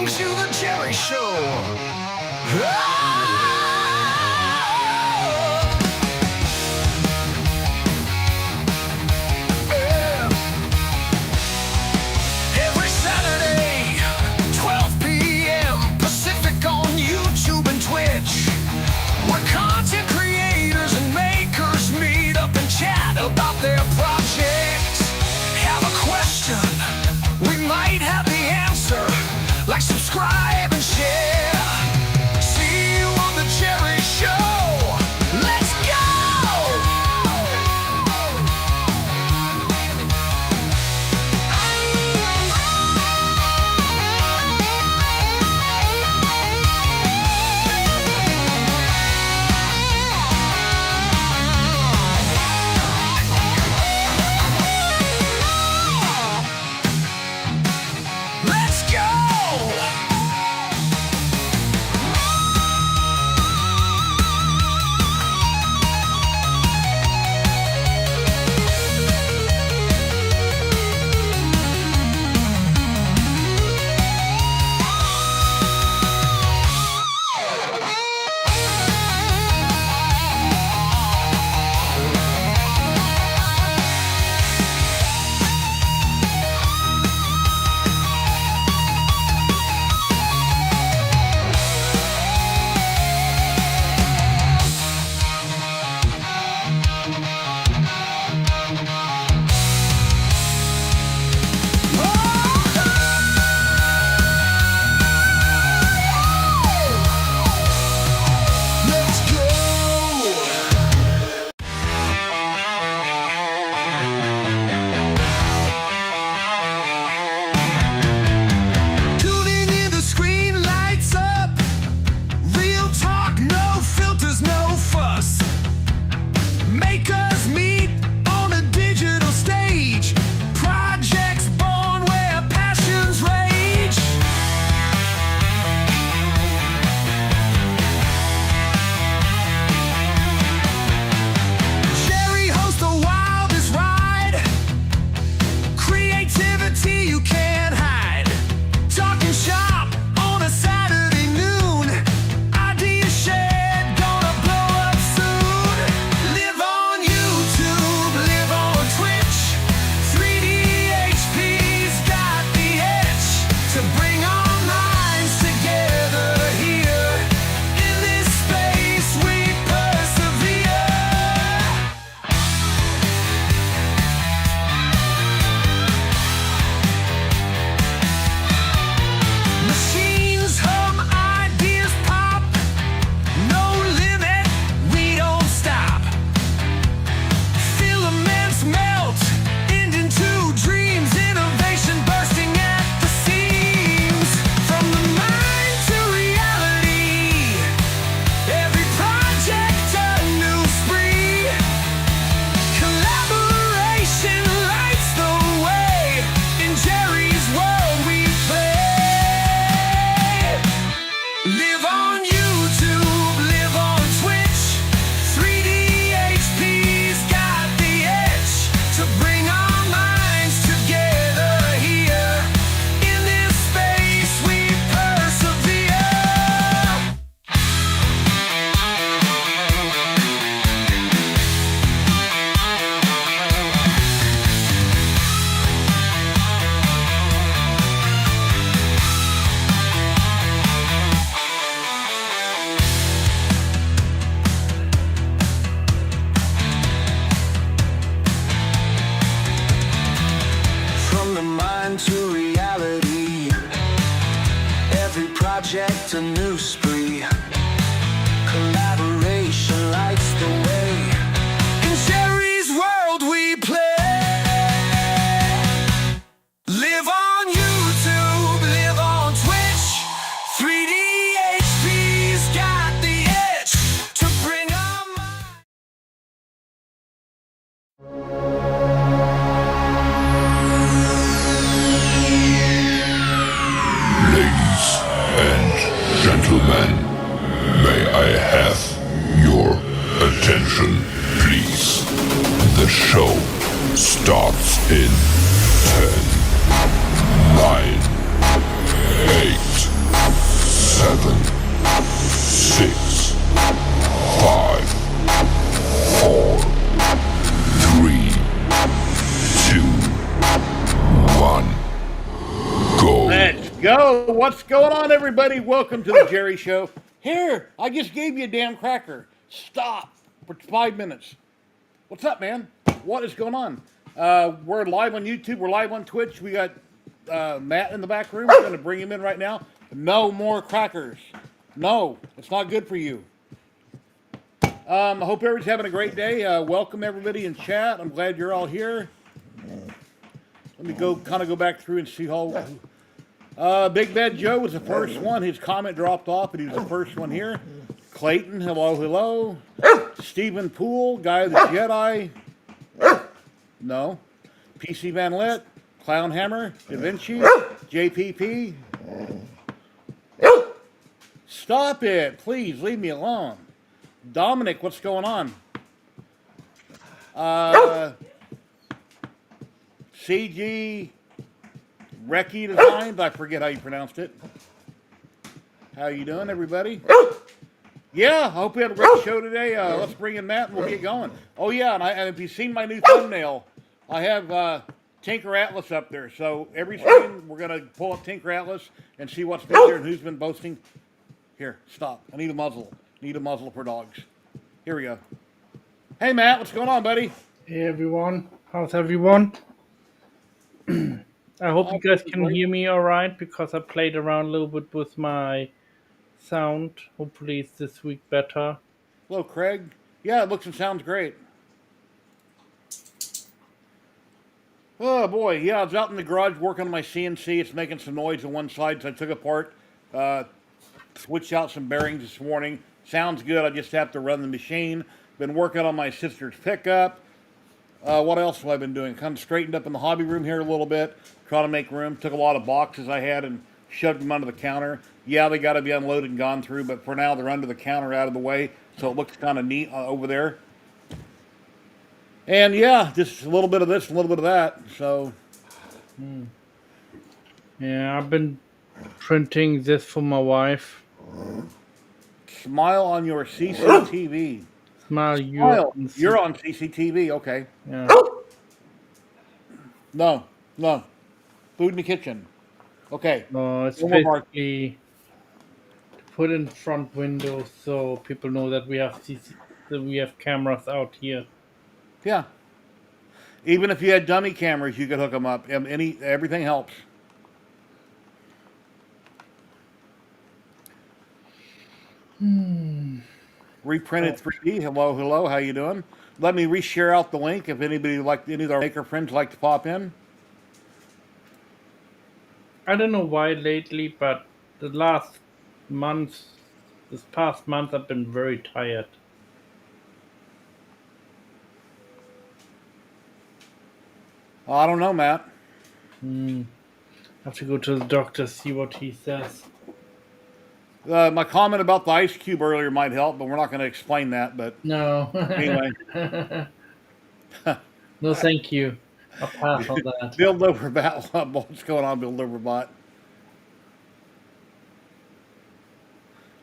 listening to The Jerry Show. Every Saturday, 12 p.m. Pacific on YouTube and Twitch, where content creators and makers meet up and chat about their projects. Have a question? We might have the answer. Like, subscribe, and share. See you on The Jerry Show. Let's go! Let's go! To reality, every project a new spree. Collaboration lights the way. In Jerry's world we play. Live on YouTube, live on Twitch. 3D HP's got the edge to bring on Gentlemen, may I have your attention, please? The show starts in 10, 9, 8, 7, 6, 5, 4, 3, 2, 1. Go. Let's go. What's going on, everybody? Welcome to the Jerry Show. Here, I just gave you a damn cracker. Stop for 5 minutes. What's up, man? What is going on? We're live on YouTube. We're live on Twitch. We got Matt in the back room. We're going to bring him in right now. No more crackers. No, it's not good for you. I hope everybody's having a great day. Welcome, everybody in chat. I'm glad you're all here. Let me go back through and see how... Big Bad Joe was the first one. His comment dropped off, but he was the first one here. Clayton, hello, hello. Stephen Poole, Guy of the Jedi. No. PC Van Lit, Clown Hammer, Da Vinci, JPP. Stop it, please, leave me alone. Dominic, what's going on? CG... Recce Designs, I forget how you pronounced it. How you doing, everybody? Yeah, I hope we have a great show today. Let's bring in Matt and we'll get going. Oh yeah, and if you've seen my new thumbnail, I have Tinker Atlas up there. So every stream, we're going to pull up Tinker Atlas and see what's been there and who's been boasting. Here, stop. I need a muzzle. Need a muzzle for dogs. Here we go. Hey Matt, what's going on, buddy? Hey everyone, how's everyone? I hope you guys can hear me all right because I played around a little bit with my sound. Hopefully it's this week better. Hello, Craig. Yeah, it looks and sounds great. Oh boy, yeah, I was out in the garage working on my CNC. It's making some noise on one side, so I took it apart, switched out some bearings this morning. Sounds good. I just have to run the machine. Been working on my sister's pickup. What else have I been doing? Kind of straightened up in the hobby room here a little bit, trying to make room. Took a lot of boxes I had and shoved them under the counter. Yeah, they got to be unloaded and gone through, but for now they're under the counter out of the way, so it looks kind of neat over there. And yeah, just a little bit of this, a little bit of that. So, Yeah, I've been printing this for my wife. smile on your CCTV. Smile, You're on CCTV, okay. Yeah. No. Food in the kitchen. Okay. No, it's No more mark. basically put in front windows so people know that we have that we have cameras out here. Yeah. Even if you had dummy cameras, you could hook them up. Everything helps. Reprinted 3D. Hello. How you doing? Let me reshare out the link if any of our maker friends like to pop in. I don't know why lately, but the last month, this past month, I've been very tired. I don't know, Matt. I have to go to the doctor, see what he says. My comment about the ice cube earlier might help, but we're not going to explain that. But No. anyway, No, thank you. I'll pass on that. Build Overbot. What's going on, Build Overbot?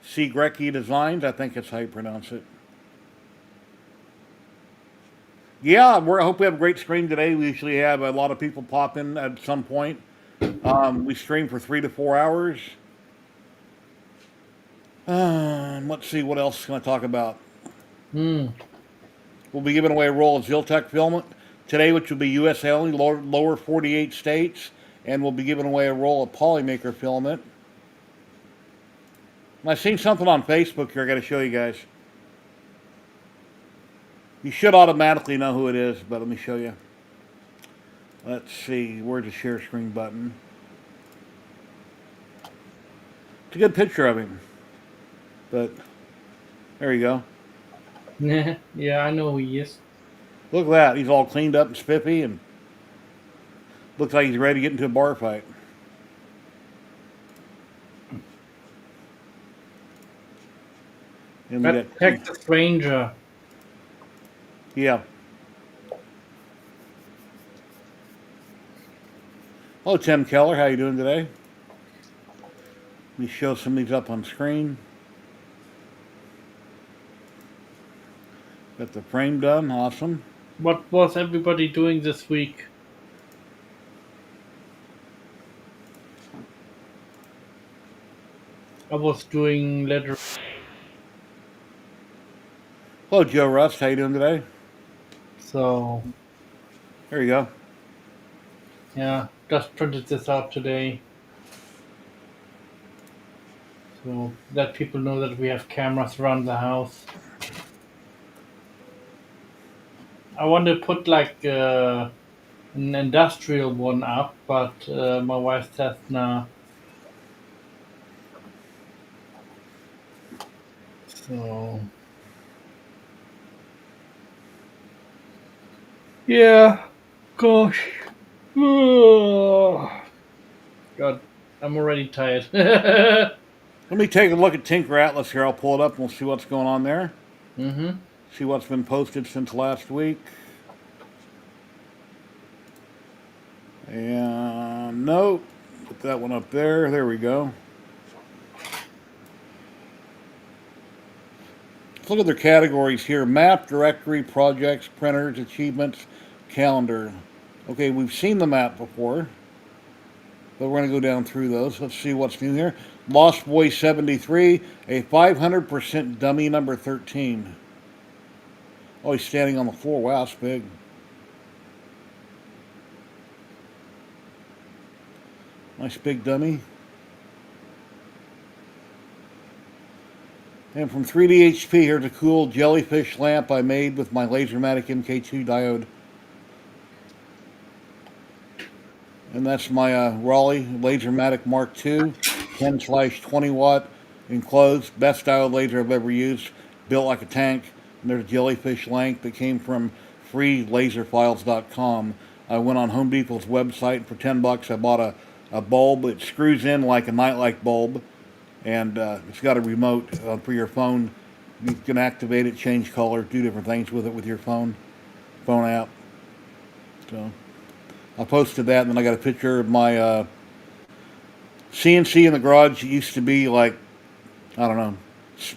See Recce Designs. I think that's how you pronounce it. Yeah, I hope we have a great stream today. We usually have a lot of people pop in at some point. We stream for 3 to 4 hours. Let's see, what else can I talk about? We'll be giving away a roll of Ziltech filament today, which will be U.S. only, lower 48 states, and we'll be giving away a roll of Polymaker filament. I've seen something on Facebook here I got to show you guys. You should automatically know who it is, but let me show you. Let's see, where's the share screen button? It's a good picture of him. But, there you go. Yeah, I know who he is. Look at that. He's all cleaned up and spiffy and looks like he's ready to get into a bar fight. And we But got Texas Ranger. Yeah. Oh, Tim Keller, how you doing today? me show some of these up on screen. Got the frame done. Awesome. What was everybody doing this week? I was doing letter. Hello, Joe Rust. How you doing today? So There you go. yeah, just printed this out today. So that people know that we have cameras around the house. I want to put like an industrial one up, but my wife says nah. So yeah, gosh, God, I'm already tired. Let me take a look at Tinker Atlas here. I'll pull it up and we'll see what's going on there. Mm-hmm. See what's been posted since last week. And no, put that one up there. There we go. Let's look at their categories here. Map, directory, projects, printers, achievements, calendar. Okay, we've seen the map before, but we're going to go down through those. Let's see what's new here. Lost Boy 73, a 500% dummy number 13. Oh, he's standing on the floor. Wow, that's big. Nice big dummy. And from 3D HP, here's a cool jellyfish lamp I made with my Lasermatic MK2 diode. And that's my Raleigh Lasermatic Mark II, 10/20 watt, enclosed, best diode laser I've ever used, built like a tank. And there's a jellyfish lamp that came from freelaserfiles.com. I went on Home Depot's website, and for $10 I bought a bulb. It screws in like a nightlight bulb, and it's got a remote for your phone. You can activate it, change color, do different things with it with your phone app. So I posted that, and then I got a picture of my CNC in the garage. It used to be like, I don't know,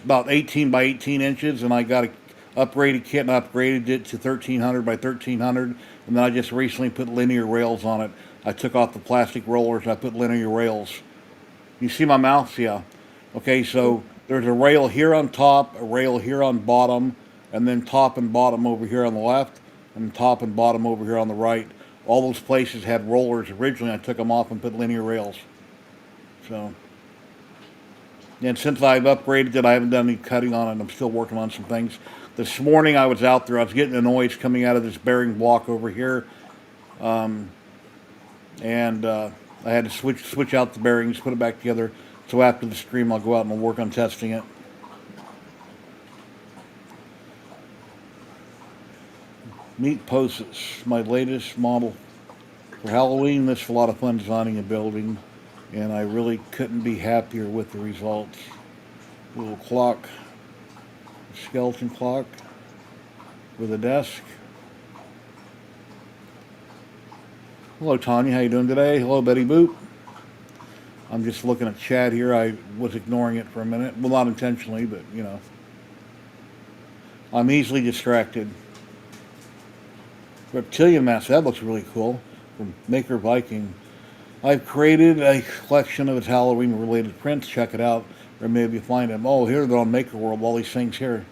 about 18 by 18 inches, and I got a upgraded kit and upgraded it to 1300 by 1300, and then I just recently put linear rails on it. I took off the plastic rollers and I put linear rails. You see my mouse? Yeah. Okay, so there's a rail here on top, a rail here on bottom, and then top and bottom over here on the left, and top and bottom over here on the right. All those places had rollers originally. I took them off and put linear rails. So, and since I've upgraded it, I haven't done any cutting on it. I'm still working on some things. This morning I was out there. I was getting a noise coming out of this bearing block over here, and I had to switch out the bearings, put it back together. So after the stream, I'll go out and I'll work on testing it. Meet Poses, my latest model for Halloween. This is a lot of fun designing and building, and I really couldn't be happier with the results. Little clock, skeleton clock with a desk. Hello, Tanya. How you doing today? Hello, Betty Boop. I'm just looking at chat here. I was ignoring it for a minute. Well, not intentionally, but, you know. I'm easily distracted. Reptilian mask. That looks really cool. From Maker Viking. I've created a collection of its Halloween-related prints. Check it out. Or maybe you find them. Oh, here they're on Maker World. All these things here.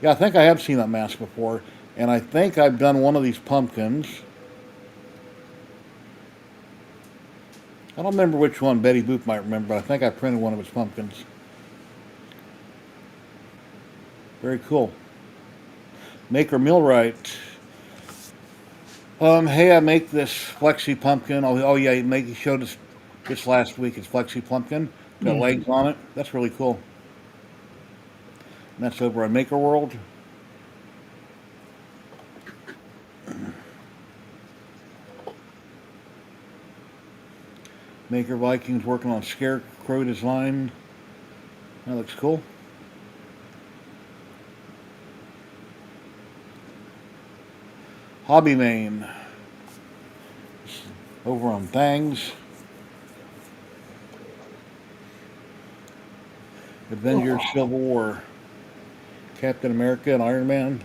Yeah, I think I have seen that mask before. And I think I've done one of these pumpkins. I don't remember which one. Betty Boop might remember, but I think I printed one of its pumpkins. Very cool. Maker Millwright. Hey, I make this Flexi Pumpkin. Oh yeah, he showed us this last week. It's Flexi Pumpkin. Got legs on it. That's really cool. And that's over on Maker World. Maker Vikings working on Scarecrow design. That looks cool. Hobby Main. Over on Thangs. Avengers, Civil War, Captain America, and Iron Man.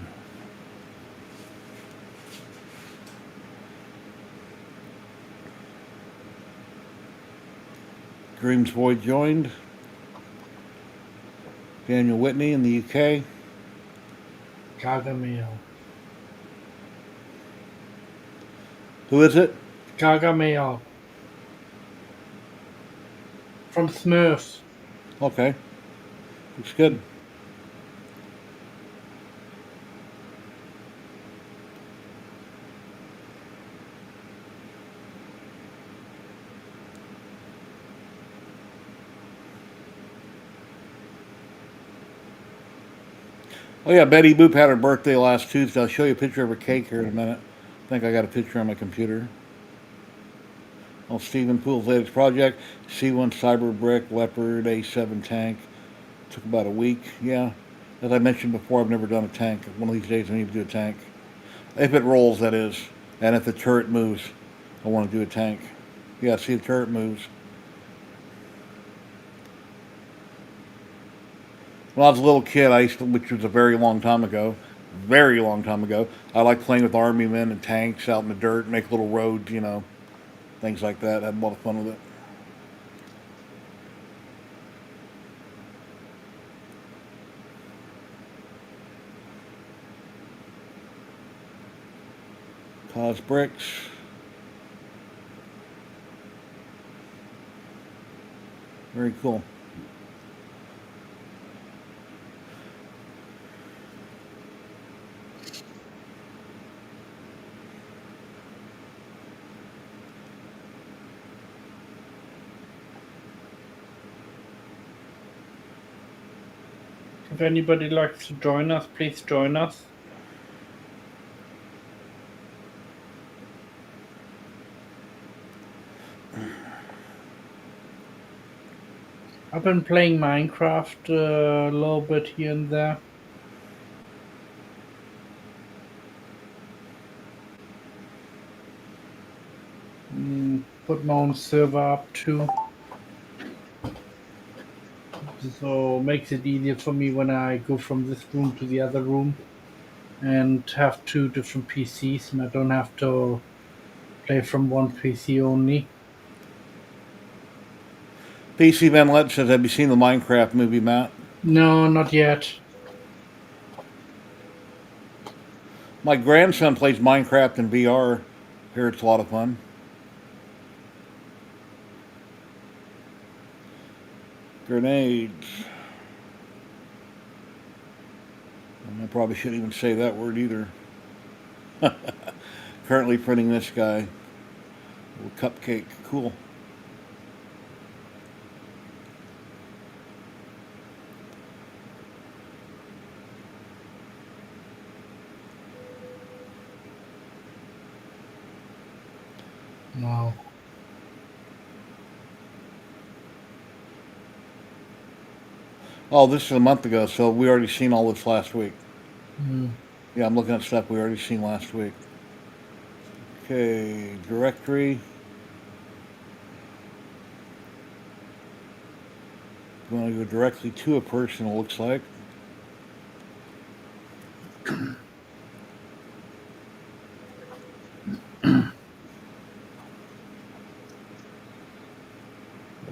Grimsboy joined. Daniel Whitney in the UK. Gargamel. Who is it? Gargamel. From Smurfs. Okay. Looks good. Oh yeah, Betty Boop had her birthday last Tuesday. I'll show you a picture of her cake here in a minute. I think I got a picture on my computer. Oh, Stephen Poole's latest project, C1 Cyber Brick, Leopard, A7 tank. Took about a week. Yeah. As I mentioned before, I've never done a tank. One of these days I need to do a tank. If it rolls, that is. And if the turret moves, I want to do a tank. Yeah, see the turret moves. When I was a little kid, which was a very long time ago, I liked playing with army men and tanks out in the dirt, make little roads, things like that. I had a lot of fun with it. Cause bricks. Very cool. If anybody likes to join us, please join us. I've been playing Minecraft a little bit here and there. Put my own server up too. So makes it easier for me when I go from this room to the other room and have two different PCs, and I don't have to play from one PC only. PC Van Let says, have you seen the Minecraft movie, Matt? No, not yet. My grandson plays Minecraft in VR. Here it's a lot of fun. Grenades. And I probably shouldn't even say that word either. Currently printing this guy. Little cupcake. Cool. Wow. Oh, this is a month ago, so we already seen all this last week. Mm. Yeah, I'm looking at stuff we already seen last week. Okay, directory. You want to go directly to a person, it looks like.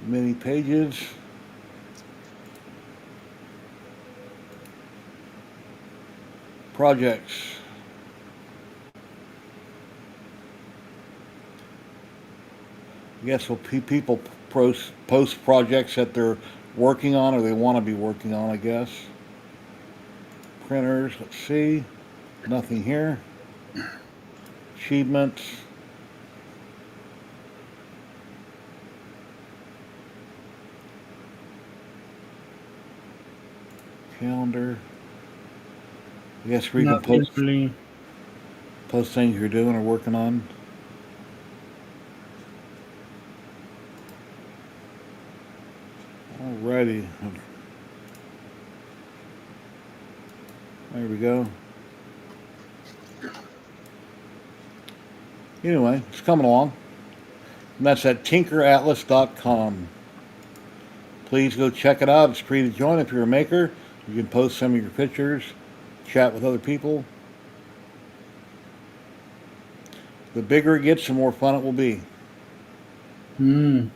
Many pages. Projects. I guess well, people post projects that they're working on or they want to be working on, I guess. Printers, let's see. Nothing here. Achievements. Calendar. I guess where you can Not post, really. post things you're doing or working on. Alrighty. There we go. Anyway, it's coming along. And that's at tinkeratlas.com. Please go check it out. It's free to join if you're a maker. You can post some of your pictures, chat with other people. The bigger it gets, the more fun it will be. Hmm.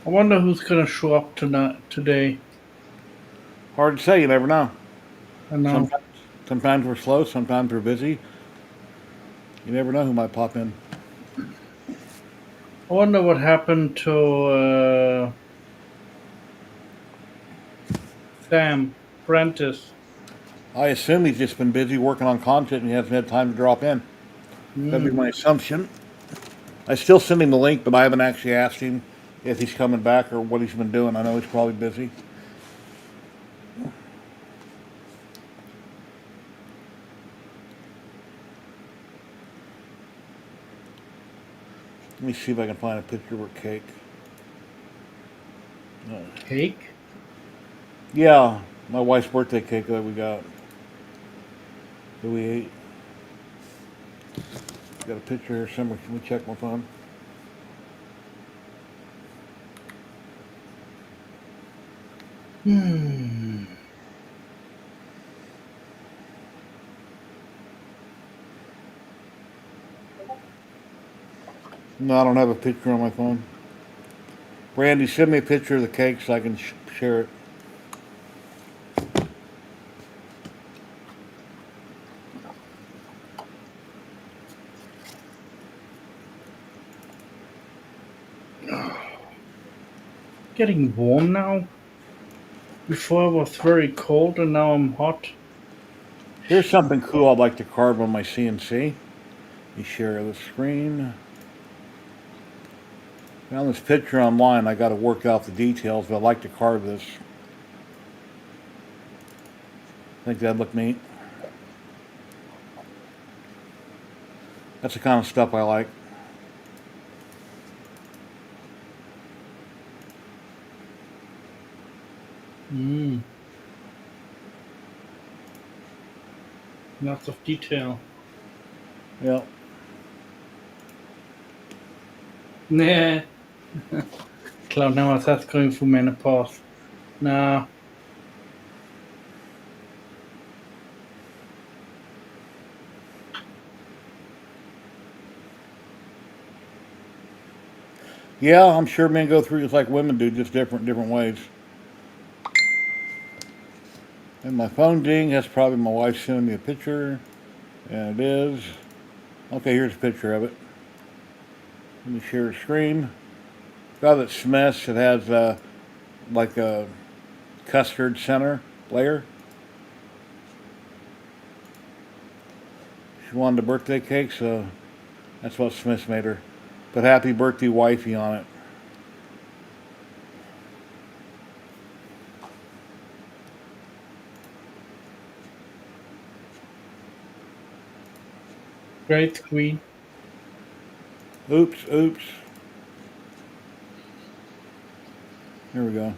I wonder who's gonna show up today. Hard to say. You never know. I know. Sometimes we're slow. Sometimes we're busy. You never know who might pop in. I wonder what happened to Sam Prentice. I assume he's just been busy working on content and he hasn't had time to drop in. That'd be Hmm. my assumption. I still send him the link, but I haven't actually asked him if he's coming back or what he's been doing. I know he's probably busy. Let me see if I can find a picture of her cake. Cake? Yeah, my wife's birthday cake that we got. That we ate. Got a picture here somewhere. Can we check my phone? Hmm. No, I don't have a picture on my phone. Randy, send me a picture of the cake so I can share it. Getting warm now. Before I was very cold and now I'm hot. Here's something cool I'd like to carve on my CNC. Let me share the screen. Found this picture online. I got to work out the details, but I'd like to carve this. Think that'd look neat. That's the kind of stuff I like. Hmm. Lots of detail. Yeah. Nah. Cloud now that's going through menopause. Nah. Yeah, I'm sure men go through just like women do, just different ways. And my phone ding, that's probably my wife sending me a picture. And it is. Okay, here's a picture of it. Let me share the screen. Got it smesh. It has like a custard center layer. She wanted a birthday cake, so that's what Smith made her. Put happy birthday wifey on it. Great screen. Oops. Here we go.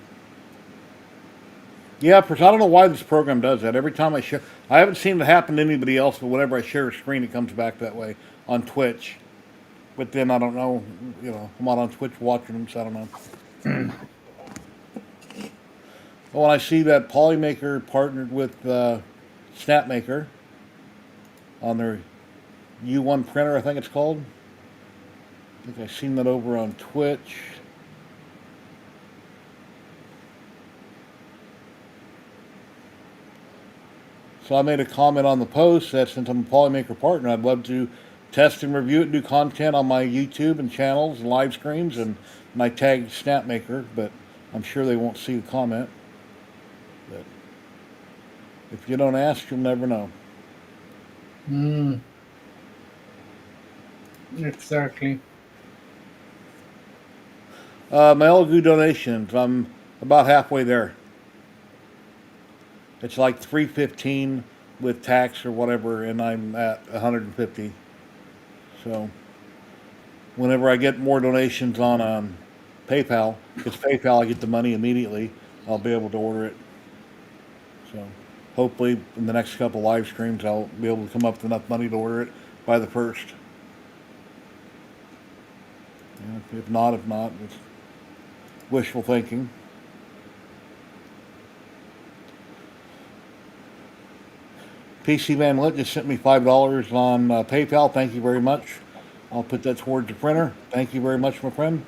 Yeah, I don't know why this program does that. Every time I share, I haven't seen it happen to anybody else, but whenever I share a screen, it comes back that way on Twitch. But then I don't know, I'm not on Twitch watching them, so I don't know. Well, when I see that Polymaker partnered with Snapmaker on their U1 printer, I think it's called. I think I've seen that over on Twitch. So I made a comment on the post that since I'm a Polymaker partner, I'd love to test and review it, do content on my YouTube and channels and live streams, and I tagged Snapmaker, but I'm sure they won't see the comment. But if you don't ask, you'll never know. Hmm. Exactly. My Elegoo donations, I'm about halfway there. It's like $315 with tax or whatever, and I'm at $150. So whenever I get more donations on PayPal, because PayPal I get the money immediately, I'll be able to order it. So hopefully in the next couple live streams I'll be able to come up with enough money to order it by the 1st. Yeah, if not, it's wishful thinking. PC Man Lit just sent me $5 on PayPal. Thank you very much. I'll put that towards the printer. Thank you very much, my friend.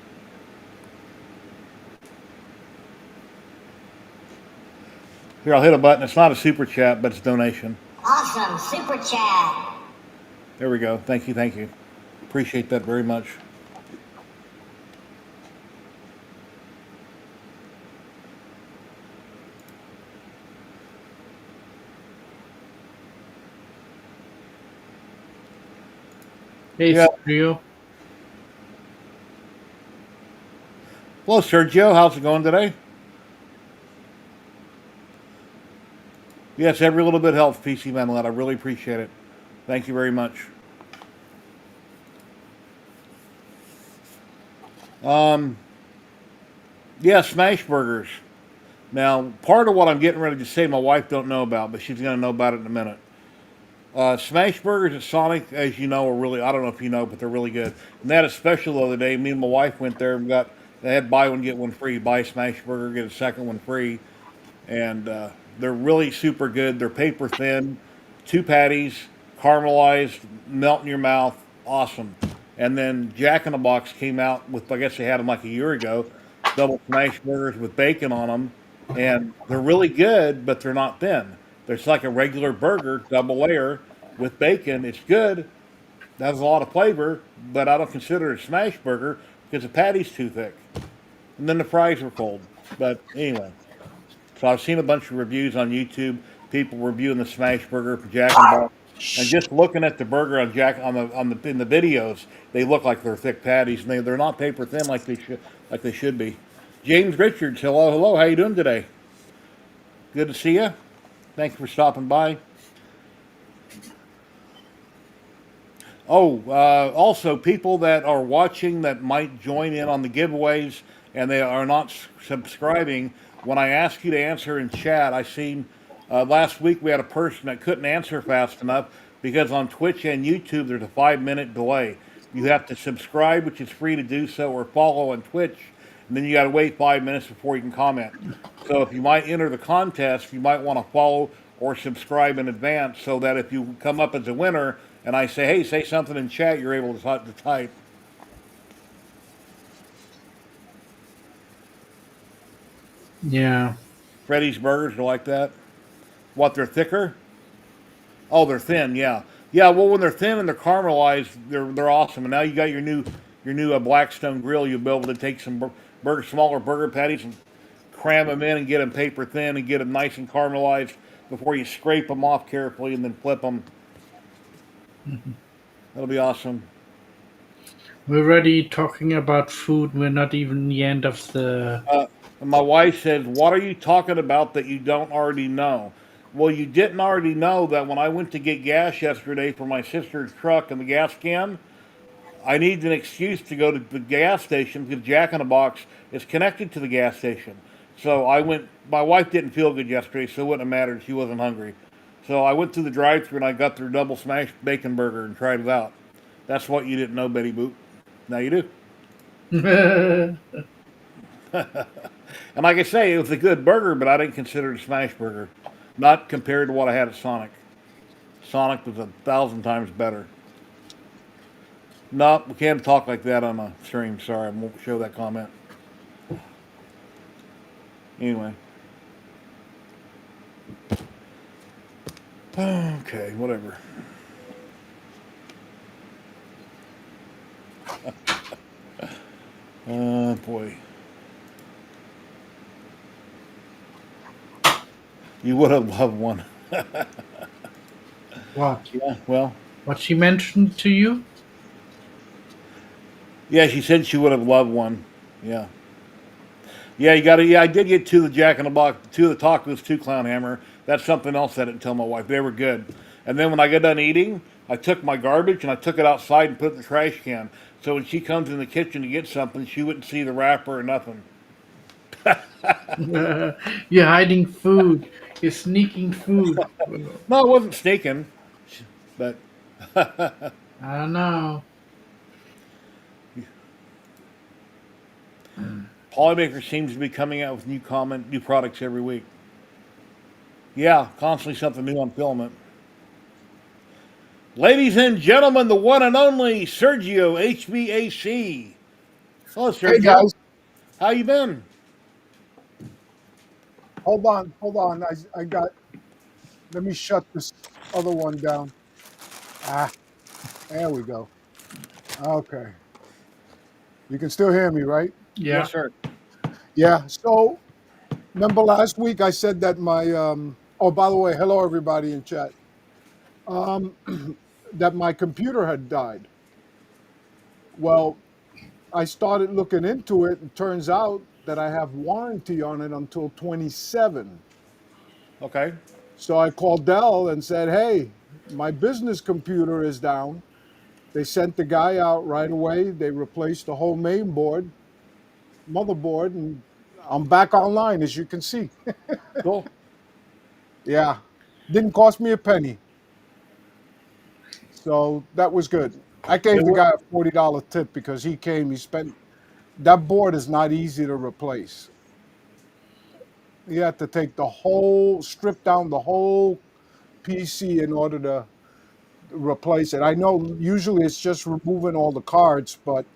Here, I'll hit a button. It's not a super chat, but it's a donation. Awesome. Super chat. There we go. Thank you, thank you. Appreciate that very much. Hey, Yeah. Sergio. Hello, Sergio. How's it going today? Yes, every little bit helps, PC Man Lit. I really appreciate it. Thank you very much. Yeah, smash burgers. Now, part of what I'm getting ready to say, my wife don't know about, but she's going to know about it in a minute. Smash burgers at Sonic, as you know, are really, I don't know if you know, but they're really good. And they had a special the other day. Me and my wife went there and they had buy one, get one free. Buy a smash burger, get a second one free. And they're really super good. They're paper thin, two patties, caramelized, melt in your mouth, awesome. And then Jack in the Box came out with, I guess they had them like a year ago, double smash burgers with bacon on them, and they're really good, but they're not thin. They're just like a regular burger, double layer with bacon. It's good. It has a lot of flavor, but I don't consider it a smash burger because the patty's too thick. And then the fries were cold. But anyway. So I've seen a bunch of reviews on YouTube, people reviewing the smash burger from Jack and Box, and just looking at the burger on Jack on the in the videos, they look like they're thick patties, and they're not paper thin like they should be. James Richards, hello, hello, how you doing today? Good to see you. Thank you for stopping by. Oh, also, people that are watching that might join in on the giveaways and they are not subscribing, when I ask you to answer in chat, I seen last week we had a person that couldn't answer fast enough because on Twitch and YouTube there's a 5 minute delay. You have to subscribe, which is free to do so, or follow on Twitch, and then you got to wait 5 minutes before you can comment. So if you might enter the contest, you might want to follow or subscribe in advance so that if you come up as a winner and I say, hey, say something in chat, you're able to type. Yeah. Freddy's burgers are like that. What, they're thicker? Oh, they're thin, yeah. Yeah, well, when they're thin and they're caramelized, they're awesome. And now you got your new Blackstone grill. You'll be able to take some smaller burger patties and cram them in and get them paper thin and get them nice and caramelized before you scrape them off carefully and then flip them. That'll be awesome. We're already talking about food. We're not even the end of the. And my wife says, what are you talking about that you don't already know? Well, you didn't already know that when I went to get gas yesterday for my sister's truck and the gas can, I needed an excuse to go to the gas station because Jack in the Box is connected to the gas station. So I went, my wife didn't feel good yesterday, so it wouldn't have mattered. She wasn't hungry. So I went through the drive thru and I got their double smash bacon burger and tried it out. That's what you didn't know, Betty Boop. Now you do. And like I say, it was a good burger, but I didn't consider it a smash burger. Not compared to what I had at Sonic. Sonic was 1,000 times better. No, we can't talk like that on a stream. Sorry, I won't show that comment. Anyway. Okay, whatever. Boy. You would have loved one. What? Yeah, well. What she mentioned to you? Yeah, she said she would have loved one. Yeah. Yeah, you got to. Yeah, I did get two of the Jack in the Box, two of the tacos, two Clown Hammer. That's something else I didn't tell my wife. They were good. And then when I got done eating, I took my garbage and I took it outside and put it in the trash can. So when she comes in the kitchen to get something, she wouldn't see the wrapper or nothing. You're hiding food. You're sneaking food. No, it wasn't sneaking, but I don't know. Polymaker seems to be coming out with new products every week. Yeah, constantly something new on filament. Ladies and gentlemen, the one and only Sergio HVAC. Hello, Hey Sergio. guys, How you been? hold on. I got. Let me shut this other one down. Ah, there we go. Okay, you can still hear me, right? Yeah. Yes, sir. Yeah. So remember last week I said that my Oh, by the way, hello everybody in chat. Um, that my computer had died. Well, I started looking into it, and turns out that I have warranty on it until 27. Okay. So I called Dell and said, "Hey, my business computer is down." They sent the guy out right away. They replaced the whole main board, motherboard, and I'm back online, as you can see. Cool. Yeah, didn't cost me a penny, so that was good. I Yeah, gave the guy a $40 tip because he came. He spent that board is not easy to replace. He had to take strip down the whole PC in order to replace it. I know usually it's just removing all the cards, but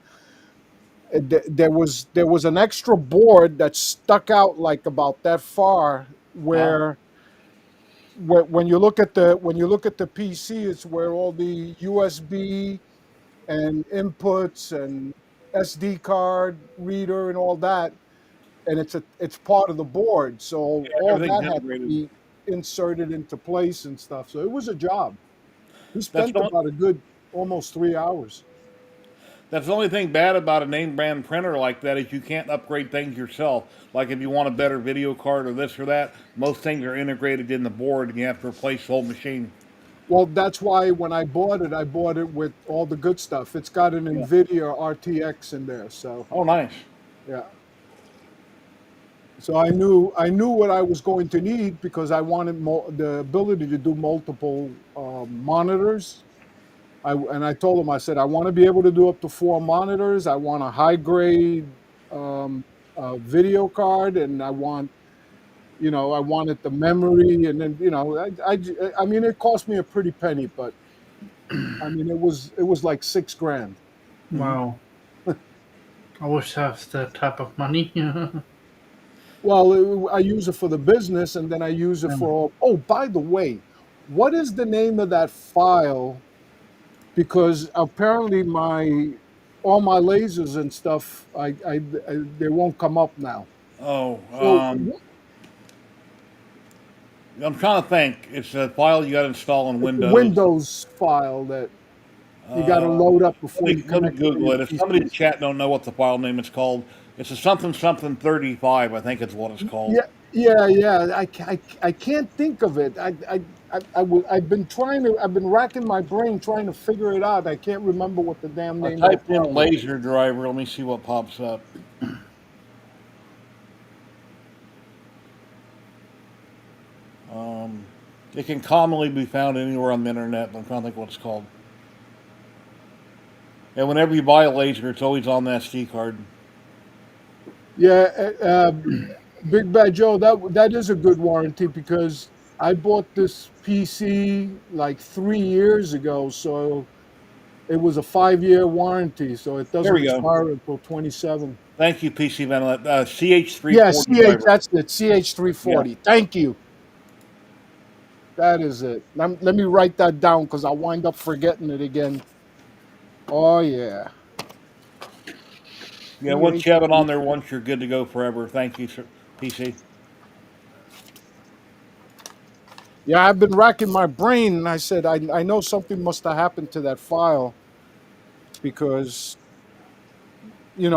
there was an extra board that stuck out like about that far huh? where when you look at the PC, it's where all the USB and inputs and SD card reader and all that, and it's part of the board, so all Everything's that had to integrated. be inserted into place and stuff. So it was a job. We That's spent the about a good almost 3 hours. that's the only thing bad about a name brand printer like that is you can't upgrade things yourself. Like if you want a better video card or this or that, most things are integrated in the board, and you have to replace the whole machine. Well, that's why when I bought it with all the good stuff. It's got an Yeah. NVIDIA RTX in there, so Oh, nice. yeah. So I knew what I was going to need because I wanted the ability to do multiple monitors. I told him, I said I want to be able to do up to 4 monitors. I want a high grade um, video card, and I wanted the memory, and then I mean it cost me a pretty penny, but I mean it was like 6 grand. Wow. I wish I have that type of money. Well, I use it for the business, and then I use it for. Oh, by the way, what is the name of that file? Because apparently all my lasers and stuff, they won't come up now. Oh, So I'm trying to think. It's a file you got to install in it's a Windows. Windows file that you got to Uh, load up let before me you let me connect it to Google your it. If somebody in PC. the chat don't know what the file name is called, it's a something something 35. I think it's what it's called. Yeah, yeah. I can't think of it. I've been racking my brain trying to figure it out. I can't remember what the damn I name of the typed in file is. laser driver. Let me see what pops up. Um, it can commonly be found anywhere on the internet, but I'm trying to think what it's called. And whenever you buy a laser, it's always on the SD card. Yeah, Big Bad Joe, that is a good warranty because I bought this PC like 3 years ago, so it was a 5-year warranty, so it There doesn't we go. expire until 27. Thank you, PC Ventilator. Yeah, CH340 CH, driver. that's it, Yeah. CH340. Thank you. That is it. Let me write that down because I'll wind up forgetting it again. Oh yeah, Yeah, once you have it on there, CH340. once you're good to go forever. Thank you, sir, PC. Yeah, I've been racking my brain, and I said I know something must have happened to that file because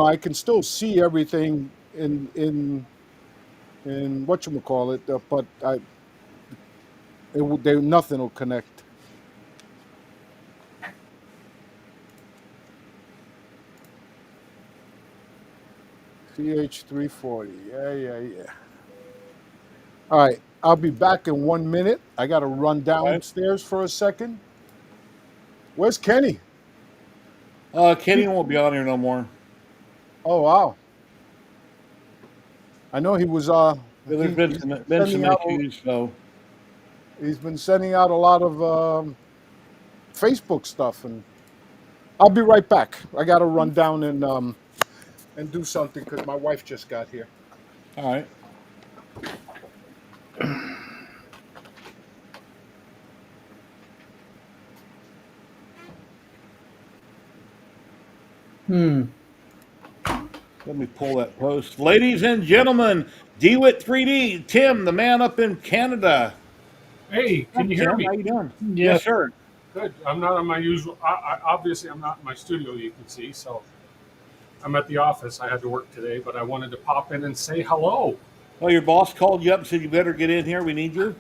I can still see everything in what you call it, but nothing will connect. CH340. Yeah, yeah, yeah. All right, I'll be back in 1 minute. I got to run Right. downstairs for a second. Where's Kenny? Kenny won't be on here no more. Oh wow. I know he was. There's He, been he's been some sending out. issues, so He's been sending out a lot of Facebook stuff, and I'll be right back. I got to run down and do something because my wife just got here. all right. Let me pull that post. Ladies and gentlemen, DeWitt 3D, Tim, the man up in Canada. Hey, can you hear Tim, me? how you doing? Yeah. Yes, sir. Good. I'm not on my usual. Obviously, I'm not in my studio. You can see, so I'm at the office. I had to work today, but I wanted to pop in and say hello. Well, your boss called you up and said you better get in here. We need you.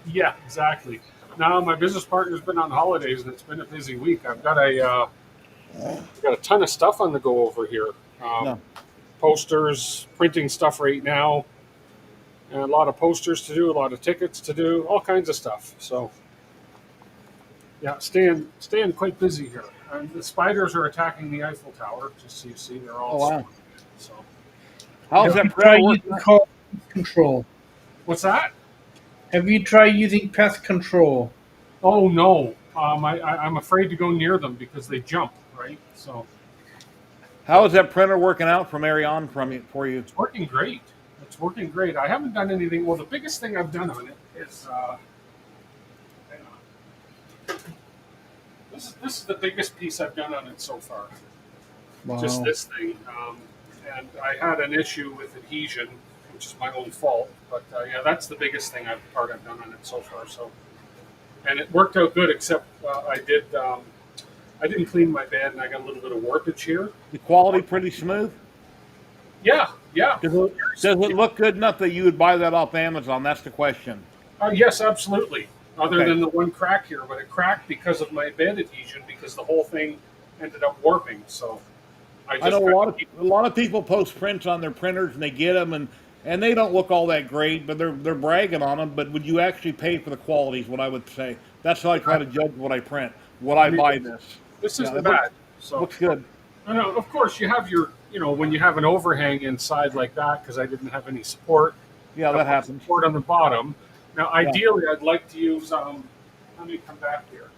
Yeah, exactly. Now my business partner's been on holidays, and it's been a busy week. I've got a ton of stuff on the go over here. No. Posters, printing stuff right now, and a lot of posters to do, a lot of tickets to do, all kinds of stuff. So, yeah, staying quite busy here. And the spiders are attacking the Eiffel Tower. Just so you see, they're all. Oh, wow. So, How's Have that you printer tried working? using call control? what's that? Have you tried using pest control? Oh no, I'm afraid to go near them because they jump. Right, so How is that printer working out from Ariane for you? it's working great. It's working great. I haven't done anything. Well, the biggest thing I've done on it is. Hang on. This is the biggest piece I've done on it so far. Wow. Just this thing. And I had an issue with adhesion, which is my own fault. But yeah, that's the biggest thing I've done on it so far. So, and it worked out good, except I didn't clean my bed, and I got a little bit of warpage here. The quality pretty smooth. Yeah. Does it look good enough that you would buy that off Amazon? That's the question. Yes, absolutely. Other Okay. than the one crack here, but it cracked because of my bed adhesion, because the whole thing ended up warping. So I know a lot of people post prints on their printers and they get them and they don't look all that great, but they're bragging on them. But would you actually pay for the quality? Is what I would say. That's how I try to judge what I print. Would I buy this? This Yeah, isn't it bad. So Looks good. I know, of course, you have your, when you have an overhang inside like that, because I didn't have any support. Yeah, that happens. Support on the bottom. Now, ideally, I'd like to use. Let me come back here.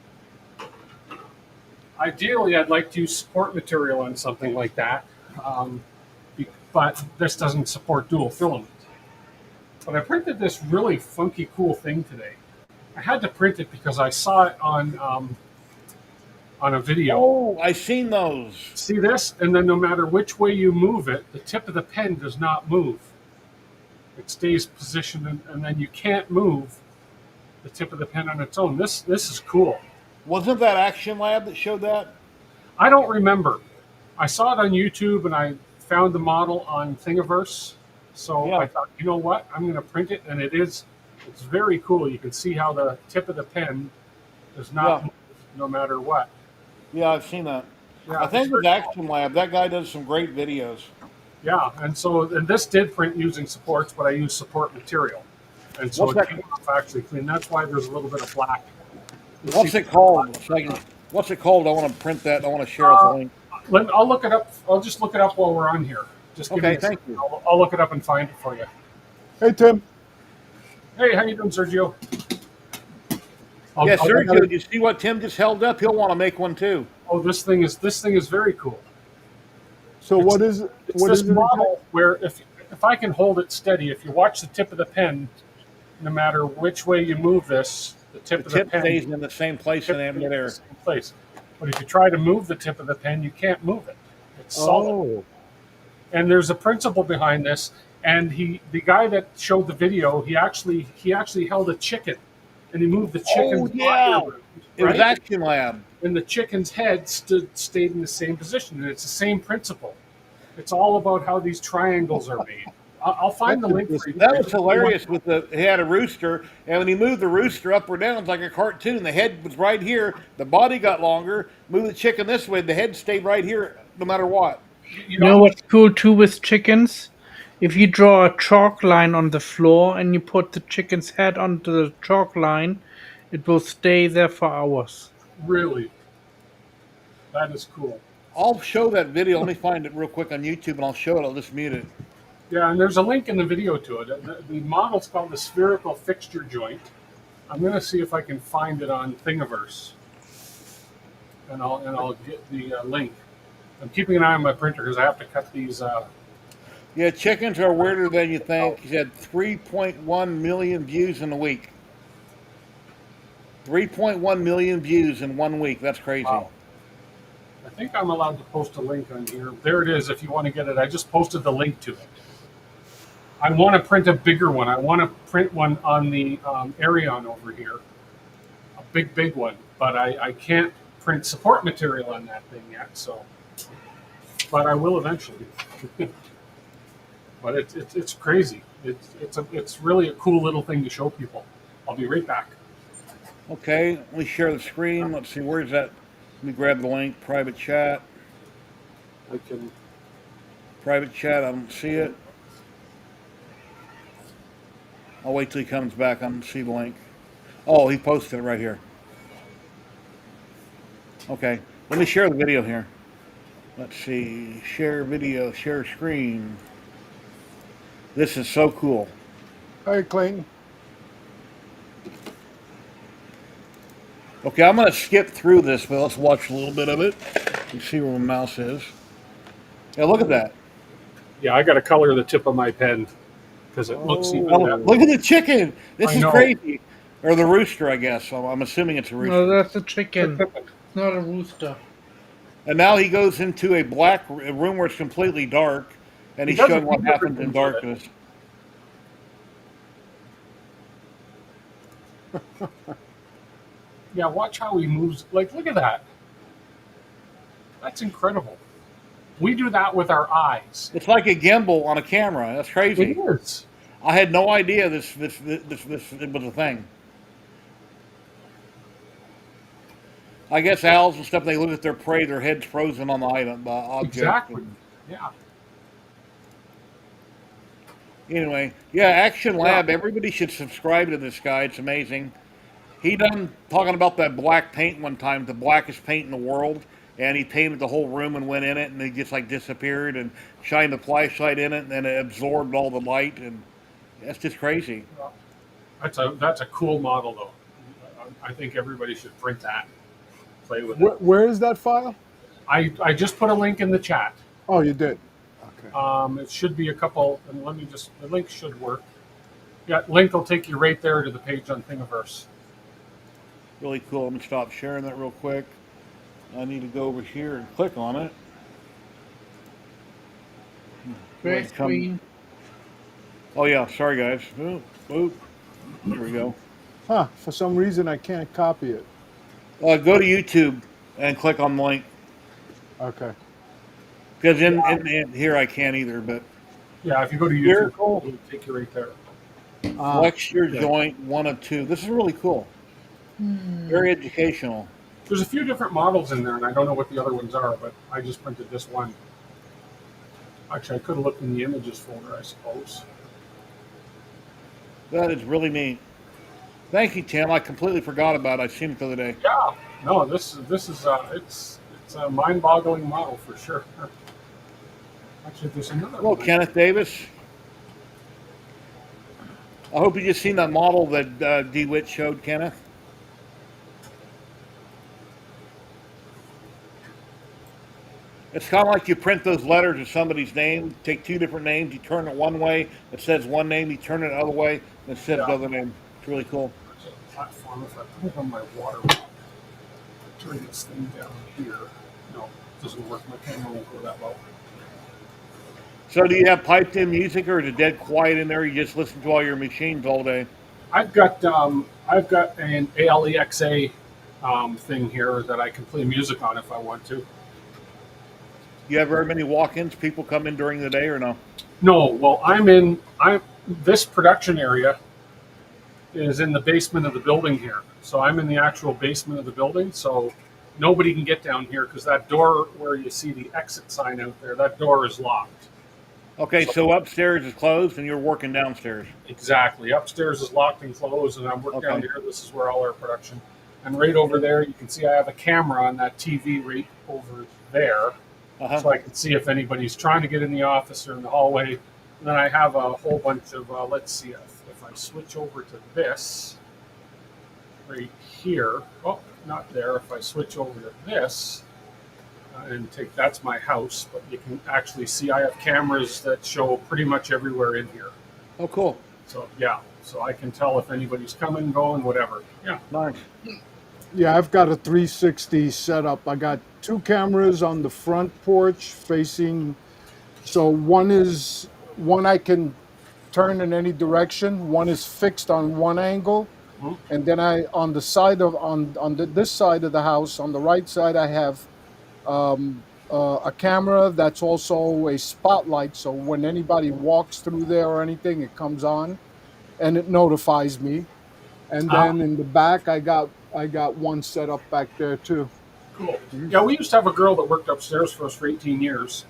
Ideally, I'd like to use support material on something like that, but this doesn't support dual filament. But I printed this really funky, cool thing today. I had to print it because I saw it on a video. Oh, I seen those. See this? And then no matter which way you move it, the tip of the pen does not move. It stays positioned, and then you can't move the tip of the pen on its own. This is cool. Wasn't that Action Lab that showed that? I don't remember. I saw it on YouTube, and I found the model on Thingiverse. So Yeah. I thought, you know what? I'm going to print it, and it's very cool. You can see how the tip of the pen does not move no matter what. Yeah, I've seen that. Yeah, I think it's with very Action Lab, that guy does some great videos. Yeah, and this did print using supports, but I used support material, and so What's it that- came off actually clean. That's why there's a little bit of black. What's it called? What's it called? I want to print that. I want to share the link. I'll look it up. I'll just look it up while we're on here. Just give Okay, me a thank second. you. I'll look it up and find it for you. Hey, Tim. Hey, how you doing, Sergio? Yes, I'll sir. look at Did it. you see what Tim just held up? He'll want to make one too. Oh, this thing is very cool. So what is it? It's What this is it? model where if I can hold it steady, if you watch the tip of the pen, no matter which way you move this, the tip The of the tip pen stays in the same place in tip stays in midair. the same place. But if you try to move the tip of the pen, you can't move it. It's solid. Oh, And there's a principle behind this. And the guy that showed the video, he actually held a chicken, and he moved the chicken's body around, It was right? Action Lab. And the chicken's head stayed in the same position, and it's the same principle. It's all about how these triangles are made. I'll find the link for you. That was hilarious. He had a rooster, and when he moved the rooster up or down, it's like a cartoon. The head was right here, the body got longer. Move the chicken this way, the head stayed right here, no matter what. You You know what's cool too with chickens? If you draw a chalk line on the floor and you put the chicken's head onto the chalk line, it will stay there for hours. Really, that is cool. I'll show that video. Let me find it real quick on YouTube, and I'll show it. I'll just mute it. Yeah, and there's a link in the video to it. The model's called the spherical fixture joint. I'm going to see if I can find it on Thingiverse, and I'll get the link. I'm keeping an eye on my printer because I have to cut these. Yeah, chickens are weirder than you think. He's had 3.1 million views in a week. 3.1 million views in 1 week. That's crazy. Wow. I think I'm allowed to post a link on here. There it is. If you want to get it, I just posted the link to it. I want to print a bigger one. I want to print one on the Arion over here, a big one. But I can't print support material on that thing yet. So, but I will eventually. But it's crazy. It's really a cool little thing to show people. I'll be right back. Okay, let me share the screen. Let's see, where's that? Let me grab the link. Private chat. I can. Private chat, I don't see it. I'll wait till he comes back. I don't see the link. Oh, he posted it right here. Okay, let me share the video here. Let's see, share video, share screen. This is so cool. Hey, Clayton. Okay, I'm going to skip through this, but let's watch a little bit of it. You see where my mouse is. Yeah, look at that. Yeah, I got to color the tip of my pen because it looks even Oh, better. look at the chicken. This I is know. crazy. Or the rooster, I guess. So I'm assuming it's a rooster. No, that's a chicken. It's not a rooster. And now he goes into a black room where it's completely dark, and he's He does showing a what few happens different in things with darkness. Yeah, watch how he moves. Like, look at that. That's incredible. We do that with our eyes. It's like a gimbal on a camera. That's crazy. It is. I had no idea this was a thing. I guess owls and stuff, they look at their prey, their head's frozen on the item object. Exactly. Yeah. Anyway, yeah, Action Lab. Everybody should subscribe to this guy. It's amazing. He done talking about that black paint one time, the blackest paint in the world, and he painted the whole room and went in it, and it just like disappeared, and shined the flashlight in it, and then it absorbed all the light, and that's just crazy. That's a cool model, though. I think everybody should print that. Play with it. Where is that file? I just put a link in the chat. Oh, you did. Okay. It should be a couple, and the link should work. Yeah, link will take you right there to the page on Thingiverse. Really cool. Let me stop sharing that real quick. I need to go over here and click on it. Great screen. Oh yeah, sorry guys. Oop, oop. Here we go. Huh. For some reason, I can't copy it. Go to YouTube and click on the link. Okay. Because in here I can't either, but Yeah, if you go to YouTube, it'll take you right there. flexure joint 1 of 2. This is really cool. Very educational. There's a few different models in there, and I don't know what the other ones are, but I just printed this one. Actually, I could have looked in the images folder, I suppose. That is really neat. Thank you, Tim. I completely forgot about it. I seen it the other day. Yeah, no, this is it's a mind-boggling model for sure. Actually, there's another Hello, one. Kenneth Davis. I hope you just seen that model that DeWitt showed, Kenneth. It's kind of like you print those letters of somebody's name, take 2 different names, you turn it one way, it says one name, you turn it the other way, and it says the other name. It's really cool. There's a platform. If I put it on my water, turn this thing down here. No, it doesn't work. My camera won't go that low. So do you have piped in music, or is it dead quiet in there? You just listen to all your machines all day? I've got an ALEXA thing here that I can play music on if I want to. You have very many walk-ins? People come in during the day or no? No, well, this production area is in the basement of the building here. So I'm in the actual basement of the building. So nobody can get down here because that door where you see the exit sign out there, that door is locked. Okay, so upstairs is closed and you're working downstairs. Exactly. Upstairs is locked and closed, and I'm working down Okay. here. This is where all our production. And right over there, you can see I have a camera on that TV right over there. Uh-huh. So I can see if anybody's trying to get in the office or in the hallway. And then I have a whole bunch of, let's see, if I switch over to this right here, oh, not there. If I switch over to this and take, that's my house, but you can actually see I have cameras that show pretty much everywhere in here. Oh, cool. So yeah, so I can tell if anybody's coming, going, whatever. Yeah. Nice. Yeah, I've got a 360 setup. I got two cameras on the front porch facing. So one I can turn in any direction. One is fixed on one angle, Mhm. and then I on the side of on this side of the house on the right side I have a camera that's also a spotlight. So when anybody walks through there or anything, it comes on and it notifies me. And Ah, then in the back, I got one set up back there too. cool. Yeah, we used to have a girl that worked upstairs for us for 18 years,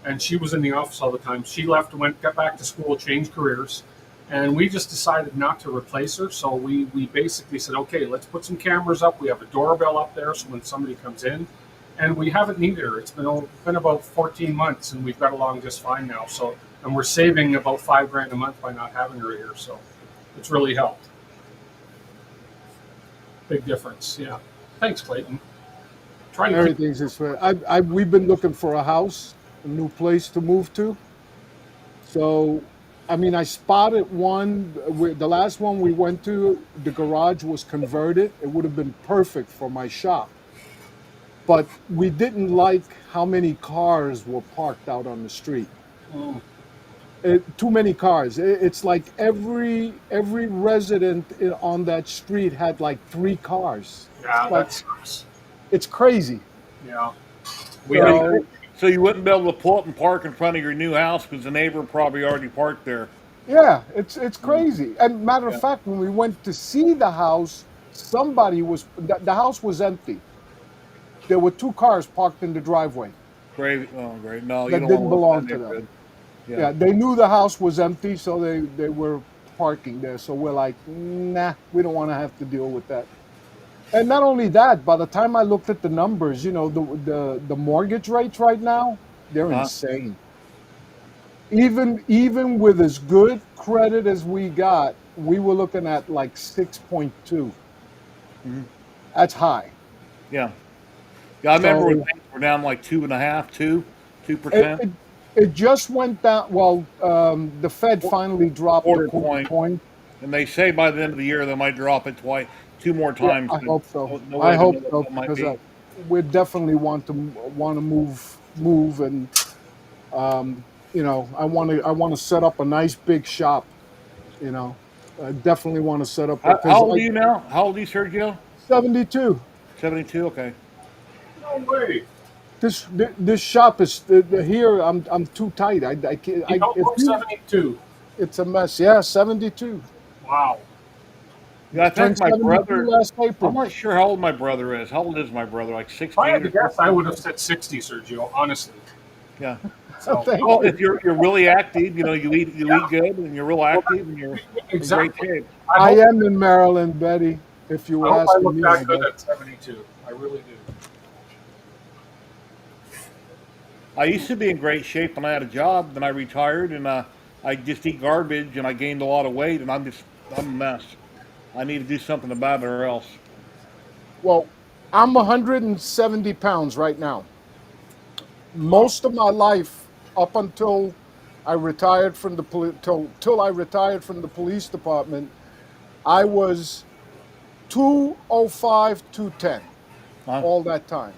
and she was in the office all the time. She left, got back to school, changed careers, and we just decided not to replace her. So we basically said, okay, let's put some cameras up. We have a doorbell up there, so when somebody comes in, and we haven't needed her. It's been about 14 months, and we've got along just fine now. So, and we're saving about $5,000 a month by not having her here. So, it's really helped. Big difference. Yeah. Thanks, Clayton. Trying to keep, Everything's this way. We've been looking for a house, a new place to move to. So, I mean, I spotted one. The last one we went to, the garage was converted. It would have been perfect for my shop. But we didn't like how many cars were parked out on the street. mm, Too many cars. It's like every resident on that street had like 3 cars. yeah, It's like that sucks. it's crazy. Yeah. We So, had, So you wouldn't be able to pull up and park in front of your new house because the neighbor probably already parked there. yeah, it's crazy. And matter of Yeah. fact, when we went to see the house, the house was empty. There were 2 cars parked in the driveway Great. Oh, great. No, you that don't didn't want to belong live to in that them. neighborhood. Yeah, they knew the house was empty, so they were parking there. So we're like, nah, we don't want to have to deal with that. And not only that, by the time I looked at the numbers, the mortgage rates right now, they're Huh? insane. Even with as good credit as we got, we were looking at like 6.2. Mhm. That's high. Yeah. Yeah, I remember when So things were down like 2.5, 2 it, percent, it, it just went down. Well, the Fed finally dropped the quarter quarter point, point. and they say by the end of the year they might drop it twice, 2 more Yeah, times. I But hope so. I nobody hope knows so what that might because be. we definitely want to move, and I want to set up a nice big shop. You know, I definitely want to set up How because old I are you now? How old are you, Sergio? 72. 72. Okay. no way. This shop is here. I'm too tight. I can't. You don't look 72. It's a mess. Yeah, 72. Wow. Yeah, I think Turned my 72 brother. last I'm April. not sure how old my brother is. How old is my brother? Like If I 68 had to or guess, I something? would have said 60, Sergio, honestly. Yeah. So, Thank Well, you. if you're really active, you eat good, and you're real well, active, and you're in great exactly. shape. I I hope, am in Maryland, Betty. If you I were hope I asking look me, that I good guess. at 72. I really do. I used to be in great shape when I had a job. Then I retired, and I just eat garbage, and I gained a lot of weight, and I'm a mess. I need to do something about it, or else. Well, I'm 170 pounds right now. Wow. Most of my life, up until I retired from the till I retired from the police department, I was 205, 210 Huh? all that time.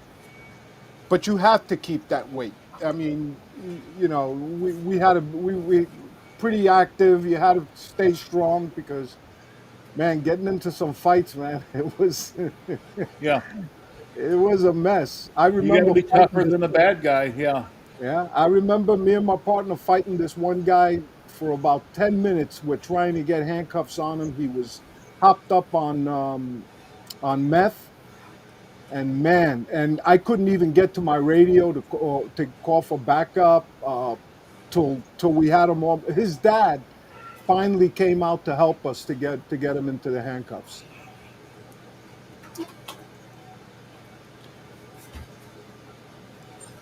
But you have to keep that weight. I mean, we had to we pretty active. You had to stay strong because, man, getting into some fights, man, Yeah. it was a mess. I You got to remember be fighting tougher this. than the bad guy. Yeah. Yeah, I remember me and my partner fighting this one guy for about 10 minutes. We're trying to get handcuffs on him. He was hopped up on meth, and man, and I couldn't even get to my radio to call for backup till we had him all. His dad finally came out to help us to get him into the handcuffs.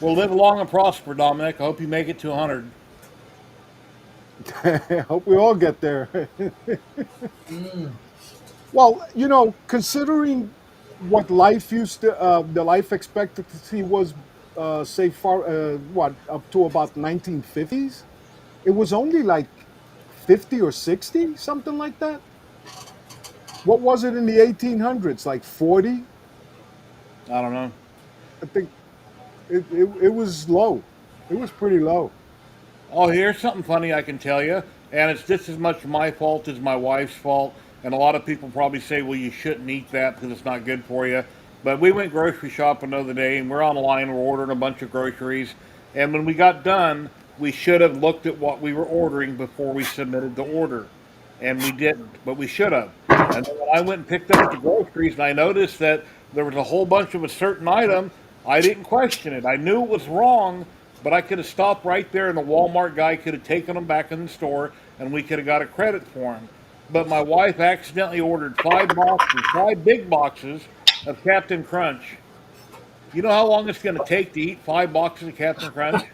Well, live long and prosper, Dominic. I hope you make it to 100. Hope we all get there. Well, considering what life used to, the life expectancy was, say, up to about 1950s, it was only like 50 or 60, something like that. What was it in the 1800s? Like 40? I don't know. I think it was low. It was pretty low. Oh, here's something funny I can tell you, and it's just as much my fault as my wife's fault. And a lot of people probably say, well, you shouldn't eat that because it's not good for you. But we went grocery shopping the other day, and we're online, we're ordering a bunch of groceries. And when we got done, we should have looked at what we were ordering before we submitted the order. And we didn't, but we should have. And then when I went and picked up the groceries, and I noticed that there was a whole bunch of a certain item, I didn't question it. I knew it was wrong, but I could have stopped right there, and the Walmart guy could have taken them back in the store, and we could have got a credit for them. But my wife accidentally ordered 5 boxes, 5 big boxes of Captain Crunch. You know how long it's going to take to eat 5 boxes of Captain Crunch?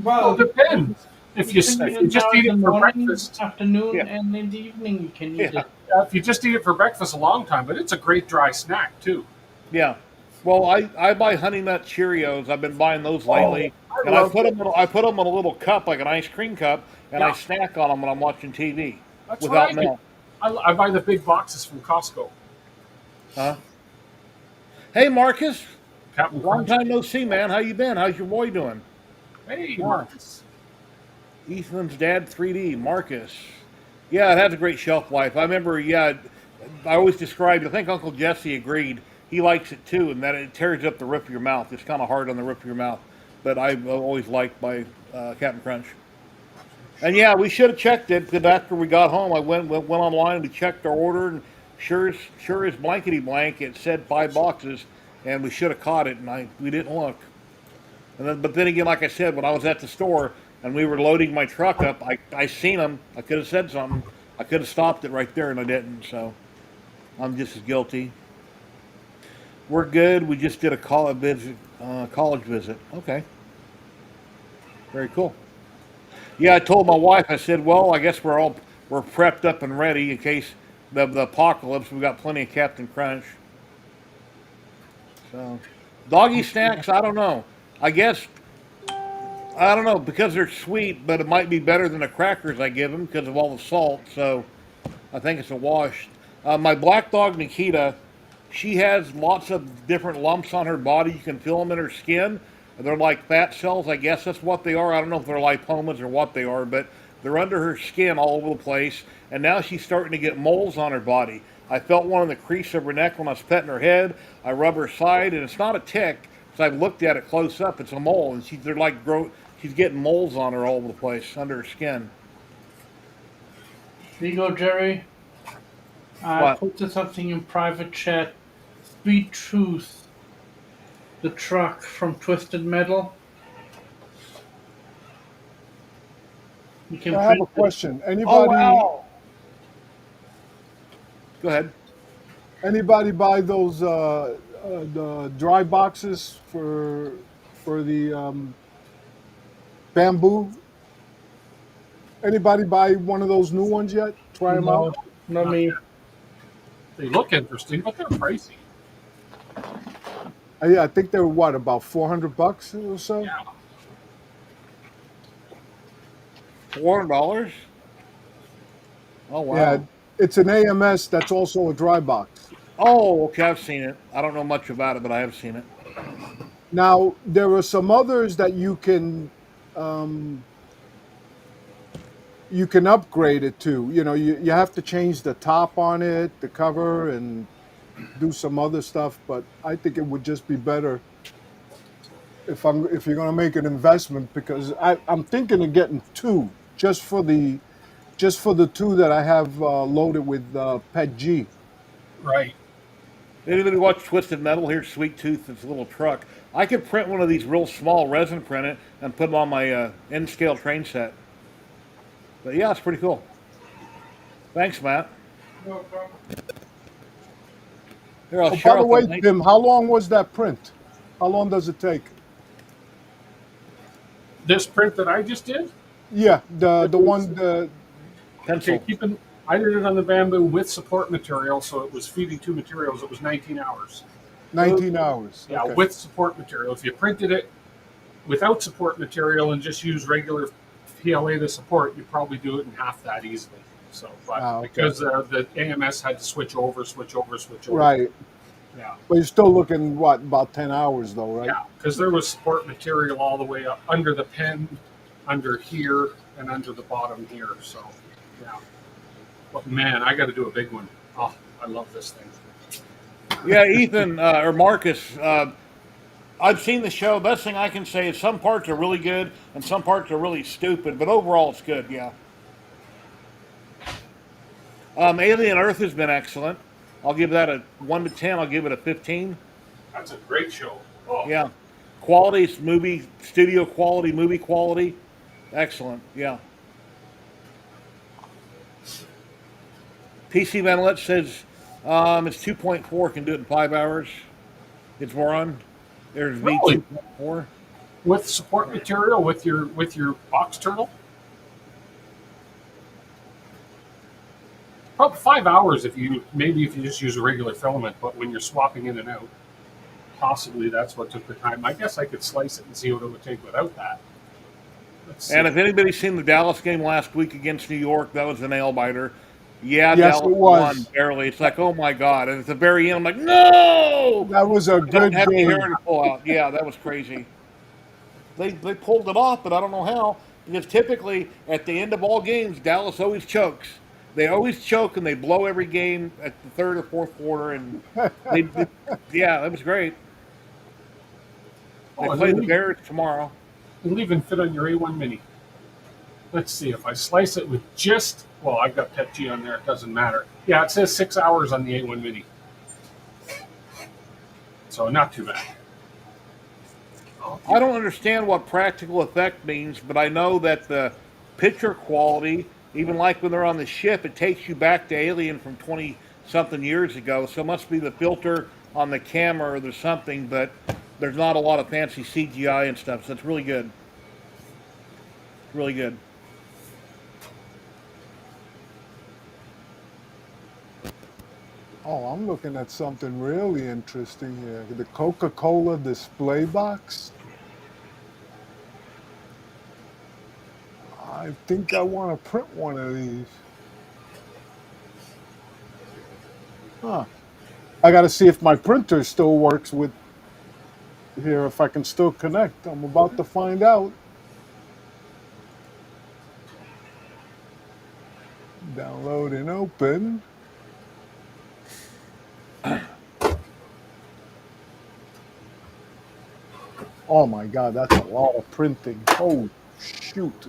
Well, it depends. If you just eat in it the for morning, breakfast, afternoon, Yeah. and in the evening, you can eat Yeah. it. if you just eat it for breakfast, a long time. But it's a great dry snack too. Yeah. Well, I buy Honey Nut Cheerios. I've been buying those lately, I and I love put them in a little cup, like an ice cream cup, and I Yeah. snack on them when I'm watching TV That's what without I do. milk. I buy the big boxes from Costco. Huh? Hey, Marcus. Captain Long Crunch. time no see, man. How you been? How's your boy doing? Hey, Yeah. Marcus. Ethan's dad 3D, Marcus. Yeah, it has a great shelf life. I remember, yeah, I always described, I think Uncle Jesse agreed, he likes it too, and that it tears up the roof of your mouth. It's kind of hard on the roof of your mouth. But I've always liked my Captain Crunch. And yeah, we should have checked it, because after we got home, I went online, we checked our order, and sure as blankety blank, it said 5 boxes, and we should have caught it, and we didn't look. But then again, like I said, when I was at the store and we were loading my truck up, I seen them. I could have said something. I could have stopped it right there, and I didn't. So I'm just as guilty. We're good. We just did a college visit. Okay, very cool. Yeah, I told my wife. I said, well, I guess we're prepped up and ready in case the apocalypse. We got plenty of Captain Crunch. So doggy snacks. I don't know. I guess I don't know because they're sweet, but it might be better than the crackers I give them because of all the salt. So I think it's a wash. My black dog Nikita, she has lots of different lumps on her body. You can feel them in her skin. They're like fat cells. I guess that's what they are. I don't know if they're lipomas or what they are, but they're under her skin all over the place. And now she's starting to get moles on her body. I felt one in the crease of her neck when I was petting her head. I rub her side, and it's not a tick. So I've looked at it close up. It's a mole, and she's getting moles on her all over the place under her skin. There you go, Jerry. I What? posted something in private chat. Sweet Truth, the truck from Twisted Metal. You can I have print a it. question. Oh Anybody wow! Go ahead. anybody buy those the dry boxes for the bamboo? Anybody buy one of those new ones yet? Try them out. No, not me. They look interesting, but they're pricey. Yeah, I think they were what, about $400 or so. Yeah. $400. Oh wow. Yeah, it's an AMS that's also a dry box. Oh, okay. I've seen it. I don't know much about it, but I have seen it. Now there are some others that you can upgrade it to. You have to change the top on it, the cover, and do some other stuff. But I think it would just be better if you're going to make an investment, because I'm thinking of getting two just for the two that I have loaded with Pet G. Right. Anybody watch Twisted Metal? Here's Sweet Tooth, this little truck. I could print one of these real small, resin print it, and put them on my N-scale train set. But yeah, it's pretty cool. Thanks, Matt. Here, I'll Oh, share by the out way, link. Tim, how long was that print? How long does it take? This print that I just did, Yeah, the It was- one the Okay, Pencil. I did it on the bamboo with support material, so it was feeding two materials. It was 19 hours. 19 hours. Yeah, Okay. with support material. If you printed it without support material and just use regular PLA to support, you probably do it in half that easily. So, but Ah, okay. because the AMS had to switch over. Right. Yeah, But you're still looking what about 10 hours though, right? yeah, because there was support material all the way up under the pen, under here, and under the bottom here. So, yeah. But man, I got to do a big one. Oh, I love this thing. Yeah, Ethan or Marcus. I've seen the show. Best thing I can say is some parts are really good and some parts are really stupid, but overall it's good. Yeah. Alien Earth has been excellent. I'll give that a 1 to 10. I'll give it a 15. That's a great show. Oh, Yeah. Quality, it's movie, studio quality, movie quality. Excellent. Yeah. PC Vanillette says it's 2.4, can do it in 5 hours. It's Moron. There's V really? 2.4. With support material, with your box turtle. Probably 5 hours if you just use a regular filament, but when you're swapping in and out, possibly that's what took the time. I guess I could slice it and see what it would take without that. Let's see. And if anybody's seen the Dallas game last week against New York, that was a nail biter. Yeah, Yes, it Dallas was. won barely. It's like, oh my God. And at the very end, I'm like, no! That was a good Happy game. Heron to pull out. Yeah, that was crazy. They pulled it off, but I don't know how. Because typically, at the end of all games, Dallas always chokes. They always choke and they blow every game at the third or fourth quarter. And yeah, that was great. They Oh, play the Bears tomorrow. it'll even fit on your A1 Mini. Let's see if I slice it with just. Well, I've got PETG on there. It doesn't matter. Yeah, it says 6 hours on the A1 Mini, so not too bad. I don't understand what practical effect means, but I know that the picture quality, even like when they're on the ship, it takes you back to Alien from 20 something years ago. So it must be the filter on the camera or there's something, but there's not a lot of fancy CGI and stuff. So it's really good. Really good. Oh, I'm looking at something really interesting here. The Coca-Cola display box. I think I want to print one of these. Huh. I got to see if my printer still works with here, if I can still connect. I'm about to find out. Download and open. Oh my God, that's a lot of printing. Oh, shoot.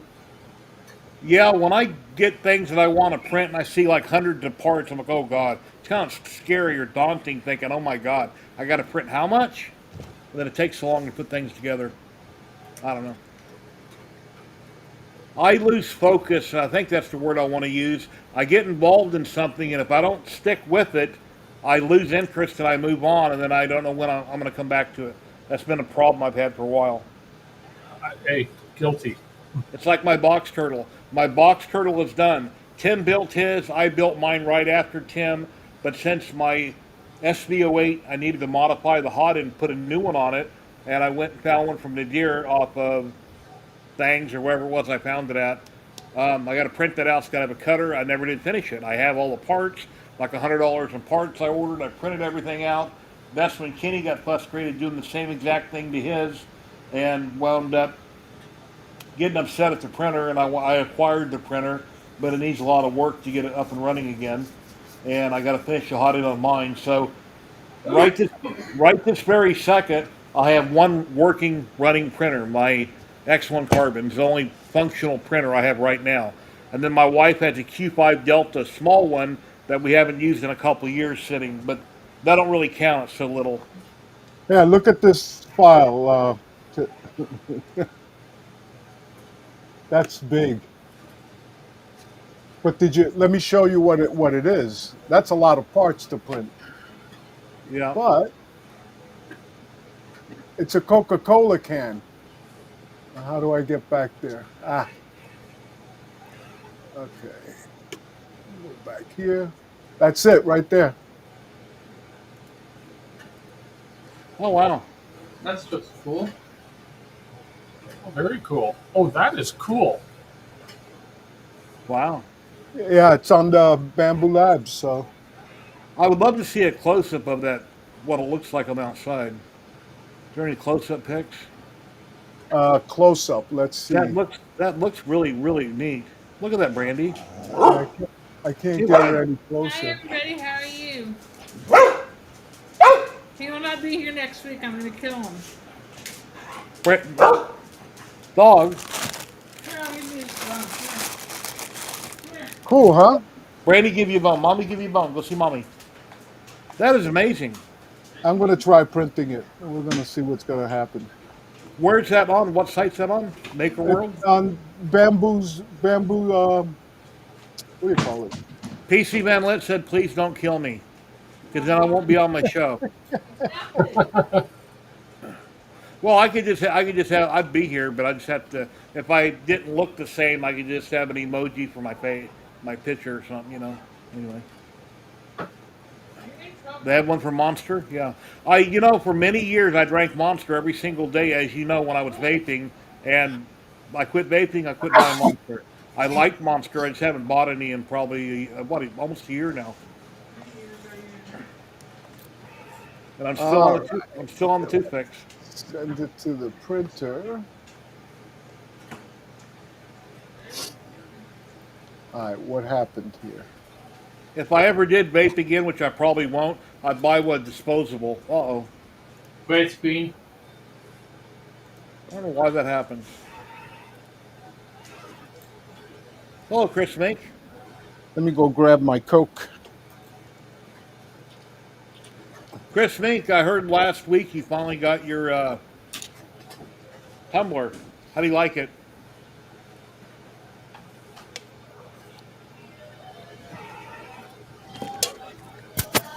Yeah, when I get things that I want to print and I see like hundreds of parts, I'm like, oh God. It's kind of scary or daunting thinking, oh my God, I got to print how much? And then it takes so long to put things together. I don't know. I lose focus. I think that's the word I want to use. I get involved in something, and if I don't stick with it, I lose interest and I move on, and then I don't know when I'm going to come back to it. That's been a problem I've had for a while. Hey, guilty. It's like my box turtle. My box turtle is done. Tim built his. I built mine right after Tim. But since my SV08, I needed to modify the hot and put a new one on it, and I went and found one from Nadir off of Things or wherever it was I found it at. I got to print that out. It's got to have a cutter. I never did finish it. I have all the parts, like $100 in parts I ordered. I printed everything out. That's when Kenny got frustrated doing the same exact thing to his, and wound up getting upset at the printer. And I acquired the printer, but it needs a lot of work to get it up and running again. And I got to finish the hot end on mine. So right this very second, I have one working running printer. My X1 Carbon is the only functional printer I have right now. And then my wife has a Q5 Delta, small one that we haven't used in a couple of years sitting, but that don't really count. It's so little. Yeah, look at this file. That's big. But let me show you what it is. That's a lot of parts to print. Yeah. But it's a Coca-Cola can. How do I get back there? Okay, go back here. That's it right there. Oh wow. That's just cool. Oh, very cool. Oh, that is cool. Wow. Yeah, it's on the Bamboo Labs. So I would love to see a close up of that, what it looks like on the outside. Is there any close up pics? close up. Let's see. That looks really, really neat. Look at that, Brandy. Yeah, I can't get it any Hi, closer. everybody. How are you? He will not be here next week. I'm going to kill him. Dog. Here, I'll give you this bone. Here. Cool, huh? Brandy give you a bone. Mommy give you a bone. Go see mommy. That is amazing. I'm gonna try printing it. We're gonna see what's gonna happen. Where's that on? What site's that on? Maker It's World? on bamboo. What do you call it? PC Van Lit said, please don't kill me. Because then I won't be on my show. Well, I could just have, I'd be here, but I just have to, if I didn't look the same, I could just have an emoji for my face, my picture or something, you know. Anyway. They have one for Monster? Yeah. For many years I drank Monster every single day, as you know, when I was vaping. And I quit vaping, I quit buying Monster. I like Monster, I just haven't bought any in probably, almost a year now. And I'm still on the toothpicks. Send it to the printer. All right, what happened here? If I ever did vape again, which I probably won't, I'd buy one disposable. Uh-oh. Great screen. I don't know why that happens. Hello, Chris Mink. Let me go grab my Coke. Chris Mink, I heard last week you finally got your tumbler. How do you like it?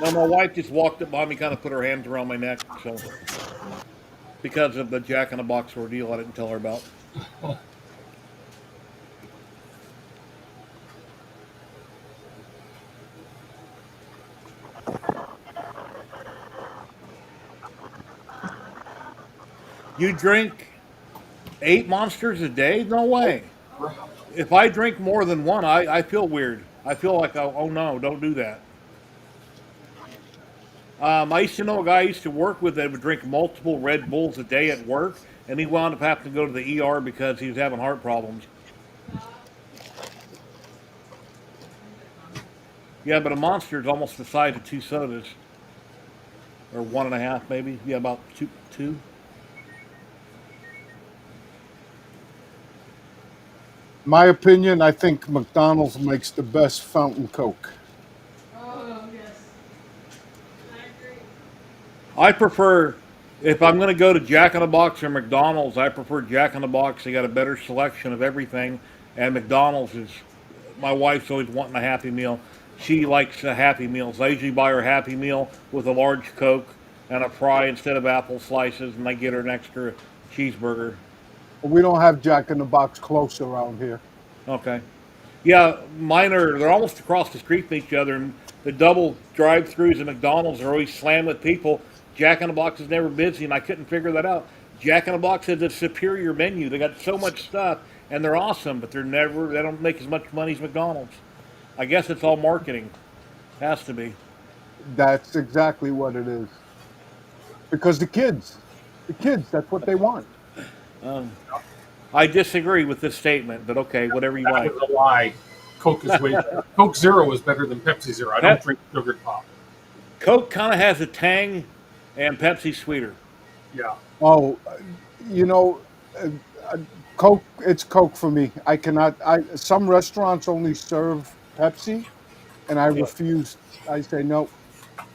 No, my wife just walked up behind me, kind of put her hands around my neck, so because of the Jack in the Box ordeal, I didn't tell her about. You drink 8 Monsters a day? No way. If I drink more than one, I feel weird. I feel like, oh no, don't do that. I used to know a guy I used to work with that would drink multiple Red Bulls a day at work, and he wound up having to go to the ER because he was having heart problems. Yeah, but a Monster is almost the size of 2 sodas. Or 1.5 maybe. Yeah, about two. My opinion, I think McDonald's makes the best fountain Coke. Oh, yes. I agree. I prefer, if I'm going to go to Jack in the Box or McDonald's, I prefer Jack in the Box. They got a better selection of everything. And McDonald's is, my wife's always wanting a Happy Meal. She likes Happy Meals. I usually buy her a Happy Meal with a large Coke and a fry instead of apple slices, and I get her an extra cheeseburger. We don't have Jack in the Box close around here. Okay. Yeah, they're almost across the street from each other, and the double drive-throughs at McDonald's are always slammed with people. Jack in the Box is never busy, and I couldn't figure that out. Jack in the Box has a superior menu. They got so much stuff, and they're awesome, but they don't make as much money as McDonald's. I guess it's all marketing. Has to be. That's exactly what it is. Because the kids, that's what they want. I disagree with this statement, but okay, whatever you That like. was a lie. Coke is way better. Coke Zero is better than Pepsi Zero. I don't drink sugared pop. Coke kind of has a tang, and Pepsi's sweeter. Yeah. Oh, you know, uh, Coke. It's Coke for me. I cannot. Some restaurants only serve Pepsi, and I refuse. I say no.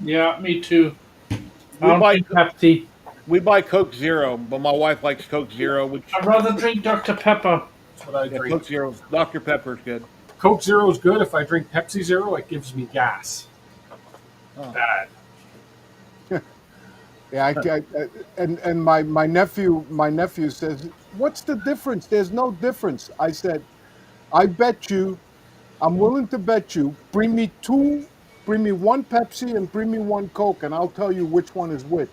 Yeah, me too. I We don't buy drink Pepsi. we buy Coke Zero, but my wife likes Coke Zero, which I'd rather drink Dr. Pepper. That's what I yeah, drink. Coke Zero. Dr. Pepper's good. Coke Zero is good. If I drink Pepsi Zero, it gives me gas. Oh. Bad. Yeah, and my nephew says, "What's the difference? There's no difference." I said, "I bet you I'm willing to bet you. Bring me one Pepsi and bring me one Coke, and I'll tell you which one is which.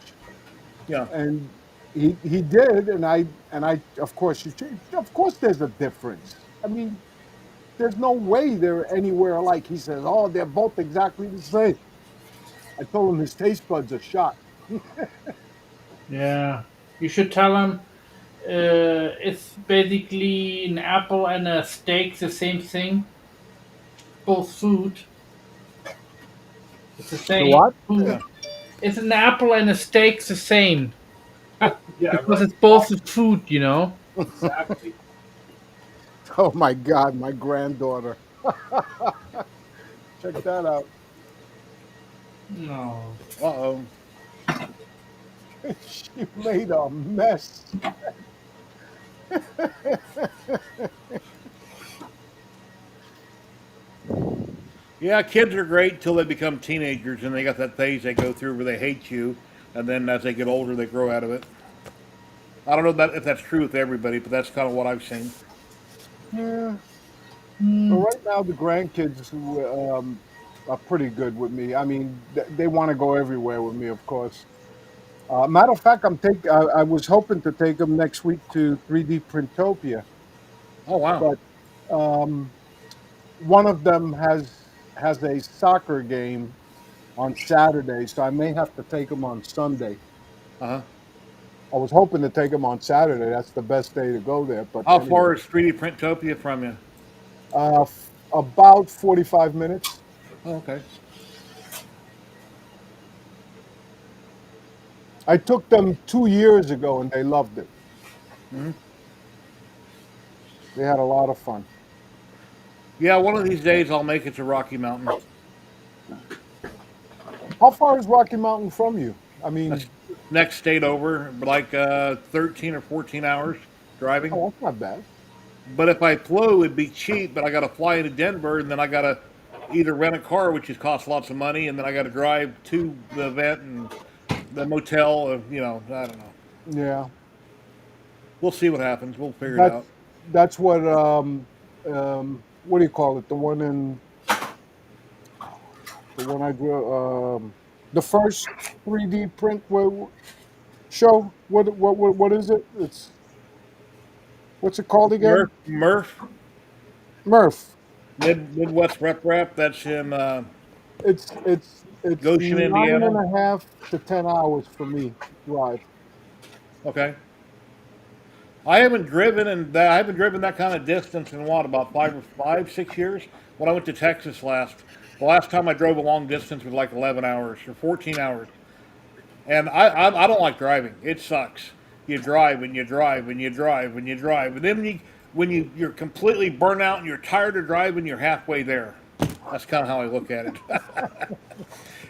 Yeah. And he did, and I of course of course there's a difference. I mean, there's no way they're anywhere alike. He says, oh, they're both exactly the same. I told him his taste buds are shot. Yeah, you should tell him it's basically an apple and a steak, the same thing. Both food. It's the The same what? food. Yeah. It's an apple and a steak the same Yeah, because right. it's both the food, you know. Exactly. Oh my God, my granddaughter. Check that out. No. Uh-oh. She made a mess. Yeah, kids are great till they become teenagers and they got that phase they go through where they hate you, and then as they get older, they grow out of it. I don't know if that's true with everybody, but that's kind of what I've seen. Yeah. But Mm. right now, the grandkids are pretty good with me. I mean, they want to go everywhere with me, of course. Matter of fact, I was hoping to take them next week to 3D Printopia, Oh wow. but um, one of them has a soccer game on Saturday, so I may have to take them on Sunday. Uh huh. I was hoping to take them on Saturday. That's the best day to go there. But How anyway, far is 3D Printopia from you? about 45 minutes. Oh, okay. I took them 2 years ago and they loved it. Hmm. They had a lot of fun. Yeah, one of these days I'll make it to Rocky Mountain. How far is Rocky Mountain from you? I That's mean, next state over, like 13 or 14 hours driving. oh, that's not bad. But if I flew, it'd be cheap. But I got to fly into Denver, and then I got to either rent a car, which is costs lots of money, and then I got to drive to the event and the motel. I don't know. Yeah, We'll see what happens. We'll figure it out. that's what do you call it? The one I drew, the first 3D print show. What is it? What's it called again? Murph, Murph. Midwest Rep Rap. That's in It's Goshen, nine and Indiana. a half to 10 hours for me drive. Okay. I haven't driven that kind of distance in what, about 5, 6 years. When I went to Texas last, the last time I drove a long distance was like 11 hours or 14 hours. And I don't like driving. It sucks. You drive and you drive and you drive and you drive, and then you're completely burnt out and you're tired of driving, you're halfway there. That's kind of how I look at it.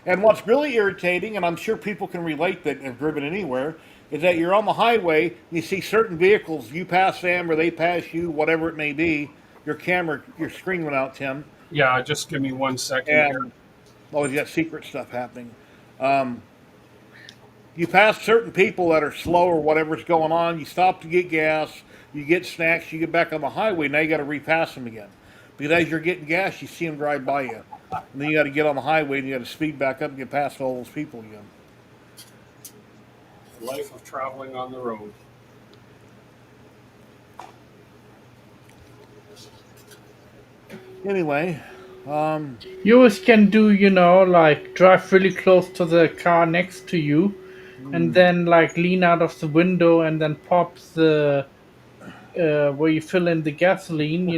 And what's really irritating, and I'm sure people can relate that have driven anywhere, is that you're on the highway, and you see certain vehicles, you pass them or they pass you, whatever it may be. Your screen went out, Tim, Yeah, just give me 1 second here. and oh, you got secret stuff happening. Um, you pass certain people that are slow or whatever's going on. You stop to get gas, you get snacks, you get back on the highway. Now you got to repass them again, because as you're getting gas, you see them drive by you, and then you got to get on the highway and you got to speed back up and get past all those people again. The life of traveling on the road. Anyway, You always can do, like drive really close to the car next to you, and then like lean out of the window and then pop the where you fill in the gasoline,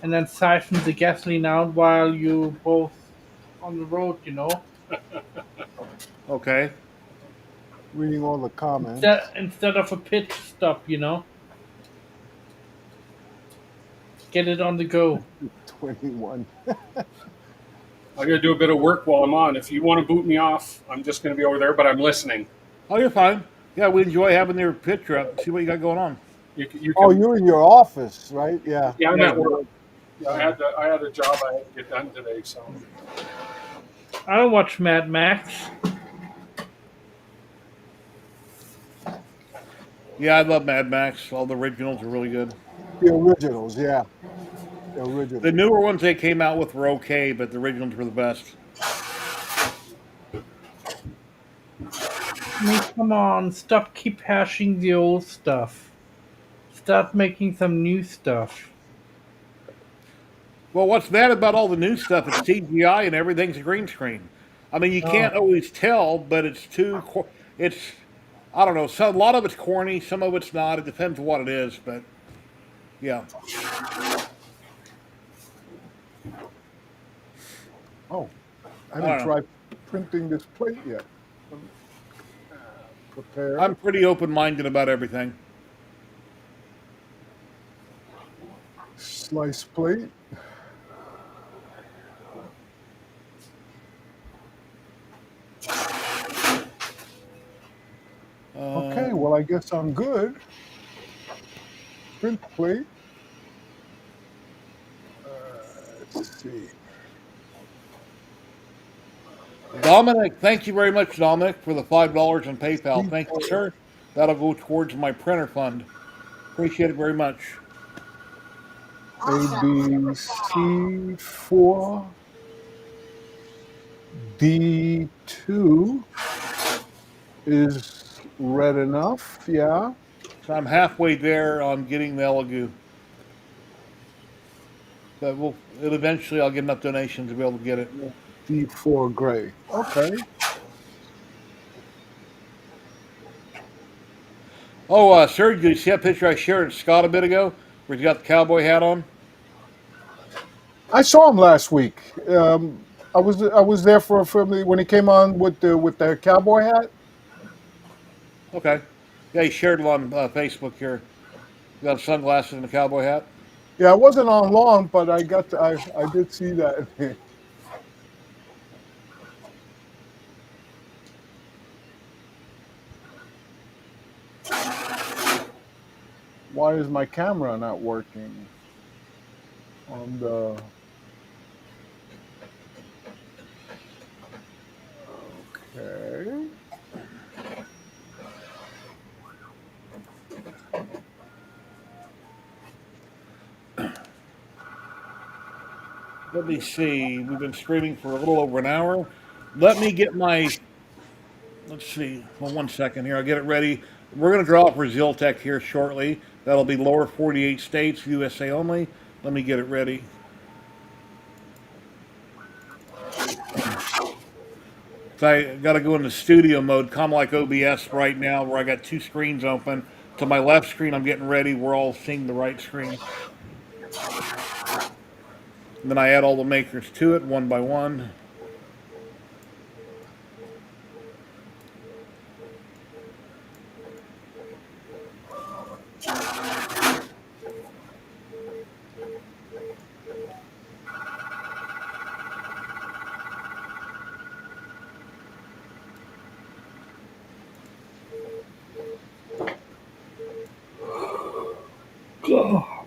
and then siphon the gasoline out while you both on the road. okay. Reading all the Instead, comments. instead of a pit stop. Get it on the go. 21. I got to do a bit of work while I'm on. If you want to boot me off, I'm just going to be over there, but I'm listening. Oh, you're fine. Yeah, we enjoy having your picture up. See what you got going on. You Oh, can. you're in your office, right? Yeah. Yeah, I'm Yeah. at work. Yeah, I had a job I had to get done today, so. I don't watch Mad Max. Yeah, I love Mad Max. All the originals are really good. The originals, yeah. original. The newer ones they came out with were okay, but the originals were the best. I mean, come on, stop keep hashing the old stuff. Start making some new stuff. Well, what's bad about all the new stuff? It's CGI and everything's a green screen. I mean, you Oh, can't always tell, but it's it's I don't know. So a lot of it's corny, some of it's not. It depends what it is, but yeah. Oh, I I haven't don't know. tried printing this plate yet. I'm Prepare. pretty open-minded about everything. Slice plate. Okay, Um, well, I guess I'm good. Print plate. Let's see. Dominic, thank you very much, Dominic, for the $5 on PayPal. Thank you, C4, sir. That'll go towards my printer fund. Appreciate it very much. Awesome, Super Chat. ABC4, D2 is red enough. Yeah. So I'm halfway there on getting the Elegoo. But eventually I'll get enough donations to be able to get it. D4 gray. Okay. Oh, Serge, did you see that picture I shared of Scott a bit ago, where he's got the cowboy hat on? I saw him last week. I was there for a film when he came on with the cowboy hat. Okay. Yeah, he shared it on Facebook here. He got sunglasses and a cowboy hat. Yeah, I wasn't on long, but I did see that. Why is my camera not working on the? Okay. Let me see. We've been streaming for a little over an hour. Let me get my. Let's see. Well, 1 second here. I'll get it ready. We're going to draw for Ziltech here shortly. That'll be lower 48 states, USA only. Let me get it ready. So I got to go into studio mode, kind of like OBS right now, where I got two screens open. To my left screen, I'm getting ready. We're all seeing the right screen. And then I add all the makers to it one by one.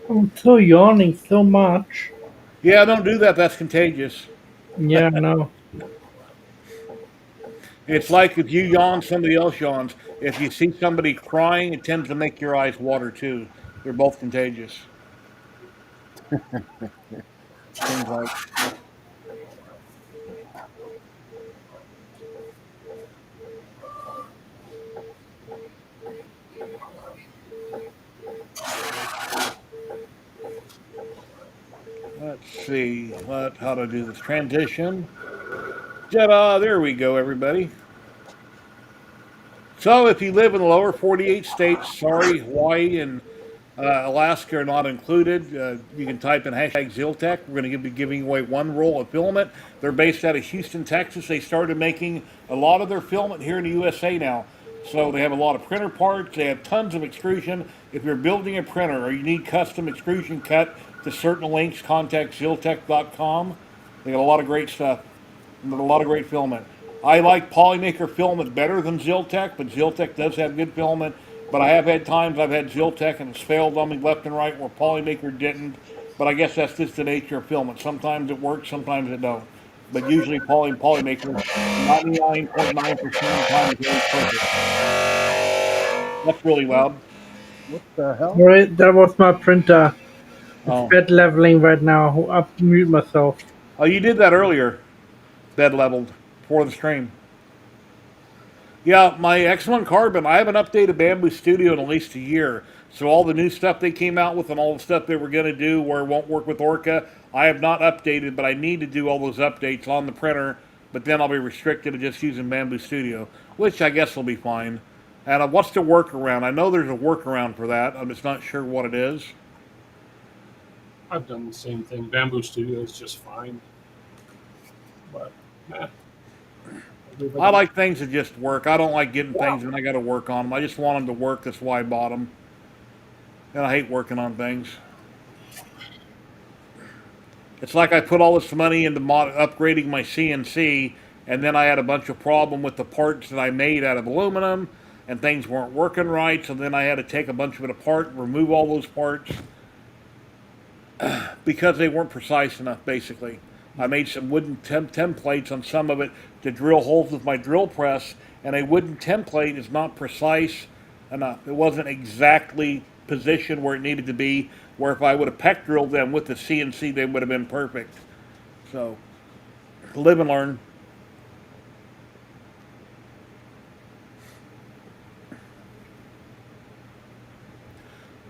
I'm so yawning so much. Yeah, don't do that. That's contagious. Yeah, no. It's like if you yawn, somebody else yawns. If you see somebody crying, it tends to make your eyes water too. They're both contagious. Seems like. Let's see how to do this transition. Ta-da! There we go, everybody. So, if you live in the lower 48 states, sorry, Hawaii and Alaska are not included. You can type in hashtag Ziltech. We're going to be giving away one roll of filament. They're based out of Houston, Texas. They started making a lot of their filament here in the USA now. So they have a lot of printer parts. They have tons of extrusion. If you're building a printer or you need custom extrusion cut to certain links, contact Ziltech.com. They got a lot of great stuff and a lot of great filament. I like Polymaker filament better than Ziltech, but Ziltech does have good filament. But I have had times I've had Ziltech and it's failed on me left and right where Polymaker didn't. But I guess that's just the nature of filament. Sometimes it works, sometimes it don't. But usually Polymaker, 99.9% of the time is always perfect. That's really loud. What the hell? Alright, that was my printer. Oh. bed leveling right now. I'll mute myself. Oh, you did that earlier. Bed leveled for the stream. Yeah, my X1 Carbon, I haven't updated Bamboo Studio in at least a year. So all the new stuff they came out with and all the stuff they were going to do where it won't work with Orca, I have not updated, but I need to do all those updates on the printer, but then I'll be restricted to just using Bamboo Studio, which I guess will be fine. And what's the workaround? I know there's a workaround for that. I'm just not sure what it is. I've done the same thing. Bamboo Studio is just fine. But, I like things that just work. I don't like getting things and I got to work on them. I just want them to work. That's why I bought them. And I hate working on things. It's like I put all this money into upgrading my CNC, and then I had a bunch of problem with the parts that I made out of aluminum, and things weren't working right. So then I had to take a bunch of it apart and remove all those parts because they weren't precise enough. Basically, I made some wooden templates on some of it to drill holes with my drill press, and a wooden template is not precise enough. It wasn't exactly positioned where it needed to be, where if I would have peck drilled them with the CNC, they would have been perfect. So, live and learn.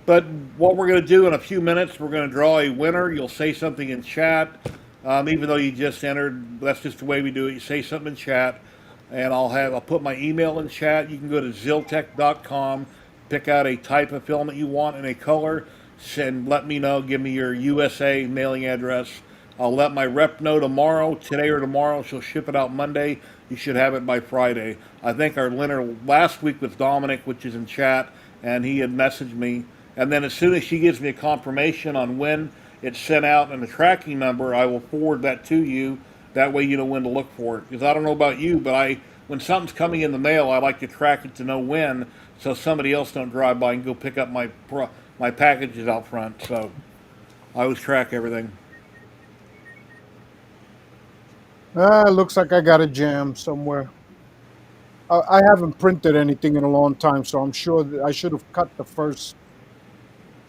But what we're going to do in a few minutes, we're going to draw a winner. You'll say something in chat. Even though you just entered, that's just the way we do it. You say something in chat, and I'll put my email in chat. You can go to ziltech.com, pick out a type of filament you want and a color, and let me know. Give me your USA mailing address. I'll let my rep know tomorrow, today or tomorrow. She'll ship it out Monday. You should have it by Friday. I think our winner last week was Dominic, which is in chat, and he had messaged me. And then as soon as she gives me a confirmation on when it's sent out and the tracking number, I will forward that to you. That way you know when to look for it. Because I don't know about you, but when something's coming in the mail, I like to track it to know when, so somebody else don't drive by and go pick up my packages out front. So I always track everything. Looks like I got a jam somewhere. I haven't printed anything in a long time, so I'm sure that I should have cut the first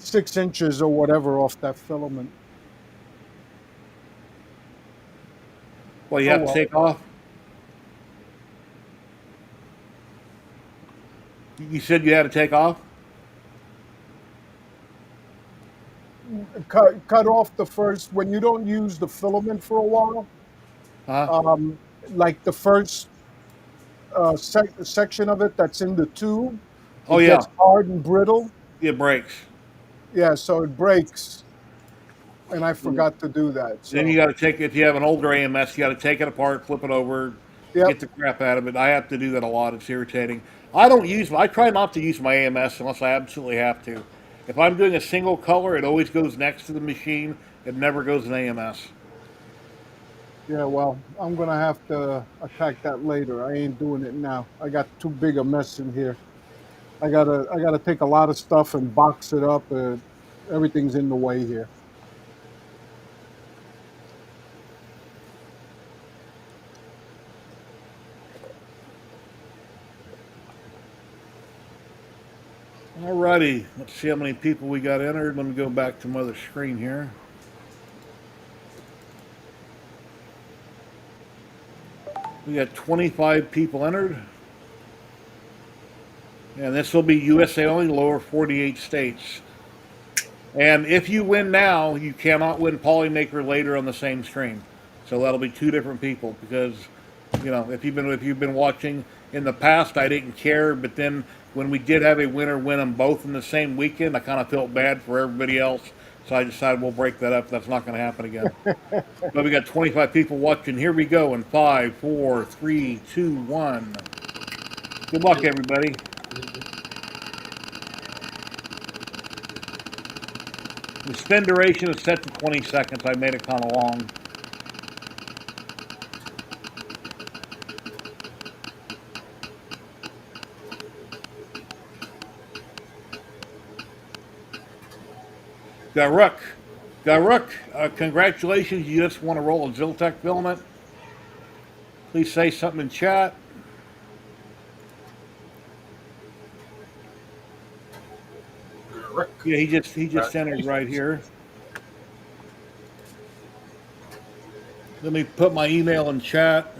6 inches or whatever off that filament. Well, you have to take off. You said you had to take off? Cut off the first, when you don't use the filament for a while, like the first section of it that's in the tube, it gets hard and brittle. It breaks. Yeah, so it breaks, and I forgot to do that. So. Then you got to take, if you have an older AMS, you got to take it apart, flip it over, get the crap out of it. I have to do that a lot. It's irritating. I try not to use my AMS unless I absolutely have to. If I'm doing a single color, it always goes next to the machine. It never goes in AMS. Yeah, well, I'm gonna have to attack that later. I ain't doing it now. I got too big a mess in here. I gotta take a lot of stuff and box it up. Everything's in the way here. Alrighty, let's see how many people we got entered. Let me go back to my other screen here. We got 25 people entered. And this will be USA only, lower 48 states. And if you win now, you cannot win Polymaker later on the same stream. So that'll be 2 different people because, if you've been watching in the past, I didn't care. But then when we did have a winner win them both in the same weekend, I kind of felt bad for everybody else. So I decided we'll break that up. That's not going to happen again. But we got 25 people watching. Here we go in 5, 4, 3, 2, 1. Good luck, everybody. The spin duration is set to 20 seconds. I made it kind of long. Garuk, congratulations. You just want to roll a Ziltech filament. Please say something in chat. Yeah, he just entered right here. Let me put my email in chat.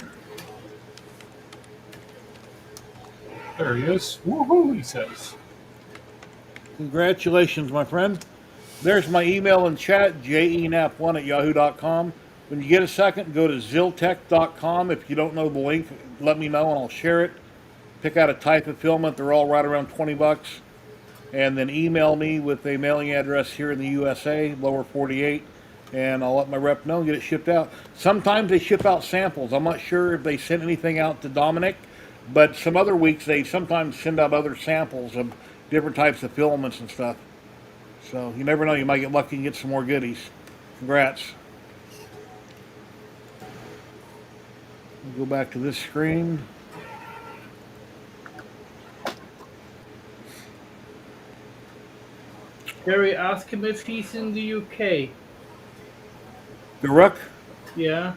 There he is. Woohoo! He says. Congratulations, my friend. There's my email in chat, jenap1@yahoo.com. When you get a second, go to ziltech.com. If you don't know the link, let me know and I'll share it. Pick out a type of filament. They're all right around 20 bucks. And then email me with a mailing address here in the USA, lower 48, and I'll let my rep know and get it shipped out. Sometimes they ship out samples. I'm not sure if they sent anything out to Dominic, but some other weeks they sometimes send out other samples of different types of filaments and stuff. So you never know, you might get lucky and get some more goodies. Congrats. We'll go back to this screen. Gary, ask him if he's in the UK. The Rook? Yeah.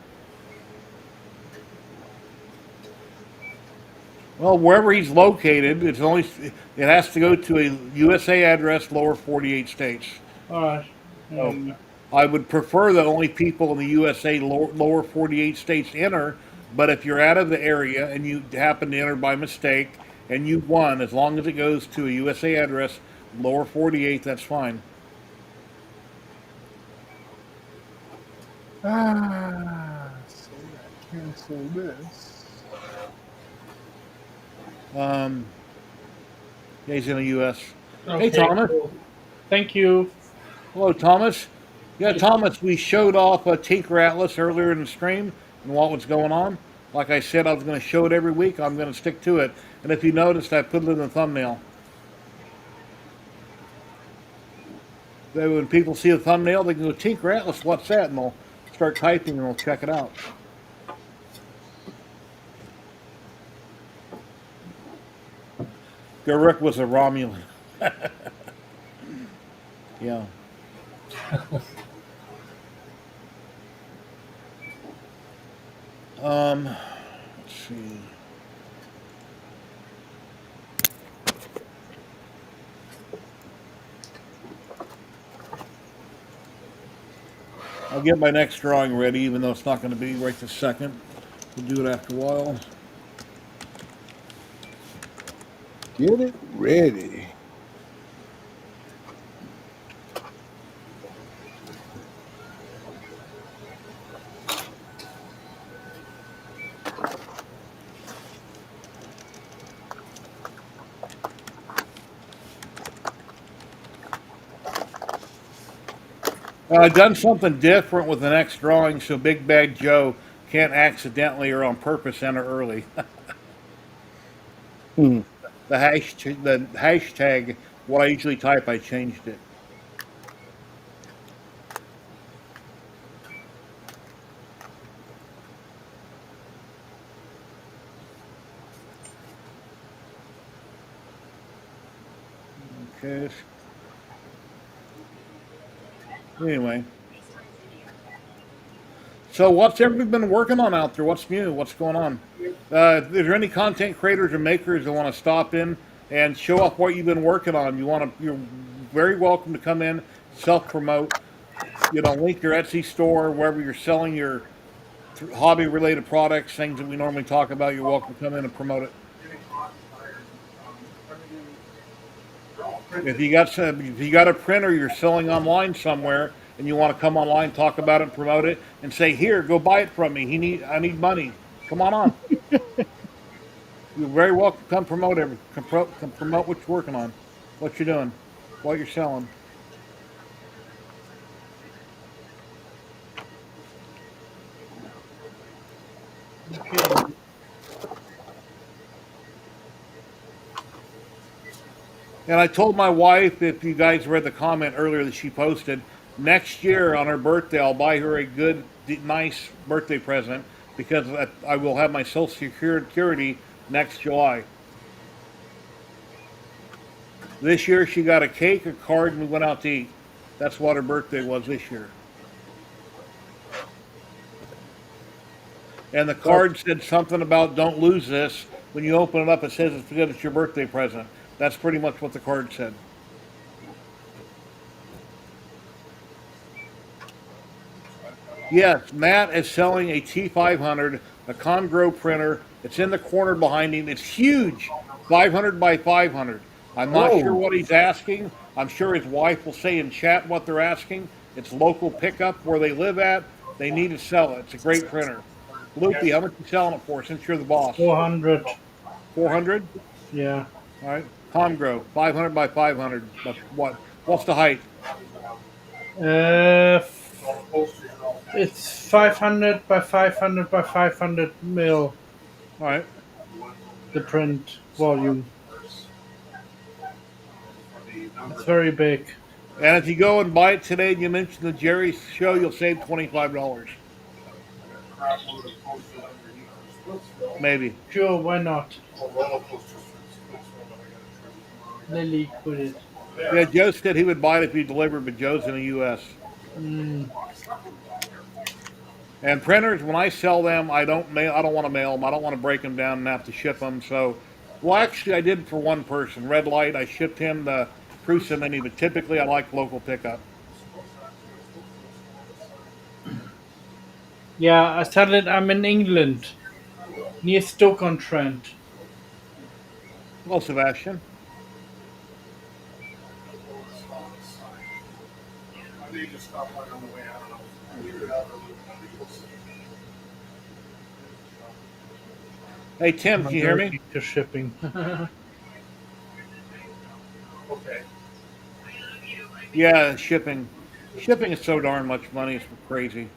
Well, wherever he's located, it has to go to a USA address, lower 48 states. All right. So I would prefer that only people in the USA lower 48 states enter, but if you're out of the area and you happen to enter by mistake and you won, as long as it goes to a USA address, lower 48, that's fine. So I cancel this. Yeah, he's in the US. Okay, Hey, Thomas. cool. Thank you. Hello, Thomas. Yeah, Thomas, we showed off a Tinker Atlas earlier in the stream and what was going on. Like I said, I was going to show it every week. I'm going to stick to it. And if you noticed, I put it in the thumbnail. Then when people see the thumbnail, they can go, Tinker Atlas, what's that? And they'll start typing and they'll check it out. Garrick was a Romulan. Yeah. Let's see. I'll get my next drawing ready, even though it's not going to be right this second. We'll do it after a while. Get it ready. I've done something different with the next drawing so Big Bad Joe can't accidentally or on purpose enter early. Hmm. The hashtag, what I usually type, I changed it. Okay. Anyway. So what's everybody been working on out there? What's new? What's going on? Is there any content creators or makers that want to stop in and show off what you've been working on? You're very welcome to come in, self-promote. Link your Etsy store, wherever you're selling your hobby-related products, things that we normally talk about. You're welcome to come in and promote it. If you got a printer you're selling online somewhere and you want to come online, talk about it, and promote it, and say, "Here, go buy it from me. I need money. Come on." You're very welcome. Come promote come promote what you're working on, what you're doing, what you're selling. Okay. And I told my wife, if you guys read the comment earlier that she posted, next year on her birthday, I'll buy her a good, nice birthday present because I will have my Social Security next July. This year she got a cake, a card, and we went out to eat. That's what her birthday was this year. And the card said something about don't lose this. When you open it up, it says it's because it's your birthday present. That's pretty much what the card said. Yes, Matt is selling a T500, a Congrow printer. It's in the corner behind him. It's huge, 500 by 500. I'm not sure Oh, what he's asking. I'm sure his wife will say in chat what they're asking. It's local pickup where they live at. They need to sell it. It's a great printer. Loopy, how much you selling it for since you're the boss? 400. 400? Yeah. All right. Congrow, 500 by 500. But what? What's the height? Uh, it's 500 by 500 by 500 mil, All right. the print volume. It's very big. And if you go and buy it today and you mention the Jerry show, you'll save $25. Maybe. Sure, why not? Lily put it. Yeah, Joe said he would buy it if you delivered, but Joe's in the U.S. And printers, when I sell them, I don't mail. I don't want to mail them. I don't want to break them down and have to ship them. So, well, actually, I did for one person. Red Light, I shipped him the Prusa Mini, but typically I like local pickup. Yeah, I started. I'm in England, near Stoke-on-Trent. Well, Sebastian. I need to stop right on the way out. Hey, Tim, can you hear me? To shipping. Okay. Yeah, shipping. Shipping is so darn much money. It's crazy.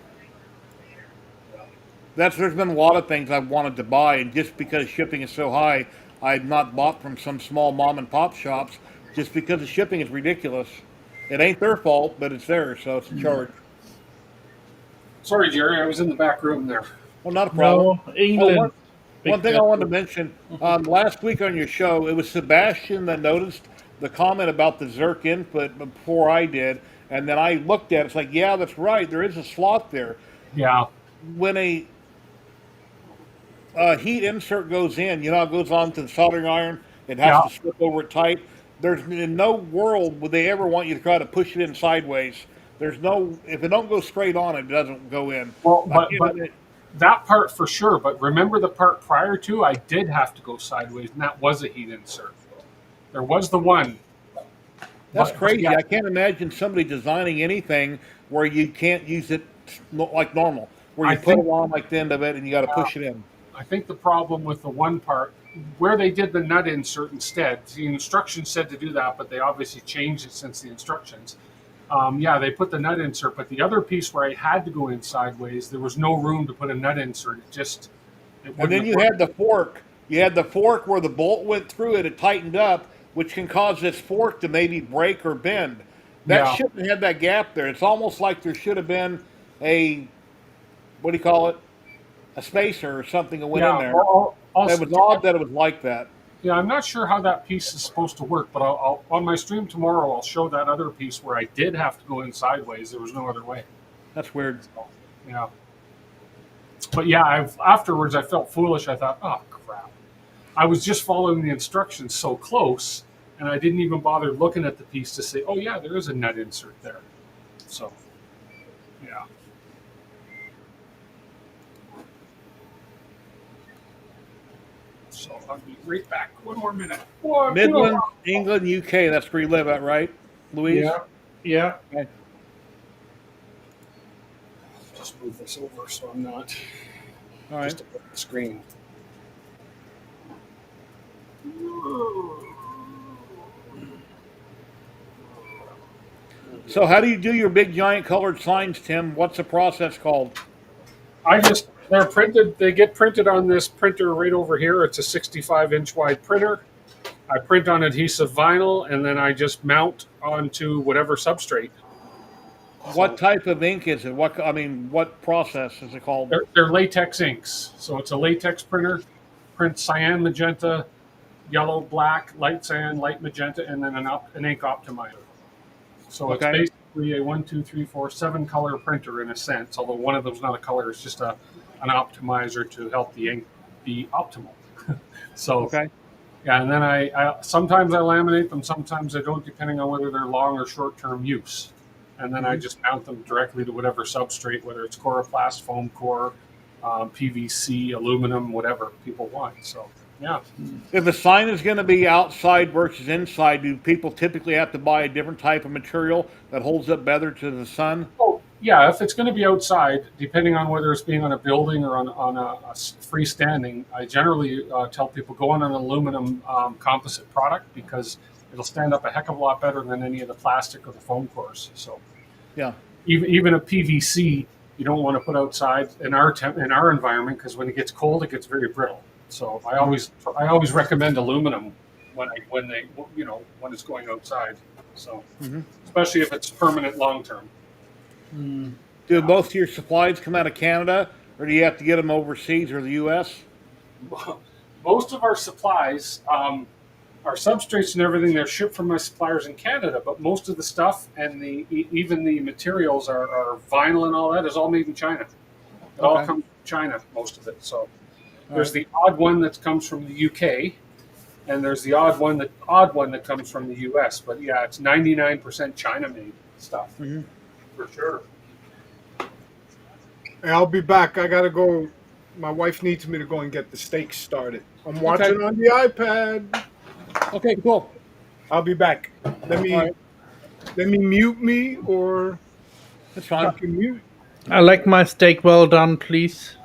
There's been a lot of things I've wanted to buy, and just because shipping is so high, I've not bought from some small mom and pop shops just because the shipping is ridiculous. It ain't their fault, but it's theirs, so it's a charge. Sorry, Jerry. I was in the back room there. Well, not a problem. No, England. Oh, one thing I wanted to mention last week on your show, it was Sebastian that noticed the comment about the Zerk input before I did, and then I looked at it. It's like, yeah, that's right. There is a slot there. Yeah. When a heat insert goes in, you know, it goes onto the soldering iron. It has Yeah. to slip over it tight. There's in no world would they ever want you to try to push it in sideways. There's no if it don't go straight on, it doesn't go in. Well, I but can't- that part for sure. But remember the part prior to, I did have to go sideways, and that was a heat insert. There was the one. That's But, crazy. yeah. I can't imagine somebody designing anything where you can't use it like normal, where you I put think- it on like the end of it and you got to push it in. I think the problem with the one part, where they did the nut insert instead, the instructions said to do that, but they obviously changed it since the instructions. Yeah, they put the nut insert, but the other piece where I had to go in sideways, there was no room to put a nut insert. It And wouldn't then have you worked. had the fork. You had the fork where the bolt went through it, it tightened up, which can cause this fork to maybe break or bend. That Yeah. shouldn't have that gap there. It's almost like there should have been a, what do you call it? A spacer or something that went in there. well, It was odd that it was like that. yeah, I'm not sure how that piece is supposed to work, but I'll on my stream tomorrow, I'll show that other piece where I did have to go in sideways. There was no other way. That's weird. Yeah. But yeah, afterwards I felt foolish. I thought, oh crap. I was just following the instructions so close, and I didn't even bother looking at the piece to say, oh yeah, there is a nut insert there. So, yeah. So I'll be right back. One more minute. Midland, England, UK. That's where you live at, right, Louise? Yeah. Yeah. Okay. Just move this over so I'm not All right. just above the screen. So, how do you do your big giant colored signs, Tim? What's the process called? They're printed, they get printed on this printer right over here. It's a 65-inch wide printer. I print on adhesive vinyl and then I just mount onto whatever substrate. What type of ink is it? What process is it called? They're latex inks. So it's a latex printer, prints cyan, magenta, yellow, black, light cyan, light magenta, and then an ink optimizer. So it's Okay. basically a 1, 2, 3, 4, 7 color printer in a sense, although one of them's not a color, it's just an optimizer to help the ink be optimal. So Okay. yeah, and then I sometimes I laminate them, sometimes I don't, depending on whether they're long or short term use. and then I just mount them directly to whatever substrate, whether it's coroplast, foam core, PVC, aluminum, whatever people want. So yeah. If a sign is going to be outside versus inside, do people typically have to buy a different type of material that holds up better to the sun? Oh, yeah. If it's going to be outside, depending on whether it's being on a building or on a freestanding, I generally tell people go on an aluminum composite product because it'll stand up a heck of a lot better than any of the plastic or the foam cores. So Yeah. even a PVC, you don't want to put outside in our environment because when it gets cold, it gets very brittle. So I always recommend aluminum when it's going outside. So especially if it's permanent long term. Do most of your supplies come out of Canada, or do you have to get them overseas or the U.S.? Most of our supplies, our substrates and everything, they're shipped from my suppliers in Canada. But most of the stuff and even the materials, are vinyl and all that is all made in China. It all Okay. comes from China, most of it. So there's the odd one that comes from the UK, and there's the odd one that comes from the US. But yeah, it's 99% China made stuff for sure. Hey, I'll be back. I gotta go. My wife needs me to go and get the steak started. I'm watching on the iPad. Okay, cool. I'll be back. Let me All right. mute me, or That's I fine. can mute. I like my steak well done, please.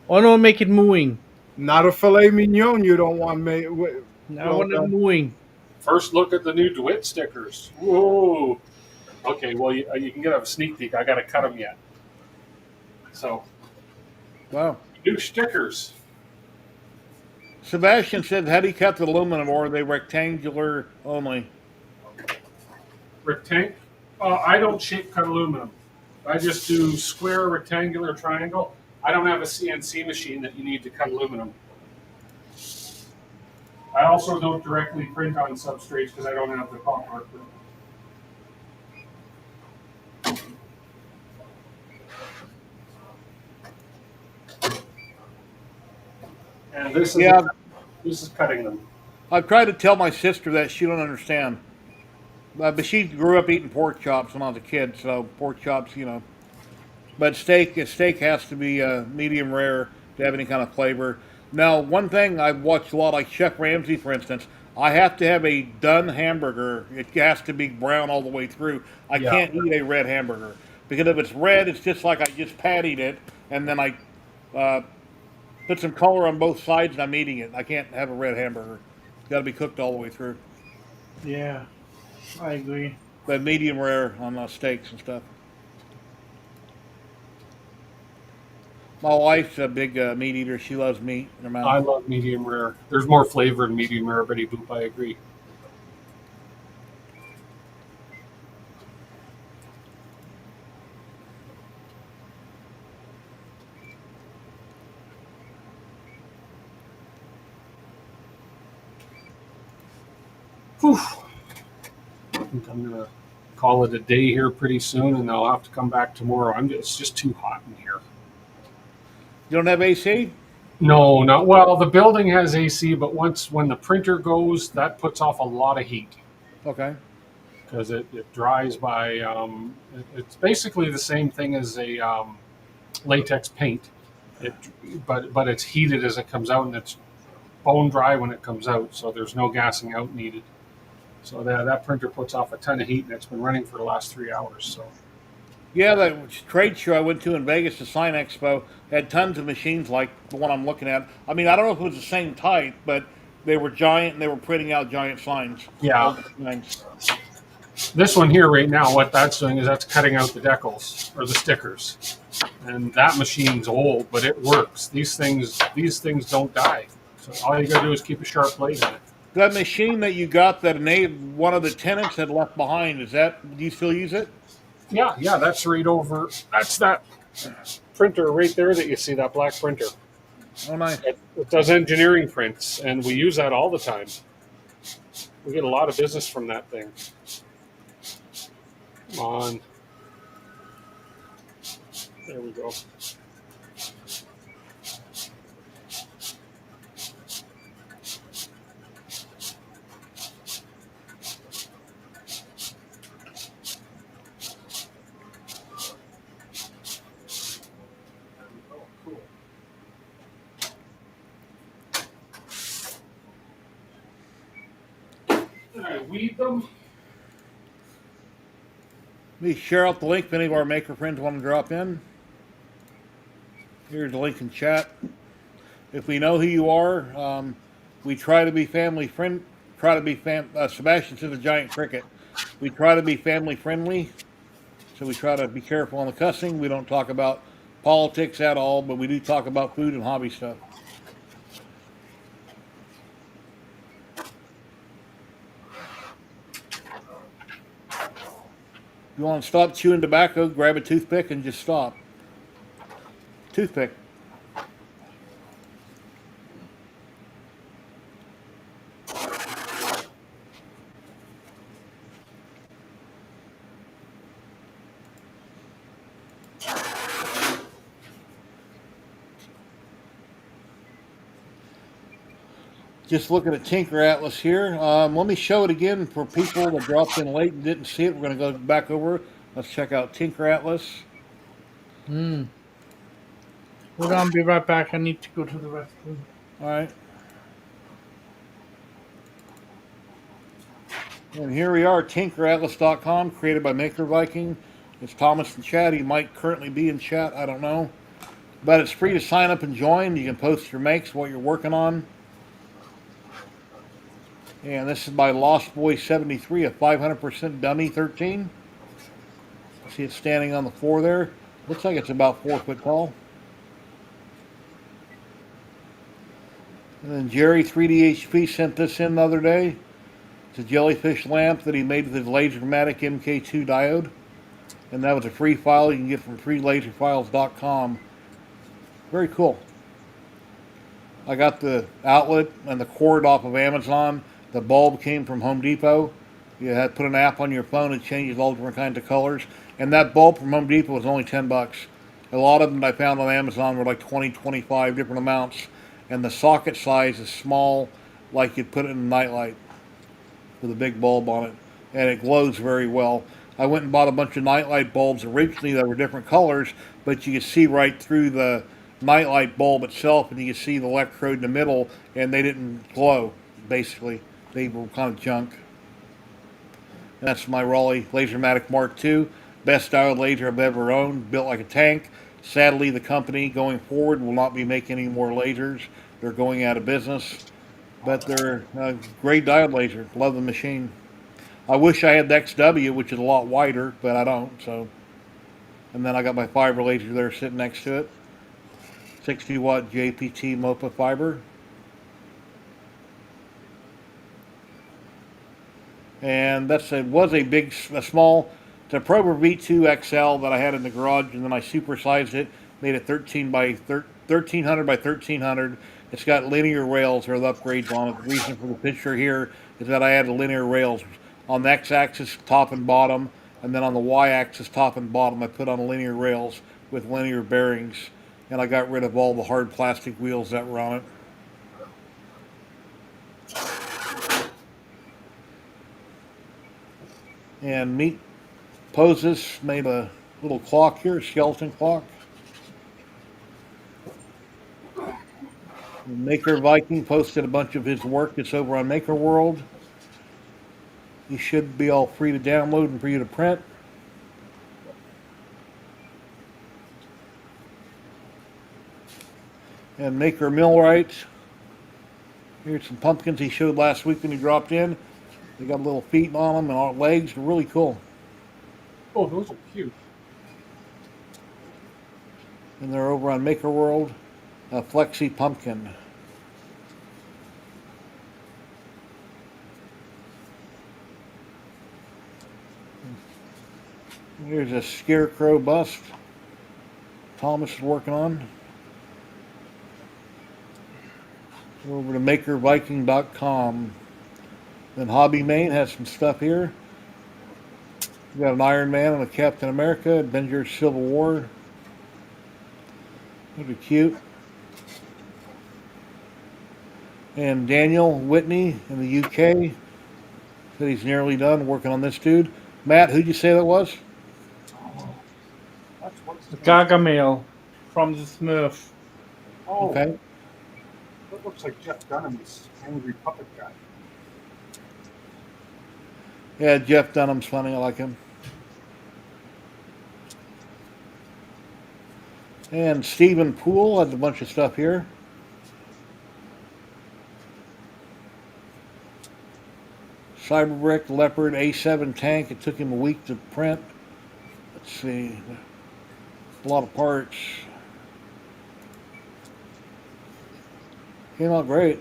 Or no, make it mooing. Not a filet mignon. You don't want me. I Well want it done. mooing. First look at the new DeWitt stickers. Whoa. Okay, well, you can get a sneak peek. I got to cut them yet. So, Wow. new stickers. Sebastian said, how do you cut the aluminum, or are they rectangular only? Rectangle. I don't shape cut aluminum. I just do square, rectangular, triangle. I don't have a CNC machine that you need to cut aluminum. I also don't directly print on substrates because I don't have the copper equipment. And Yeah, this is cutting them. I've tried to tell my sister that she don't understand. But she grew up eating pork chops when I was a kid, so pork chops, But steak has to be medium rare to have any kind of flavor. Now, one thing I've watched a lot, like Chef Ramsay, for instance, I have to have a done hamburger. It has to be brown all the way through. I Yeah. can't eat a red hamburger because if it's red, it's just like I just patted it and then I uh, put some color on both sides and I'm eating it. I can't have a red hamburger. It's got to be cooked all the way through. Yeah, I agree. But medium rare on steaks and stuff. My wife's a big meat eater. She loves meat in her mouth. I love medium rare. There's more flavor in medium rare, Betty Boop. I agree. Whew. I think I'm gonna call it a day here pretty soon, and I'll have to come back tomorrow. It's just too hot in here. You don't have AC? No, not well. The building has AC, but when the printer goes, that puts off a lot of heat Okay. because it dries by. It's basically the same thing as a latex paint, but it's heated as it comes out, and it's bone dry when it comes out. So there's no gassing out needed. So that printer puts off a ton of heat, and it's been running for the last 3 hours. So Yeah, that trade show I went to in Vegas, the Sign Expo, had tons of machines like the one I'm looking at. I mean, I don't know if it was the same type, but they were giant and they were printing out giant signs. yeah, Nice. this one here right now, what that's doing is that's cutting out the decals or the stickers, and that machine's old, but it works. These things don't die. So all you gotta do is keep a sharp blade in it. That machine that you got that one of the tenants had left behind, do you still use it? Yeah, that's right over. That's that printer right there that you see, that black printer. Oh, nice. It does engineering prints, and we use that all the time. We get a lot of business from that thing. Come on. There we go. And I weed them. Let me share out the link if any of our maker friends want to drop in. Here's the link in chat. If we know who you are, we try to be family friend. Try to be Sebastian says a giant cricket. We try to be family friendly, so we try to be careful on the cussing. We don't talk about politics at all, but we do talk about food and hobby stuff. If you want to stop chewing tobacco, grab a toothpick and just stop. Toothpick. Just looking at Tinker Atlas here. Let me show it again for people that dropped in late and didn't see it. We're going to go back over. Let's check out Tinker Atlas. Hold on, be right back. I need to go to the restroom. All right. And here we are, tinkeratlas.com, created by Maker Viking. It's Thomas in chat. He might currently be in chat. I don't know. But it's free to sign up and join. You can post your makes, what you're working on. And this is by Lost Boy 73, a 500% dummy 13. See it standing on the floor there. Looks like it's about 4 foot tall. And then Jerry 3DHP sent this in the other day. It's a jellyfish lamp that he made with his Lasermatic MK2 diode. And that was a free file you can get from freelaserfiles.com. Very cool. I got the outlet and the cord off of Amazon. The bulb came from Home Depot. You had to put an app on your phone. It changes all different kinds of colors. And that bulb from Home Depot was only 10 bucks. A lot of them that I found on Amazon were like 20, 25 different amounts. And the socket size is small, like you'd put it in a nightlight with a big bulb on it. And it glows very well. I went and bought a bunch of nightlight bulbs originally that were different colors, but you could see right through the nightlight bulb itself, and you could see the electrode in the middle, and they didn't glow, basically. They were kind of junk. And that's my Raleigh Lasermatic Mark II. Best diode laser I've ever owned, built like a tank. Sadly, the company going forward will not be making any more lasers. They're going out of business. But they're a great diode laser. Love the machine. I wish I had the XW, which is a lot wider, but I don't. So, and then I got my fiber laser there sitting next to it. 60 watt JPT MOPA fiber. And that's a small, it's a Prober V2 XL that I had in the garage, and then I supersized it, made it 1300 by 1300. It's got linear rails or the upgrades on it. The reason for the picture here is that I added linear rails on the x-axis, top and bottom, and then on the y-axis, top and bottom, I put on linear rails with linear bearings, and I got rid of all the hard plastic wheels that were on it. And Meat Poses made a little clock here, a skeleton clock. Maker Viking posted a bunch of his work. It's over on Maker World. He should be all free to download and for you to print. And Maker Millwright. Here's some pumpkins he showed last week when he dropped in. They got little feet on them and all legs. They're really cool. Oh, those are cute. And they're over on Maker World. A Flexi Pumpkin. Here's a scarecrow bust Thomas is working on. Over to makerviking.com. Then Hobby Main has some stuff here. We got an Iron Man and a Captain America, Avengers Civil War. Those are cute. And Daniel Whitney in the UK said he's nearly done working on this dude. Matt, who'd you say that was? The Gargamel from the Smurf. Oh, Okay. that looks like Jeff Dunham's angry puppet guy. Yeah, Jeff Dunham's funny. I like him. And Stephen Poole has a bunch of stuff here. Cyberbrick Leopard A7 tank. It took him a week to print. Let's see. A lot of parts. Came out great.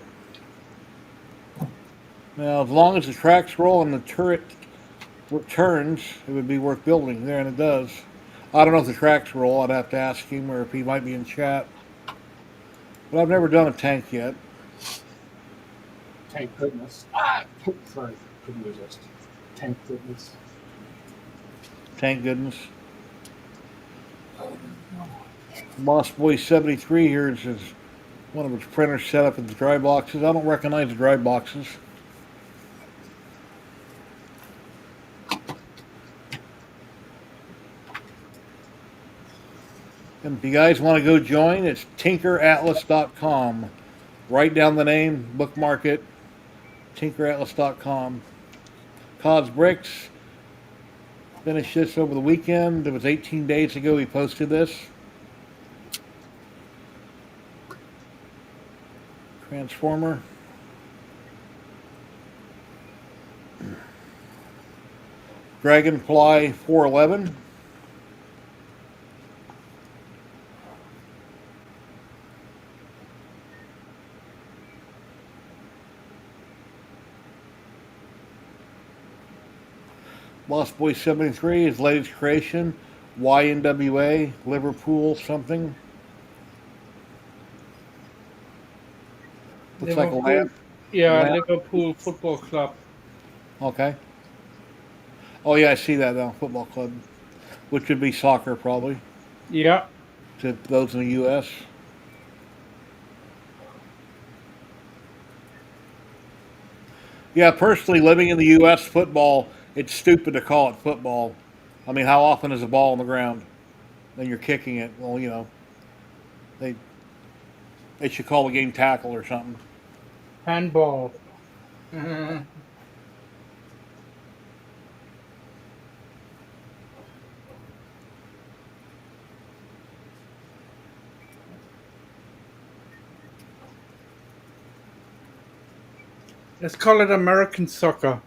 Now, as long as the tracks roll and the turret turns, it would be worth building there, and it does. I don't know if the tracks roll. I'd have to ask him, or if he might be in chat. But I've never done a tank yet. Tank goodness. Ah, sorry, couldn't resist. Tank goodness. Thank goodness. Boss Boy 73 here is one of his printers set up in the dry boxes. I don't recognize the dry boxes. And if you guys want to go join, it's tinkeratlas.com. Write down the name, bookmark it, tinkeratlas.com. Cod's Bricks finished this over the weekend. It was 18 days ago he posted this. Transformer. Dragonfly 411. Lost Boy 73, his latest creation. YNWA, Liverpool something. Looks like a lamp. Yeah, Lamp. Liverpool Football Club. Okay. Oh yeah, I see that now. Football club, which would be soccer probably Yeah. to those in the U.S. Yeah, personally, living in the U.S., football, it's stupid to call it football. I mean, how often is a ball on the ground and you're kicking it? Well, you know, they they should call the game tackle or something. Handball. Let's call it American soccer.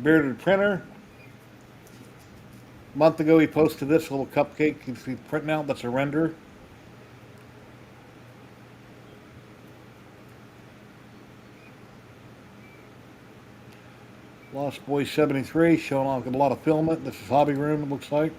Bearded printer. A month ago, he posted this little cupcake. If you print out, that's a render. Lost Boy 73 showing off a lot of filament. This is hobby room, it looks like.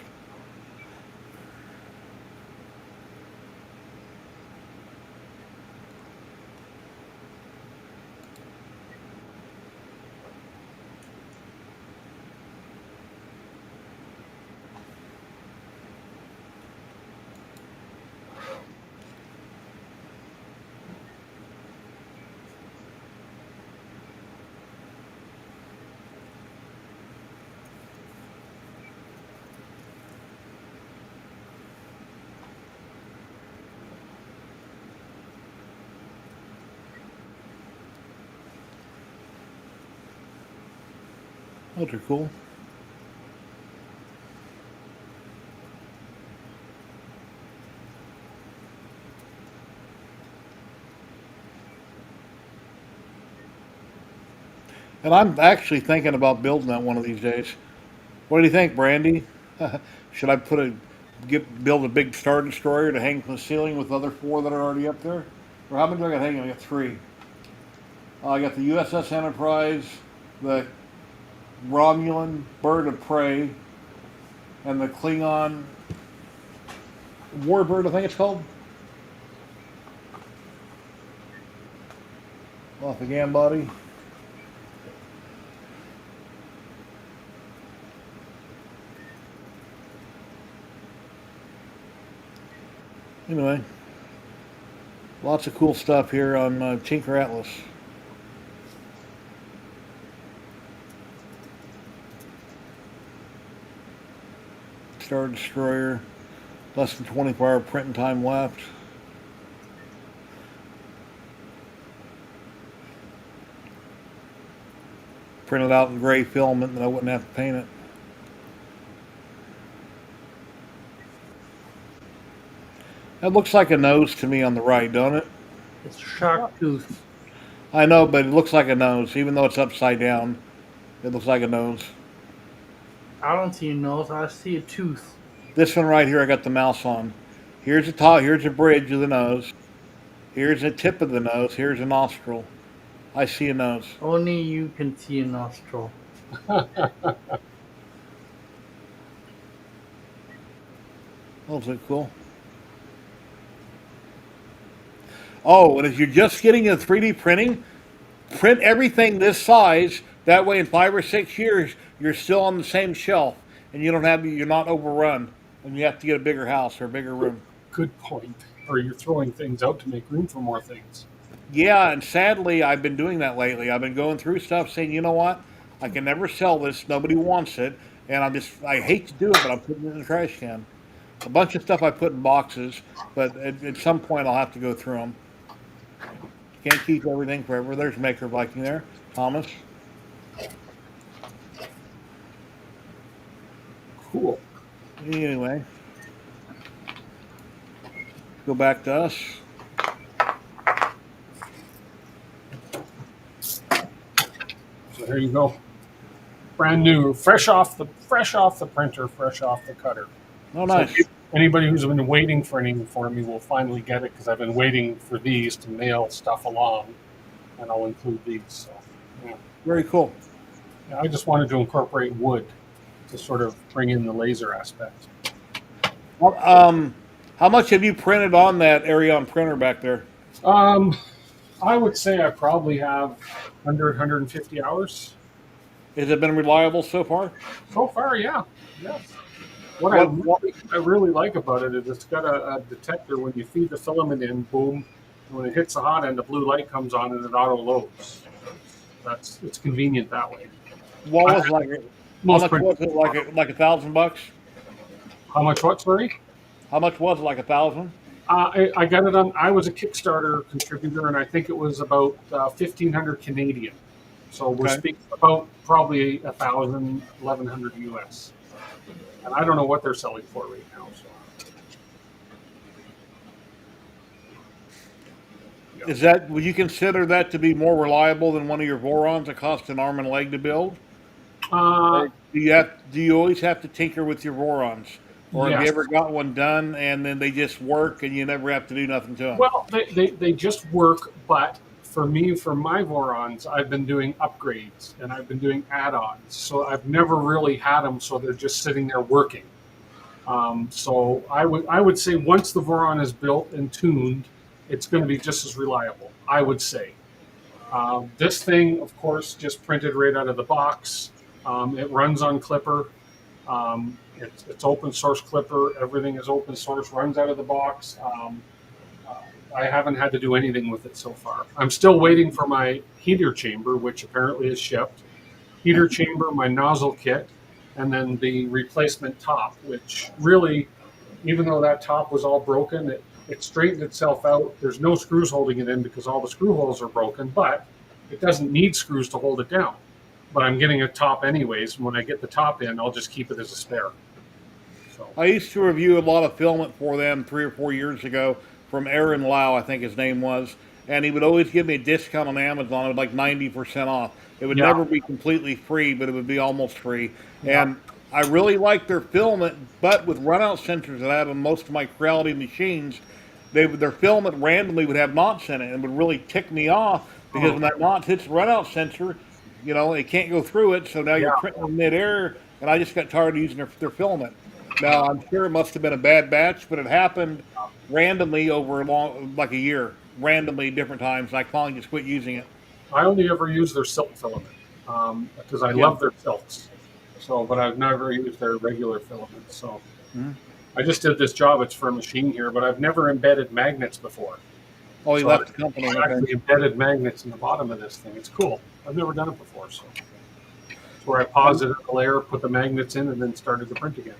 Those are cool. And I'm actually thinking about building that one of these days. What do you think, Brandy? Should I build a big Star Destroyer to hang from the ceiling with the other four that are already up there? Or how many do I got hanging? I got three. I got the USS Enterprise, the Romulan Bird of Prey, and the Klingon Warbird, I think it's called. Off the GAM body. Anyway, lots of cool stuff here on Tinker Atlas. Star Destroyer, less than 24-hour printing time left. Print it out in gray filament, and I wouldn't have to paint it. That looks like a nose to me on the right, don't it? It's shark tooth. I know, but it looks like a nose, even though it's upside down. It looks like a nose. I don't see a nose. I see a tooth. This one right here, I got the mouse on. Here's the top. Here's the bridge of the nose. Here's the tip of the nose. Here's a nostril. I see a nose. Only you can see a nostril. Those look cool. Oh, and if you're just getting into 3D printing, print everything this size. That way, in 5 or 6 years, you're still on the same shelf, and you're not overrun, and you have to get a bigger house or a bigger room. Good point. Or you're throwing things out to make room for more things. Yeah, and sadly, I've been doing that lately. I've been going through stuff saying, you know what, I can never sell this. Nobody wants it, and I hate to do it, but I'm putting it in the trash can. A bunch of stuff I put in boxes, but at some point I'll have to go through them. Can't keep everything forever. There's Maker Viking there, Thomas. Cool. Anyway, go back to us. So here you go. Brand new, fresh off the printer, fresh off the cutter. Oh, nice. So anybody who's been waiting for anything for me will finally get it because I've been waiting for these to mail stuff along, and I'll include these. So, yeah. Very cool. Yeah, I just wanted to incorporate wood to sort of bring in the laser aspect. Well, how much have you printed on that Arion printer back there? I would say I probably have 150 hours. Has it been reliable so far? So far, yeah. Yes. What I really like about it is it's got a detector when you feed the filament in, boom, when it hits the hot end, the blue light comes on and it auto loads. It's convenient that way. What was like? How much was it? Like $1,000? How much what, sorry? How much was it? Like 1,000? I got it on. I was a Kickstarter contributor, and I think it was about 1,500 Canadian. So we're speaking about probably 1,000, 1,100 US. And I don't know what they're selling for right now. So. Yeah. Is that? Would you consider that to be more reliable than one of your Vorons that cost an arm and a leg to build? Do you always have to tinker with your Vorons? Or have you ever got one done and then they just work and you never have to do nothing to them? Well, they just work, but for me, for my Vorons, I've been doing upgrades and I've been doing add-ons. So I've never really had them so they're just sitting there working. So I would say once the Voron is built and tuned, it's going to be just as reliable, I would say. This thing, of course, just printed right out of the box. It runs on Clipper. It's open source Clipper. Everything is open source, runs out of the box. I haven't had to do anything with it so far. I'm still waiting for my heater chamber, which apparently is shipped. Heater chamber, my nozzle kit, and then the replacement top, which really, even though that top was all broken, it straightened itself out. There's no screws holding it in because all the screw holes are broken, but it doesn't need screws to hold it down. But I'm getting a top anyways. And when I get the top in, I'll just keep it as a spare. So. I used to review a lot of filament for them 3 or 4 years ago from Aaron Lau, I think his name was. And he would always give me a discount on Amazon. It was like 90% off. It would never be completely free, but it would be almost free. Yeah. And I really like their filament, but with runout sensors that I have on most of my Creality machines, their filament randomly would have knots in it and would really tick me off because when that knot hits the runout sensor, you know, it can't go through it, so now you're printing in midair, and I just got tired of using their filament. Now, I'm sure it must have been a bad batch, but it happened randomly over like a year, randomly different times, and I finally just quit using it. I only ever use their silk filament because I love their silks. So, but I've never used their regular filament. So, I just did this job. It's for a machine here, but I've never embedded magnets before. Oh, you left the company. I actually embedded magnets in the bottom of this thing. It's cool. I've never done it before. So, it's where I posited the layer, put the magnets in, and then started the print again.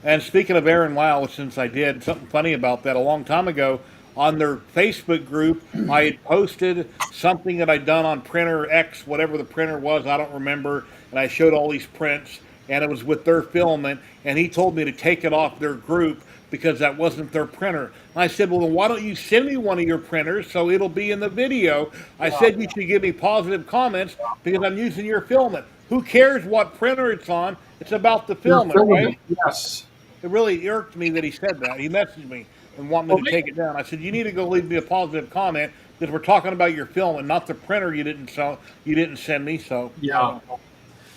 And speaking of Aaron Lau, since I did something funny about that a long time ago, on their Facebook group, I had posted something that I'd done on printer X, whatever the printer was, I don't remember, and I showed all these prints, and it was with their filament, and he told me to take it off their group because that wasn't their printer. And I said, well, then why don't you send me one of your printers so it'll be in the video? I said you should give me positive comments because I'm using your filament. Who cares what printer it's on? It's about the Your filament, right? filament, yes. It really irked me that he said that. He messaged me and wanted me to take it down. I said, you need to go leave me a positive comment because we're talking about your film and not the printer you didn't send me. So Yeah.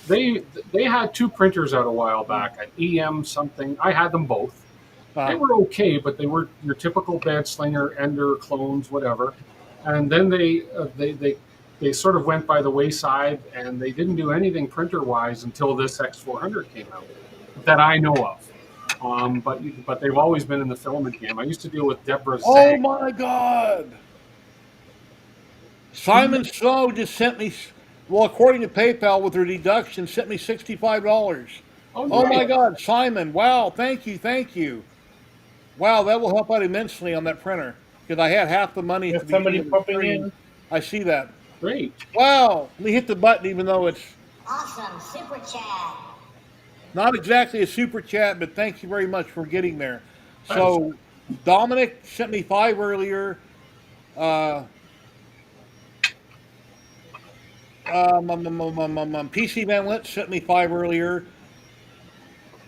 They had two printers out a while back, an EM something. I had them both. They were okay, but they were your typical bed slinger, Ender clones, whatever. And then they sort of went by the wayside, and they didn't do anything printer wise until this X400 came out that I know of. But they've always been in the filament game. I used to deal with Deborah oh Zag. my God, Simon Snow just sent me. Well, according to PayPal, with their deduction, sent me $65. Oh my God, Simon! Wow, thank you. Wow, that will help out immensely on that printer because I had half the money at There's the somebody beginning of the popping stream. in. I see that. Great. Wow, let me hit the button even though it's Awesome super chat. not exactly a super chat, but thank you very much for getting there. So Dominic sent me 5 earlier. PC Van Lint sent me 5 earlier.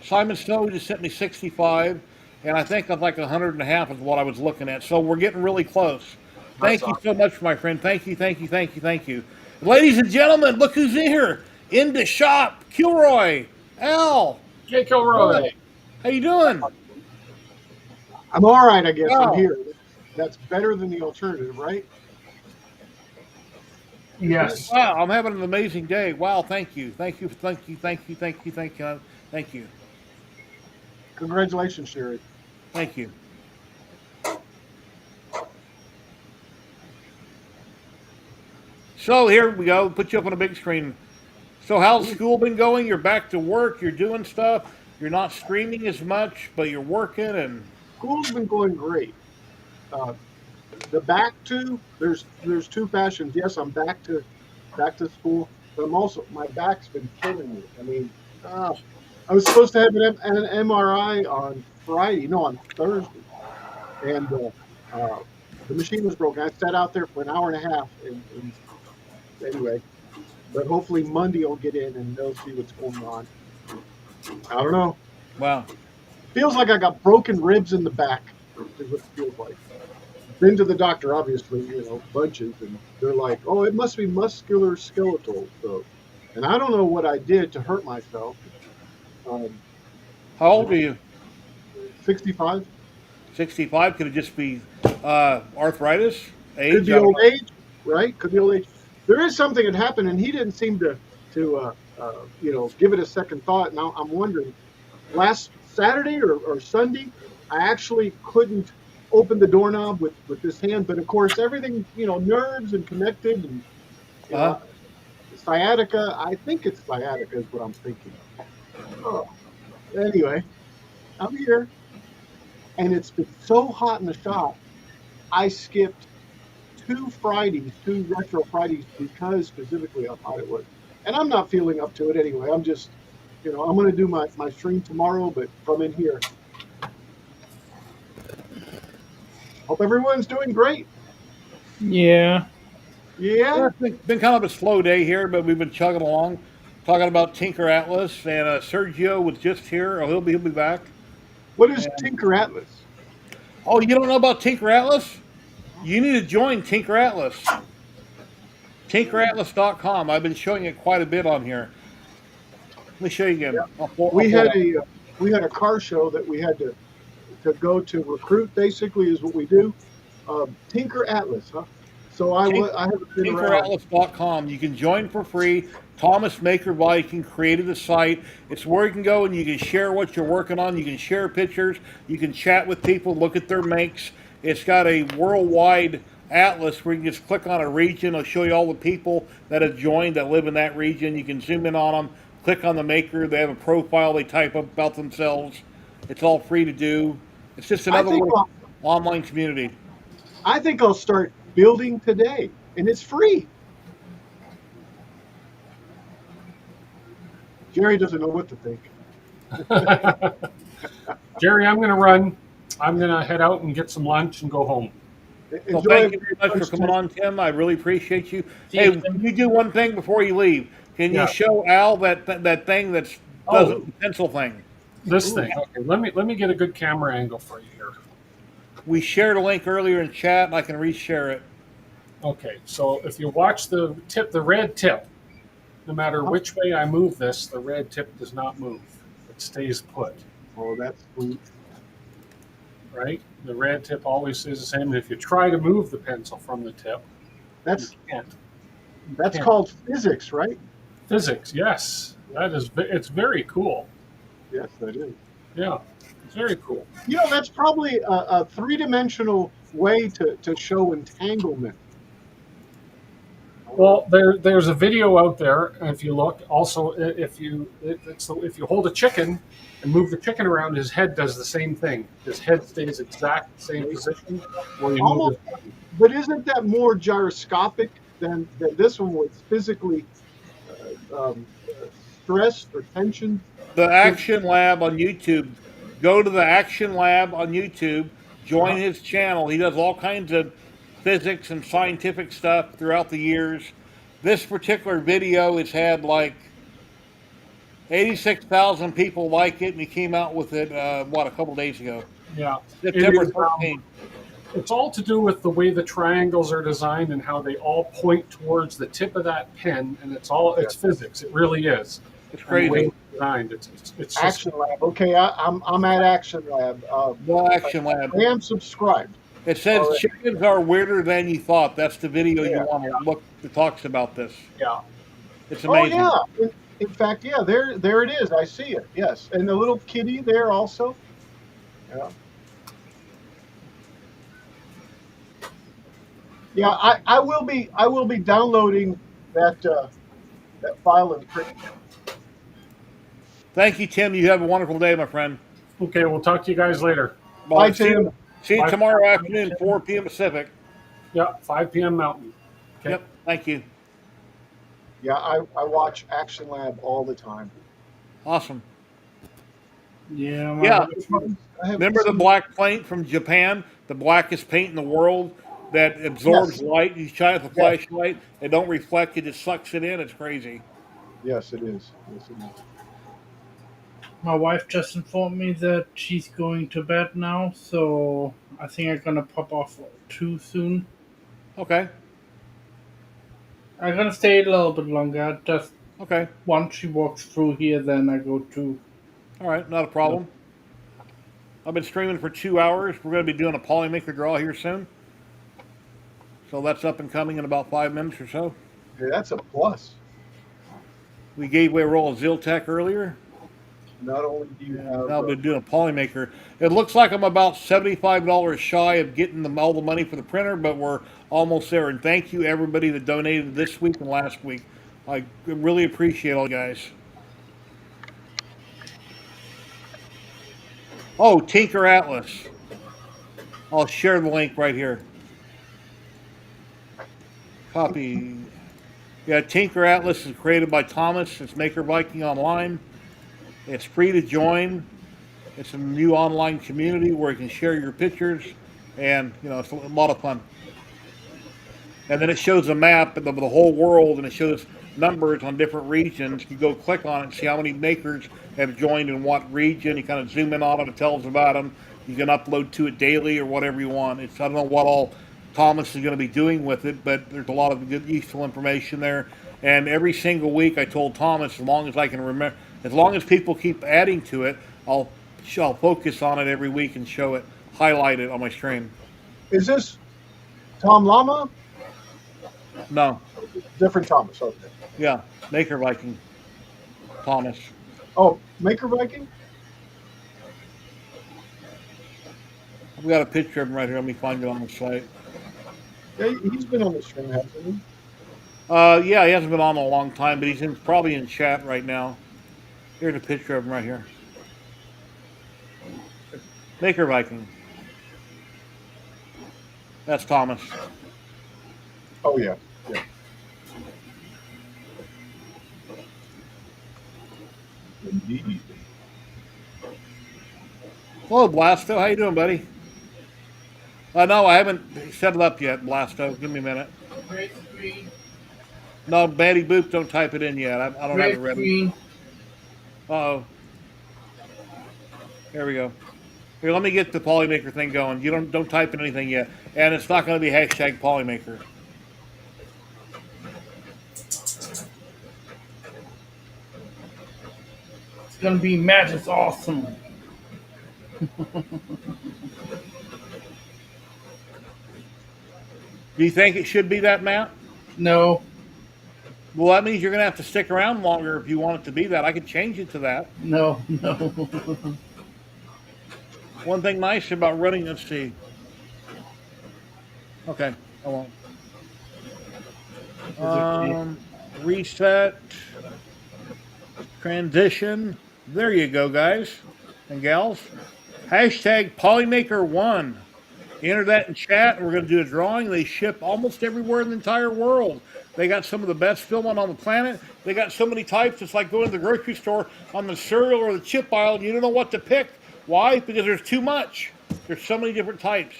Simon Snow just sent me 65, and I think I'm like 100.5 is what I was looking at. So we're getting really close. Thank you so much, my friend. Thank you. Ladies and gentlemen, look who's in here. In the shop, Kilroy, Al. Hey, Kilroy. How you doing? I'm all right, I guess. Wow. I'm here. That's better than the alternative, right? Yes. Wow, I'm having an amazing day. Wow, thank you. Congratulations, Sherry. Thank you. So here we go. Put you up on a big screen. So how's school been going? You're back to work. You're doing stuff. You're not streaming as much, but you're working and. School's been going great. The back to there's 2 fashions. Yes, I'm back to school, but I'm also my back's been killing me. I mean, I was supposed to have an MRI on Friday, no, on Thursday, and the machine was broken. I sat out there for an hour and a half, and anyway, but hopefully Monday I'll get in and they'll see what's going on. I don't know. Wow. Feels like I got broken ribs in the back. Is what it feels like. Been to the doctor, obviously, bunches, and they're like, "Oh, it must be musculoskeletal." So, and I don't know what I did to hurt myself. How old are you? 65. 65? Could it just be arthritis? Age? Could be old age, right? Could be old age. There is something that happened, and he didn't seem to give it a second thought. Now I'm wondering. Last Saturday or Sunday, I actually couldn't open the doorknob with this hand, but of course everything, nerves and connected, and sciatica. I think it's sciatica is what I'm thinking. Oh. Anyway, I'm here, and it's been so hot in the shop. I skipped 2 retro Fridays because specifically how hot it was, and I'm not feeling up to it anyway. I'm just, I'm going to do my stream tomorrow, but from in here. Hope everyone's doing great. Yeah. Yeah. It's been kind of a slow day here, but we've been chugging along, talking about Tinker Atlas, and Sergio was just here. Oh, he'll be back. What is Tinker Atlas? Oh, you don't know about Tinker Atlas? You need to join Tinker Atlas. TinkerAtlas.com. I've been showing it quite a bit on here. Let me show you again. Yeah. We had a car show that we had to go to recruit. Basically, is what we do. Tinker Atlas, huh? So I haven't been around. TinkerAtlas.com. You can join for free. Thomas Maker Viking created the site. It's where you can go and you can share what you're working on. You can share pictures. You can chat with people, look at their makes. It's got a worldwide atlas where you can just click on a region. It'll show you all the people that have joined that live in that region. You can zoom in on them, click on the maker. They have a profile. They type up about themselves. It's all free to do. It's just another little online community. I think I'll start building today, and it's free. Jerry doesn't know what to think. Jerry, I'm going to run. I'm going to head out and get some lunch and go home. Well, Enjoy thank you very much for lunch coming tonight. on, Tim. I really appreciate you. See Hey, you, can Tim. you do one thing before you leave? Can you Yeah. show Al that thing that does Oh, the pencil thing? this thing. Okay, let me get a good camera angle for you here. We shared a link earlier in chat, and I can reshare it. Okay, so if you watch the tip, the red tip, no matter which way I move this, the red tip does not move. It stays put, Oh, that's sweet. right? The red tip always stays the same. And if you try to move the pencil from the tip, you That's can't. that's Can't. called physics, right? Physics, yes. That is, it's very cool. Yes, that is. Yeah, it's very cool. You know, that's probably a three-dimensional way to show entanglement. Well, there's a video out there. If you look, also if you hold a chicken and move the chicken around, his head does the same thing. His head stays exact same position where you move Almost, his body. but isn't that more gyroscopic than this one was physically stress or tension? The Action Lab on YouTube. Go to the Action Lab on YouTube. Join Uh-huh. his channel. He does all kinds of physics and scientific stuff throughout the years. This particular video has had like 86,000 people like it, and he came out with it, a couple days ago. Yeah, September it is, 13th. it's all to do with the way the triangles are designed and how they all point towards the tip of that pen, and it's physics. It really is. It's And the way crazy. it's designed, it's just Action Lab. Okay, I'm at Action Lab. The Action Lab. I am subscribed. It says All right. chickens are weirder than you thought. That's the video you Yeah. want to look that talks about this. yeah. It's Oh amazing. yeah. In fact, yeah, there it is. I see it. Yes, and the little kitty there also. Yeah. Yeah, I will be downloading that file and print. Thank you, Tim. You have a wonderful day, my friend. Okay, we'll talk to you guys later. Bye, See Tim. you Bye. tomorrow afternoon, 4 p.m. Pacific. Yeah, 5 p.m. Mountain. Okay. Yep. Thank you. Yeah, I watch Action Lab all the time. Awesome. Yeah, Yeah. I have Remember the black paint from Japan? The blackest paint in the world that absorbs Yes. light. You shine it with a Yes. flashlight. It don't reflect. It just sucks it in. It's crazy. Yes, it is. Yes, it is. My wife just informed me that she's going to bed now, so I think I'm gonna pop off too soon. Okay. I'm gonna stay a little bit longer. Just Okay. once she walks through here, then I go to. All right. Not a problem. I've been streaming for 2 hours. We're going to be doing a polymaker draw here soon. So that's up and coming in about 5 minutes or so. Yeah, that's a plus. We gave away a roll of Ziltech earlier. Not only do you have Now I've been doing a polymaker. It looks like I'm about $75 shy of getting all the money for the printer, but we're almost there. And thank you everybody that donated this week and last week. I really appreciate all you guys. Oh, Tinker Atlas. I'll share the link right here. Copy. Yeah, Tinker Atlas is created by Thomas. It's Maker Viking Online. It's free to join. It's a new online community where you can share your pictures, and it's a lot of fun. And then it shows a map of the whole world, and it shows numbers on different regions. You go click on it and see how many makers have joined in what region. You kind of zoom in on it, it tells about them. You can upload to it daily or whatever you want. I don't know what all Thomas is going to be doing with it, but there's a lot of good, useful information there. And every single week, I told Thomas, as long as I can remember, as long as people keep adding to it, I'll focus on it every week and show it, highlight it on my stream. Is this Tom Lama? No, Different Thomas. Okay. yeah, Maker Viking, Thomas. Oh, Maker Viking? I've got a picture of him right here. Let me find it on the site. Yeah, he's been on the stream, hasn't he? Yeah, he hasn't been on in a long time, but he's probably in chat right now. Here's a picture of him right here. Maker Viking. That's Thomas. Oh yeah, yeah. Indeed. Hello, Blasto. How you doing, buddy? No, I haven't set it up yet, Blasto. Give me a minute. Red screen. No, Betty Boop, don't type it in yet. I don't have it Red ready. screen. Uh-oh. Here we go. Here, let me get the Polymaker thing going. You don't type in anything yet. And it's not going to be hashtag Polymaker. It's gonna be Matt is awesome. Do you think it should be that, Matt? No, Well, that means you're going to have to stick around longer if you want it to be that. I could change it to that. no. One thing nice about running, let's see. Okay, I won't. Reset, transition. There you go, guys and gals. Hashtag Polymaker1. Enter that in chat, and we're going to do a drawing. They ship almost everywhere in the entire world. They got some of the best filament on the planet. They got so many types, it's like going to the grocery store on the cereal or the chip aisle, and you don't know what to pick. Why? Because there's too much. There's so many different types.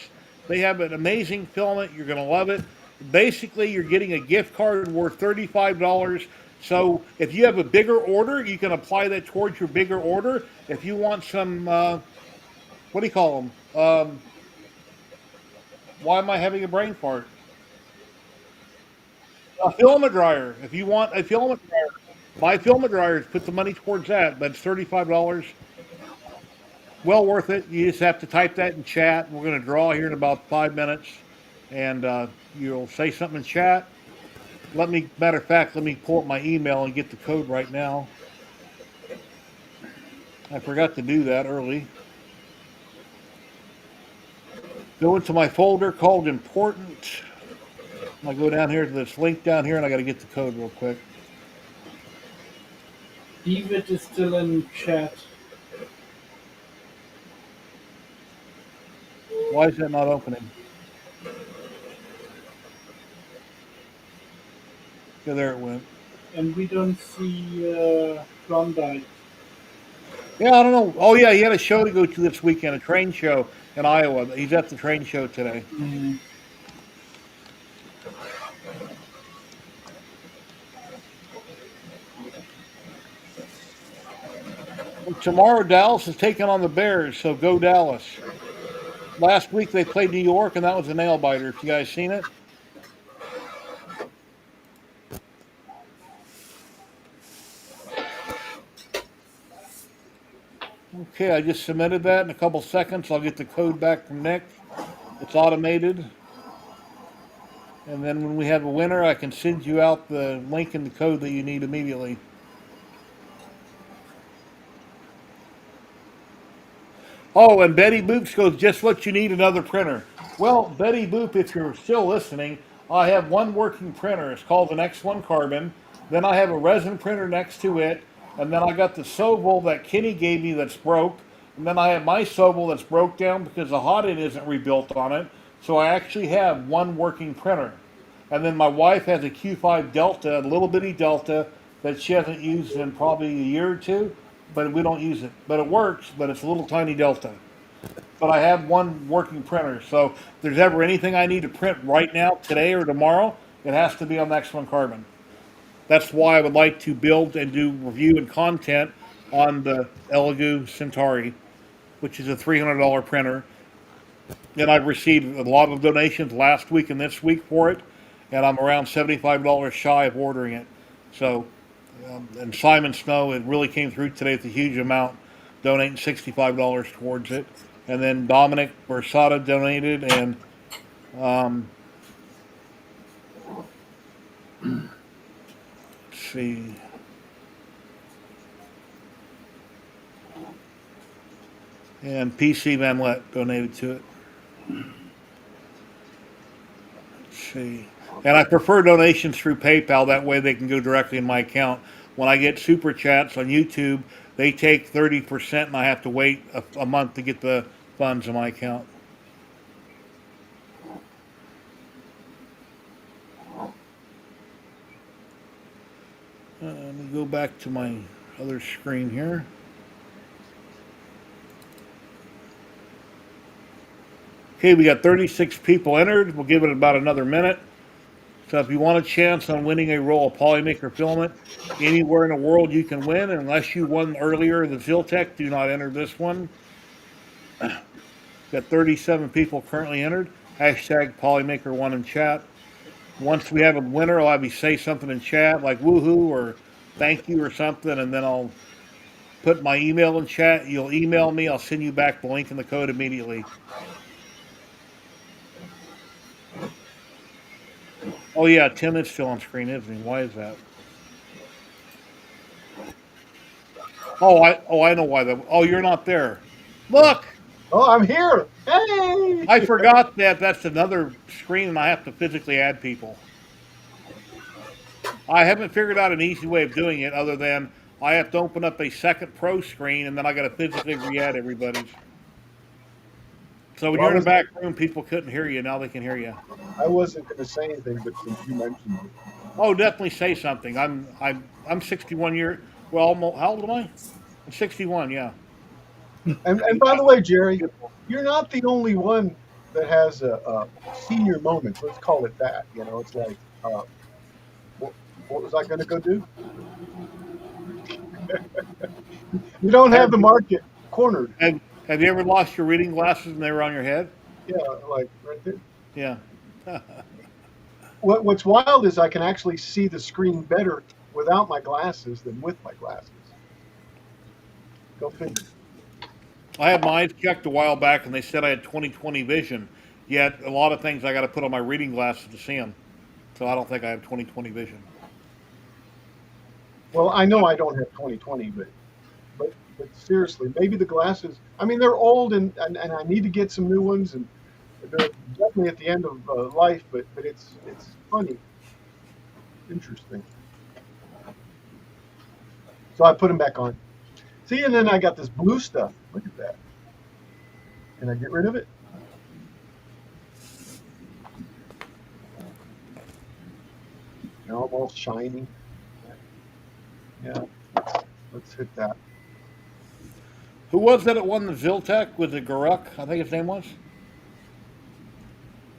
They have an amazing filament. You're going to love it. Basically, you're getting a gift card worth $35. So if you have a bigger order, you can apply that towards your bigger order. If you want some, what do you call them? Why am I having a brain fart? A filament dryer. If you want a filament dryer, buy filament dryers. Put the money towards that. But it's $35. Well worth it. You just have to type that in chat. We're going to draw here in about 5 minutes, and you'll say something in chat. Matter of fact, let me pull up my email and get the code right now. I forgot to do that early. Go into my folder called Important. I go down here to this link down here, and I got to get the code real quick. David is still in chat. Why is that not opening? Yeah, there it went. And we don't see Klondike. Yeah, I don't know. Oh, yeah, he had a show to go to this weekend, a train show in Iowa. He's at the train show today. Tomorrow, Dallas is taking on the Bears, so go Dallas. Last week they played New York, and that was a nail biter. If you guys seen it. Okay, I just submitted that. In a couple seconds, I'll get the code back from Nick. It's automated. And then when we have a winner, I can send you out the link and the code that you need immediately. Oh, and Betty Boop goes, just what you need, another printer. Well, Betty Boop, if you're still listening, I have one working printer. It's called an X1 Carbon. Then I have a resin printer next to it. And then I got the Sobel that Kenny gave me that's broke. And then I have my Sobel that's broke down because the hot end isn't rebuilt on it. So I actually have one working printer. And then my wife has a Q5 Delta, a little bitty Delta that she hasn't used in probably a year or two, but we don't use it. But it works, but it's a little tiny Delta. But I have one working printer. So if there's ever anything I need to print right now, today or tomorrow, it has to be on the X1 Carbon. That's why I would like to build and do review and content on the Elegoo Centauri, which is a $300 printer. And I've received a lot of donations last week and this week for it, and I'm around $75 shy of ordering it. So, and Simon Snow, it really came through today. It's a huge amount, donating $65 towards it. And then Dominic Bersada donated, and let's see. And PC Vanlet donated to it. Let's see. And I prefer donations through PayPal. That way they can go directly in my account. When I get super chats on YouTube, they take 30%, and I have to wait a month to get the funds in my account. Let me go back to my other screen here. Okay, we got 36 people entered. We'll give it about another minute. So if you want a chance on winning a roll of Polymaker filament anywhere in the world, you can win. Unless you won earlier the Ziltech, do not enter this one. Got 37 people currently entered. Hashtag Polymaker1 in chat. Once we have a winner, I'll have you say something in chat like woohoo or thank you or something, and then I'll put my email in chat. You'll email me. I'll send you back the link and the code immediately. Oh yeah, Tim is still on screen, isn't he? Why is that? I know why that. Oh, you're not there. Look, Oh, I'm here. Hey. I forgot that that's another screen and I have to physically add people. I haven't figured out an easy way of doing it other than I have to open up a second pro screen and then I got to physically re-add everybody's. So when you're in the back room, people couldn't hear you. Now they can hear you. I wasn't going to say anything, but since you mentioned it. Oh, definitely say something. I'm 61 years. Well, almost, how old am I? I'm 61. Yeah. And by the way, Jerry, you're not the only one that has a senior moments. Let's call it that. You know, it's like, what was I going to go do? You don't have the market cornered. Have you ever lost your reading glasses and they were on your head? Yeah, like right there. Yeah. What's wild is I can actually see the screen better without my glasses than with my glasses. Go figure. I had my eyes checked a while back and they said I had 20/20 vision. Yet a lot of things I got to put on my reading glasses to see them. So I don't think I have 20/20 vision. Well, I know I don't have 20/20, but seriously, maybe the glasses. I mean, they're old and I need to get some new ones, and they're definitely at the end of life. But it's funny, interesting. So I put them back on. See, and then I got this blue stuff. Look at that. Can I get rid of it? Now I'm all shiny. Yeah, let's hit that. Who was that won the Ziltech? Was it Garuk? I think his name was.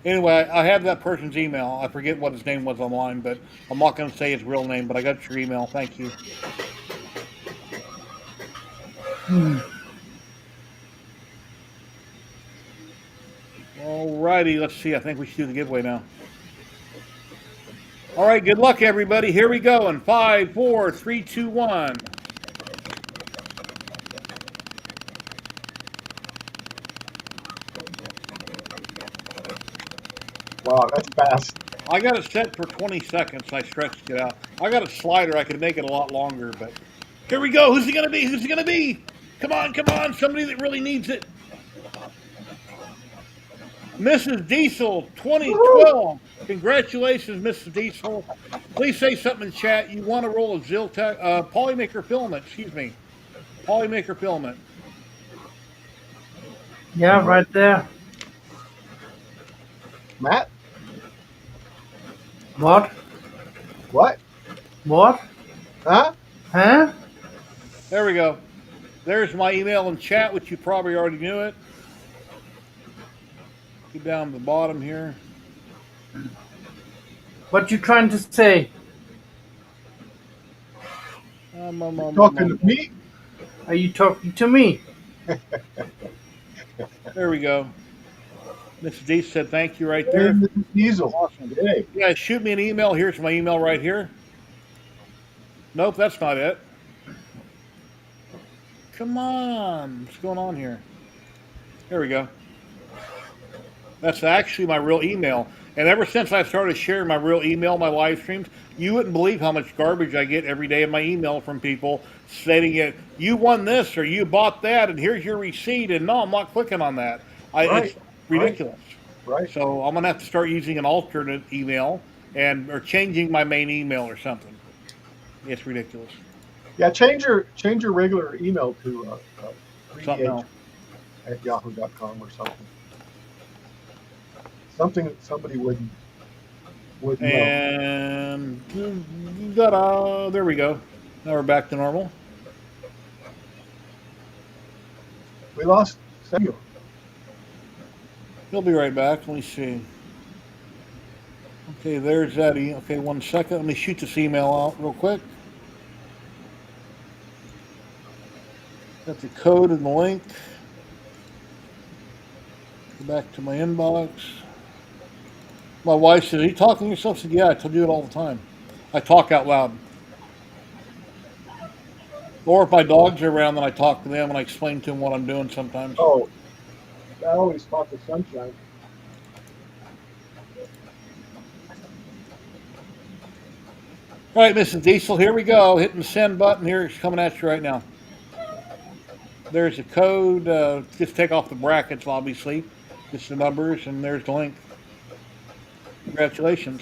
Anyway, I have that person's email. I forget what his name was online, but I'm not going to say his real name, but I got your email. Thank you. Alrighty, let's see. I think we should do the giveaway now. All right, good luck, everybody. Here we go in 5, 4, 3, 2, 1. Wow, that's fast. I got it set for 20 seconds. I stretched it out. I got a slider. I could make it a lot longer, but here we go. Who's it going to be? Who's it going to be? Come on, come on. Somebody that really needs it. Mrs. Diesel, 2012. Congratulations, Mrs. Diesel. Please say something in chat. You want to roll a Ziltech, Polymaker filament, excuse me. Polymaker filament. Yeah, right there. Matt? What? What? What? Huh? Huh? There we go. There's my email in chat, which you probably already knew it. Get down to the bottom here. What you trying to say? Talking to me? Are you talking to me? There we go. Mrs. D said thank you right there. Diesel. Awesome. Hey. Yeah, shoot me an email. Here's my email right here. Nope, that's not it. Come on. What's going on here? There we go. That's actually my real email. And ever since I started sharing my real email, my live streams, you wouldn't believe how much garbage I get every day in my email from people stating it, you won this or you bought that and here's your receipt. And no, I'm not clicking on that. It's ridiculous. Right. So I'm going to have to start using an alternate email or changing my main email or something. It's ridiculous. Yeah, change your regular email to Something else. at yahoo.com or something. Something that somebody wouldn't know. And Ta-da! There we go. Now we're back to normal. We lost Samuel. He'll be right back. Let me see. Okay, there's Eddie. Okay, 1 second. Let me shoot this email out real quick. Got the code and the link. Go back to my inbox. My wife said, "Are you talking to yourself?" I said, "Yeah, I do it all the time. I talk out loud. Or if my dogs are around, then I talk to them and I explain to them what I'm doing sometimes." Oh, I always talk to Sunshine. All right, Mrs. Diesel, here we go. Hitting the send button here. It's coming at you right now. There's a code. Just take off the brackets, obviously. Just the numbers, and there's the link. Congratulations.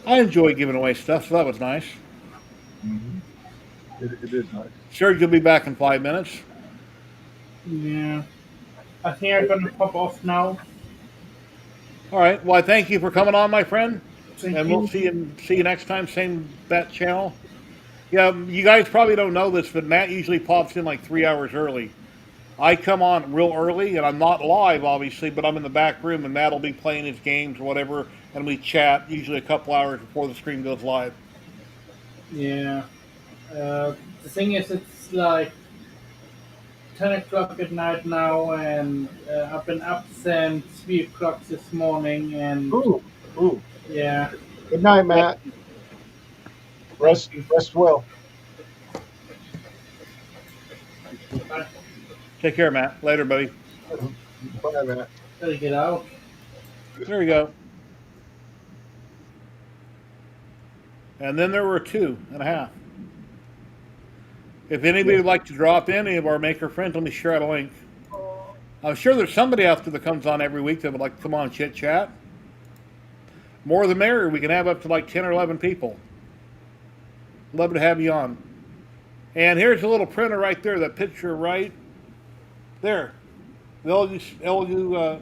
I enjoy giving away stuff, so that was nice. It is nice. Sure, you'll be back in 5 minutes. Yeah. I think I'm gonna pop off now. All right. Well, I thank you for coming on, my friend. Thank And you. we'll see you next time. Same bat channel. Yeah, you guys probably don't know this, but Matt usually pops in like 3 hours early. I come on real early, and I'm not live, obviously, but I'm in the back room, and Matt will be playing his games or whatever, and we chat usually a couple hours before the stream goes live. Yeah. The thing is, it's like 10 o'clock at night now, and I've been up since 3 o'clock this morning, and Ooh. yeah. Good night, Matt. Rest well. I Take care, Matt. Later, buddy. Bye, Matt. gotta get out. There we go. And then there were 2.5. If anybody would like to drop in, any of our maker friends, let me share out a link. I'm sure there's somebody out there that comes on every week that would like to come on and chit chat. More the merrier. We can have up to like 10 or 11 people. Love to have you on. And here's a little printer right there, that picture right there. The LU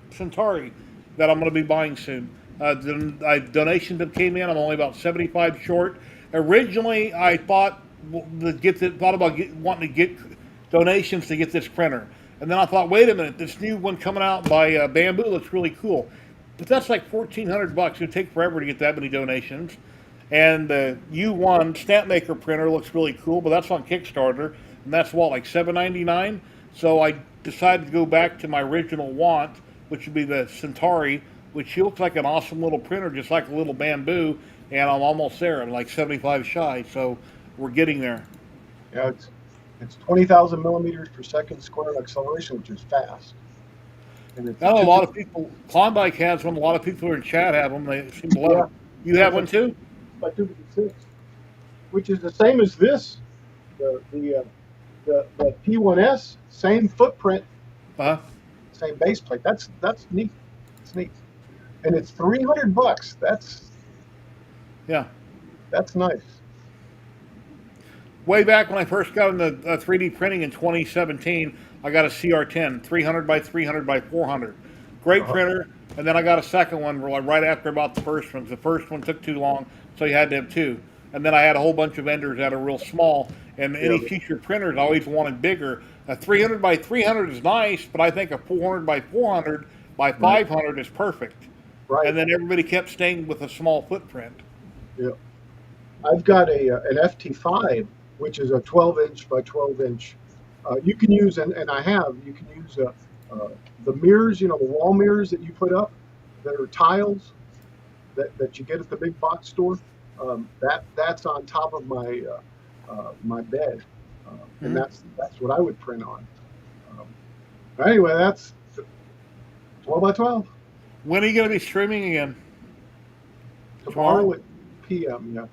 Centauri that I'm going to be buying soon. Donations that came in, I'm only about 75 short. Originally, I thought wanting to get donations to get this printer. And then I thought, wait a minute, this new one coming out by Bamboo looks really cool. But that's like $1,400. It would take forever to get that many donations. And the U1 stamp maker printer looks really cool, but that's on Kickstarter, and that's like $7.99. So I decided to go back to my original want, which would be the Centauri, which looks like an awesome little printer, just like a little Bamboo. And I'm almost there. I'm like 75 shy, so we're getting there. Yeah, it's 20,000 millimeters per second squared acceleration, which is fast. And it's I know a lot of people. Klondike has one. A lot of people who are in chat have them. They seem to love it. You have one too? by 256, which is the same as this. The P1S, same footprint, same base plate. That's neat. It's neat, and it's $300. That's nice. Way back when I first got into 3D printing in 2017, I got a CR10, 300 by 300 by 400. Great printer. And then I got a second one right after I bought the first one. The first one took too long, so you had to have two. And then I had a whole bunch of vendors that are real small. And any future printers always wanted bigger. A 300 by 300 is nice, but I think a 400 by 400 by 500 is perfect. Right. And then everybody kept staying with a small footprint. Yeah. I've got an FT5, which is a 12-inch by 12-inch. You can use, and you can use the mirrors, the wall mirrors that you put up that are tiles that you get at the big box store. That's on top of my my bed, and that's what I would print on. Anyway, that's 12 by 12. When are you going to be streaming again? Tomorrow at p.m. Yeah.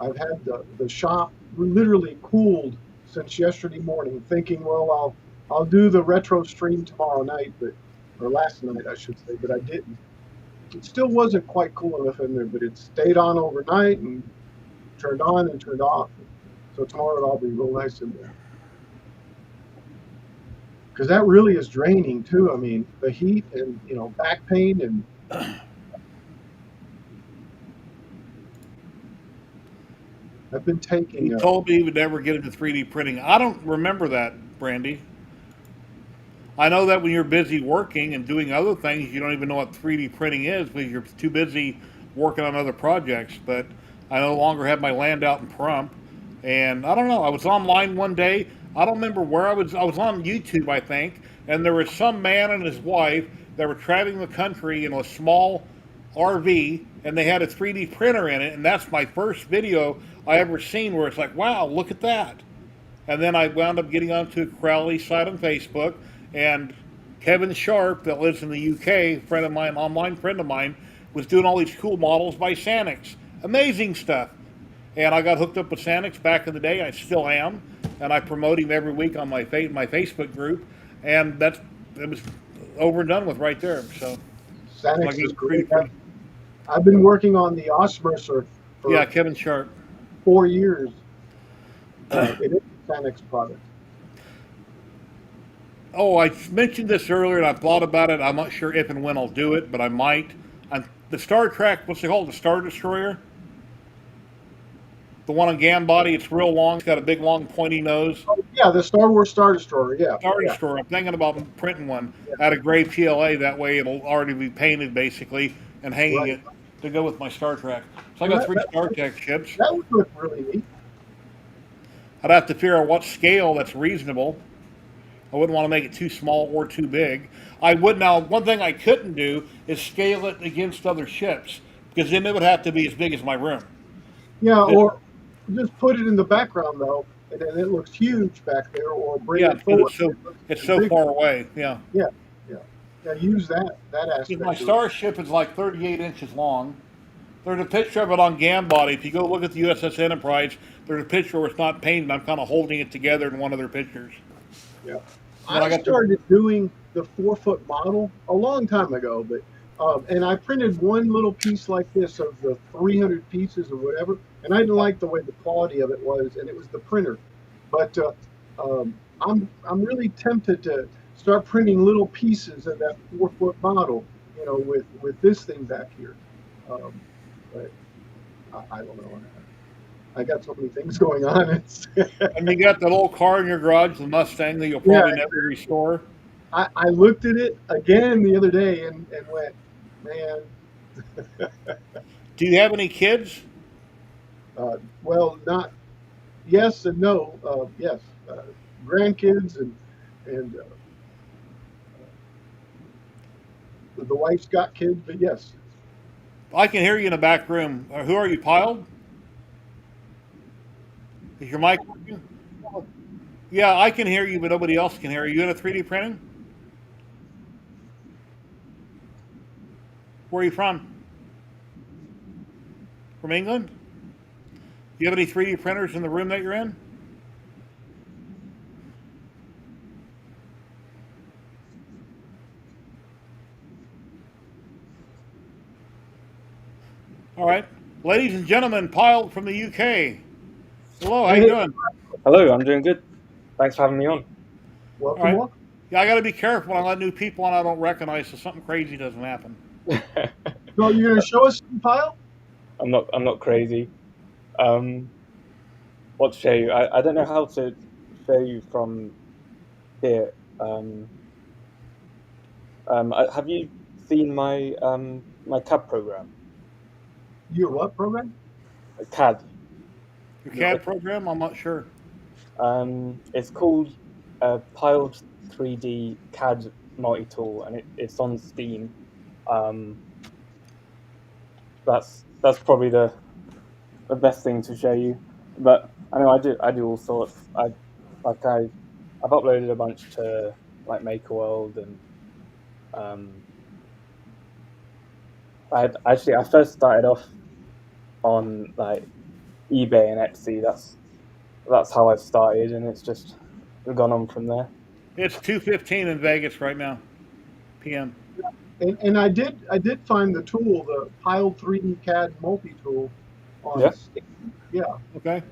I've had the shop literally cooled since yesterday morning, thinking, well, I'll do the retro stream tomorrow night, or last night I should say, but I didn't. It still wasn't quite cool enough in there, but it stayed on overnight and turned on and turned off. So tomorrow it'll all be real nice in there. because that really is draining too. I mean, the heat and back pain and I've been You taking. told me you would never get into 3D printing. I don't remember that, Brandy. I know that when you're busy working and doing other things, you don't even know what 3D printing is because you're too busy working on other projects. But I no longer have my land out in Prump. And I don't know. I was online one day. I don't remember where I was. I was on YouTube, I think. And there was some man and his wife that were traveling the country in a small RV, and they had a 3D printer in it. And that's my first video I ever seen where it's like, wow, look at that. And then I wound up getting onto Crowley's site on Facebook, and Kevin Sharp, that lives in the UK, friend of mine, online friend of mine, was doing all these cool models by Sanix. Amazing stuff. And I got hooked up with Sanix back in the day. I still am, and I promote him every week on my Facebook group. And it was over and done with right there. So Sanix I is got great. 3D printing. I've been working on the Osmercer for Yeah, Kevin Sharp. 4 years. It is a Sanix product. Oh, I mentioned this earlier, and I thought about it. I'm not sure if and when I'll do it, but I might. The Star Trek, what's it called? The Star Destroyer? The one on Gambody, it's real long. It's got a big, long, pointy nose. Yeah, the Star Wars Star Destroyer. Yeah. Star Yeah. Destroyer. I'm thinking about printing one out of gray PLA. That way it'll already be painted, basically, and hanging Right. it to go with my Star Trek. So I Well, got 3 Star Trek ships. That would look really neat. I'd have to figure out what scale that's reasonable. I wouldn't want to make it too small or too big. I would now. One thing I couldn't do is scale it against other ships because then it would have to be as big as my room. Yeah, It- or just put it in the background though, and then it looks huge back there. Or bring Yeah, it because forward. it's so Big. far away. Yeah, Yeah, yeah. Yeah, use that because aspect. my of it. starship is like 38 inches long. There's a picture of it on Gambody. If you go look at the USS Enterprise, there's a picture where it's not painted. I'm kind of holding it together in one of their pictures. Yeah. When I I got the- started doing the 4-foot model a long time ago, but and I printed one little piece like this of the 300 pieces or whatever, and I didn't like the way the quality of it was, and it was the printer. But I'm really tempted to start printing little pieces of that 4-foot model, with this thing back here. But I don't know. I got so many things going on. And you got that old car in your garage, the Mustang, that you'll probably Yeah. never restore. I looked at it again the other day and went, man, Do you have any kids? well, not yes and no. Yes, grandkids and the wife's got kids, but yes, I can hear you in the back room. Who are you, Piled? Is your mic working? Yeah, I can hear you, but nobody else can hear you. You in a 3D printing? Where are you from? From England? Do you have any 3D printers in the room that you're in? All right. Ladies and gentlemen, Piled from the UK. Hello, how you doing? Hello, I'm doing good. Thanks for having me on. welcome, All right. welcome. Yeah, I got to be careful when I let new people on I don't recognize so something crazy doesn't happen. So you're going to show us some pile? I'm not crazy. What to show you? I don't know how to show you from here. Have you seen my my CAD program? Your what program? CAD. Your CAD program? I'm not sure. It's called Piled 3D CAD multi-tool, and it's on Steam. That's probably the best thing to show you. But I know I do all sorts. I've uploaded a bunch to like MakerWorld, and I first started off on like eBay and Etsy. That's how I've started, and it's just gone on from there. It's 2:15 in Vegas right now, p.m. And I did find the tool, the Piled 3D CAD multi-tool on Yeah. Steam. Yeah. Okay.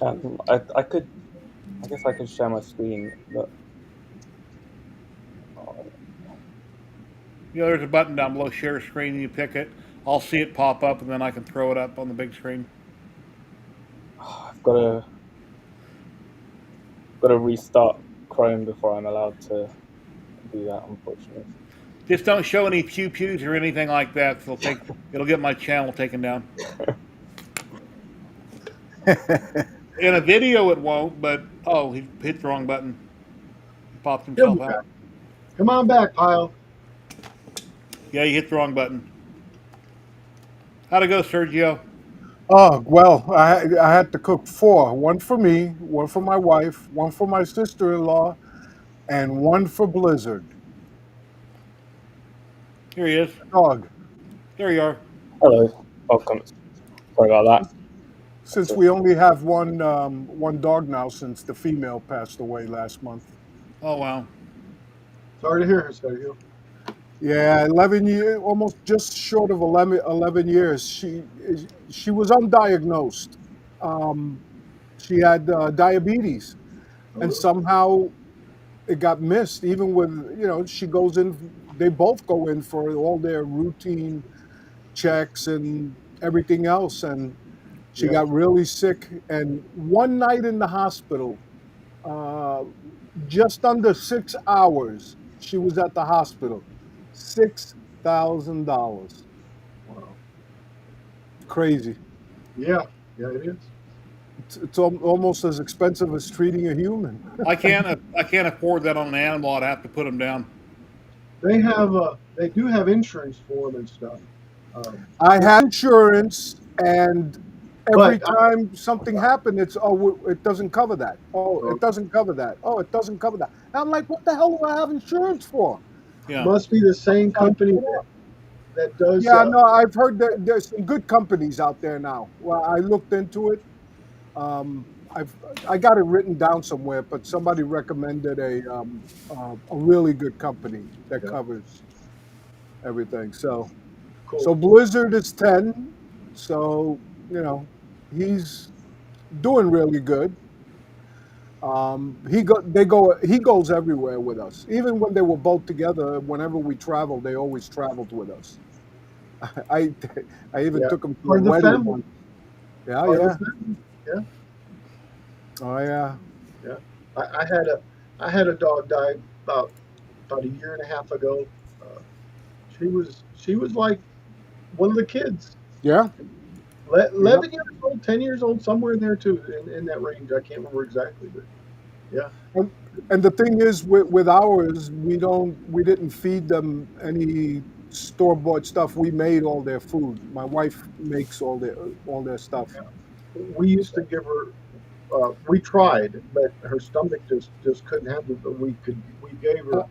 I could I guess I could share my screen, but You know, there's a button down below, share screen, and you pick it. I'll see it pop up, and then I can throw it up on the big screen. I've got to restart Chrome before I'm allowed to do that. Unfortunately. Just don't show any pew pews or anything like that. It'll get my channel taken down. In a video, it won't. But oh, he hit the wrong button. He popped He'll himself be out. back. Come on back, Pyle. Yeah, he hit the wrong button. How'd it go, Sergio? Oh, well, I had to cook 4. One for me, one for my wife, one for my sister-in-law, and one for Blizzard. Here he is. Dog. There you are. Hello, welcome. Sorry about that. Since we only have one dog now, since the female passed away last month. Oh wow. Sorry to hear it, Sergio. Yeah, 11 years, almost just short of 11 years. She was undiagnosed. She had diabetes, and somehow it got missed. Even with, she goes in. They both go in for all their routine checks and everything else, and she got really sick. And one night in the hospital, uh, just under 6 hours, she was at the hospital. $6,000. Wow. Crazy. Yeah, it is. It's almost as expensive as treating a human. I can't afford that on an animal. I'd have to put him down. They do have insurance for them and stuff. I had insurance, and every But time something happened, it doesn't cover that. Oh, it doesn't cover that. Oh, it doesn't cover that. And I'm like, what the hell do I have insurance for? Yeah. must be the same company that does. Yeah, no, I've heard that there's some good companies out there now. Well, I looked into it. I got it written down somewhere, but somebody recommended a really good company that covers everything. So Cool. Blizzard is 10. So he's doing really good. He goes everywhere with us. Even when they were both together, whenever we traveled, they always traveled with us. I even Yeah. took him to Part a of the wedding family. one. Yeah, Part of yeah. the family. Yeah. Oh yeah. Yeah. I had a dog die about a year and a half ago. Uh, she was like one of the kids. Yeah. 11 years old, 10 years old, somewhere in there too, in that range. I can't remember exactly, but yeah. And the thing is, with ours, we didn't feed them any store-bought stuff. We made all their food. My wife makes all their stuff. We used to give her. We tried, but her stomach just couldn't handle it. But we gave her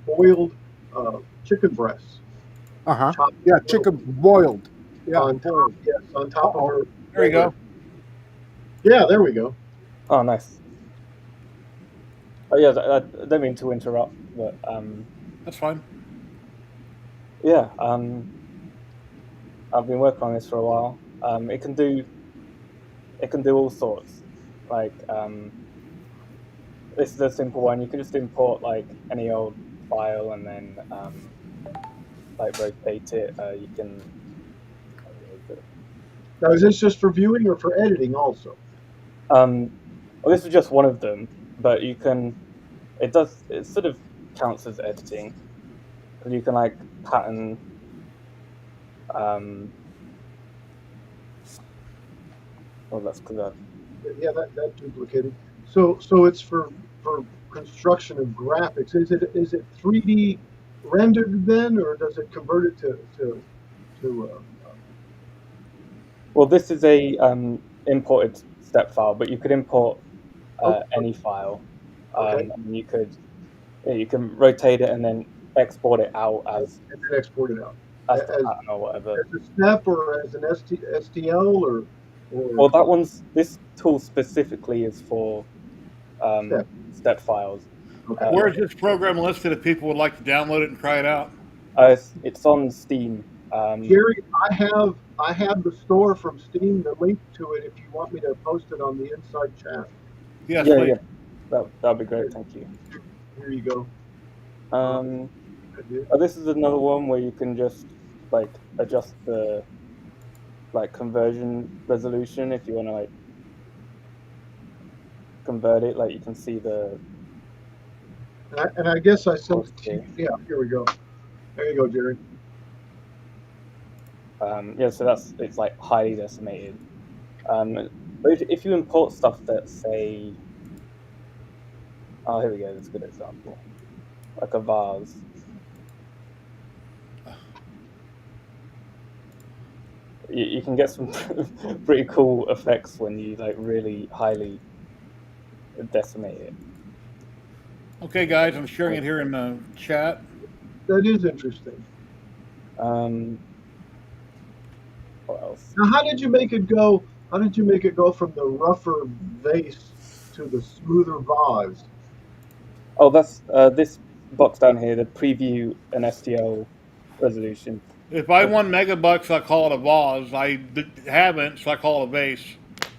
boiled chicken breasts. Uh-huh. chopped Yeah, little- chicken boiled. Yeah, on top, boiled. yes, on top of her. There you go. Yeah, there we go. Oh, nice. Oh yeah, I don't mean to interrupt, but That's fine. yeah, I've been working on this for a while. It can do all sorts. Like this is a simple one. You can just import like any old file and then like rotate it. You can. Now, is this just for viewing or for editing also? Well, this is just one of them, but you can. It sort of counts as editing. You can like pattern. Well, that's because Yeah, that duplicated. So it's for construction of graphics. Is it 3D rendered then, or does it convert it to well, this is a imported step file, but you could import any file. Okay. And you can rotate it and then export it out as and then export it out the pattern or whatever. as a snap or as an STL or Well, this tool specifically is for step files. okay. Where is this program listed if people would like to download it and try it out? It's on Steam. Gary, I have the store from Steam, the link to it if you want me to post it on the inside chat. Yes, Yeah, please. yeah, that'd be great. Thank you. Here you go. Um, I did. this is another one where you can just like adjust the like conversion resolution if you want to like convert it. Like you can see the And I guess I sent it to you. quantity. Yeah, here we go. There you go, Jerry. Yeah, so it's like highly decimated. But if you import stuff that say, oh, here we go, that's a good example, like a vase. You can get some pretty cool effects when you like really highly decimate it. Okay, guys, I'm sharing it here in the chat. That is interesting. Um, what else? Now, how did you make it go? How did you make it go from the rougher vase to the smoother vase? Oh, that's this box down here, the preview and STL resolution. If I won megabucks, I call it a vase. Haven't, so I call it a vase.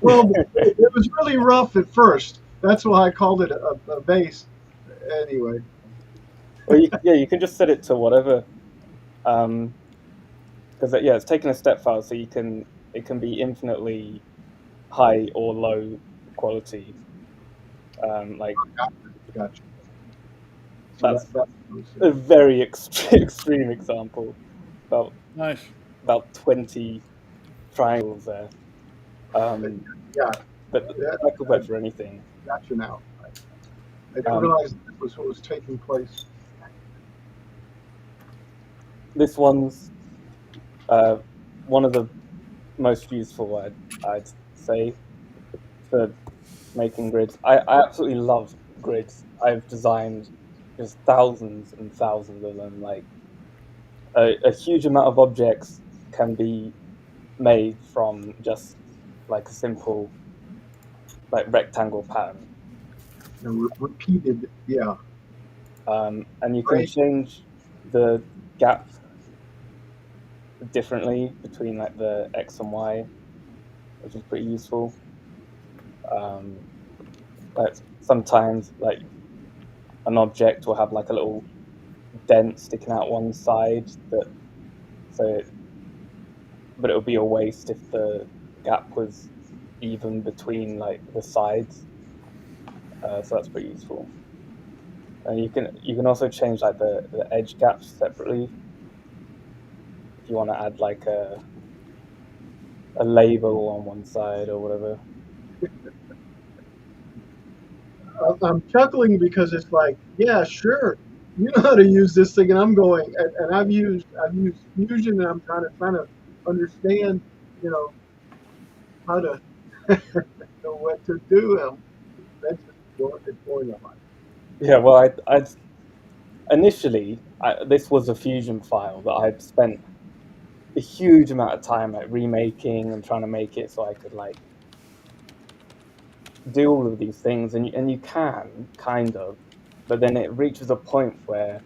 Well, it was really rough at first. That's why I called it a vase. Anyway, Well, yeah, you can just set it to whatever. Because yeah, it's taking a step file, so it can be infinitely high or low quality. Like gotcha. So that's that's a very extreme example. About Nice. 20 triangles there. yeah, But yeah, that could work for anything. gotcha now. I didn't Um, realize this was what was taking place. this one's one of the most useful, I'd say, for making grids. I absolutely love grids. I've designed just thousands and thousands of them. Like a huge amount of objects can be made from just like a simple like rectangle pattern. Repeated, yeah. And you can Right. change the gap differently between like the X and Y, which is pretty useful. Like sometimes like an object will have like a little dent sticking out one side that so but it would be a waste if the gap was even between like the sides. So that's pretty useful. And you can also change like the edge gaps separately if you want to add like a label on one side or whatever. I'm chuckling because it's like, yeah, sure, you know how to use this thing, and I'm going, and I've used Fusion, and I'm trying to understand, you know, how to know what to do. That's it's blowing my mind. Yeah, well, I'd initially this was a Fusion file that I'd spent a huge amount of time like remaking and trying to make it so I could like do all of these things, and you can kind of, but then it reaches a point where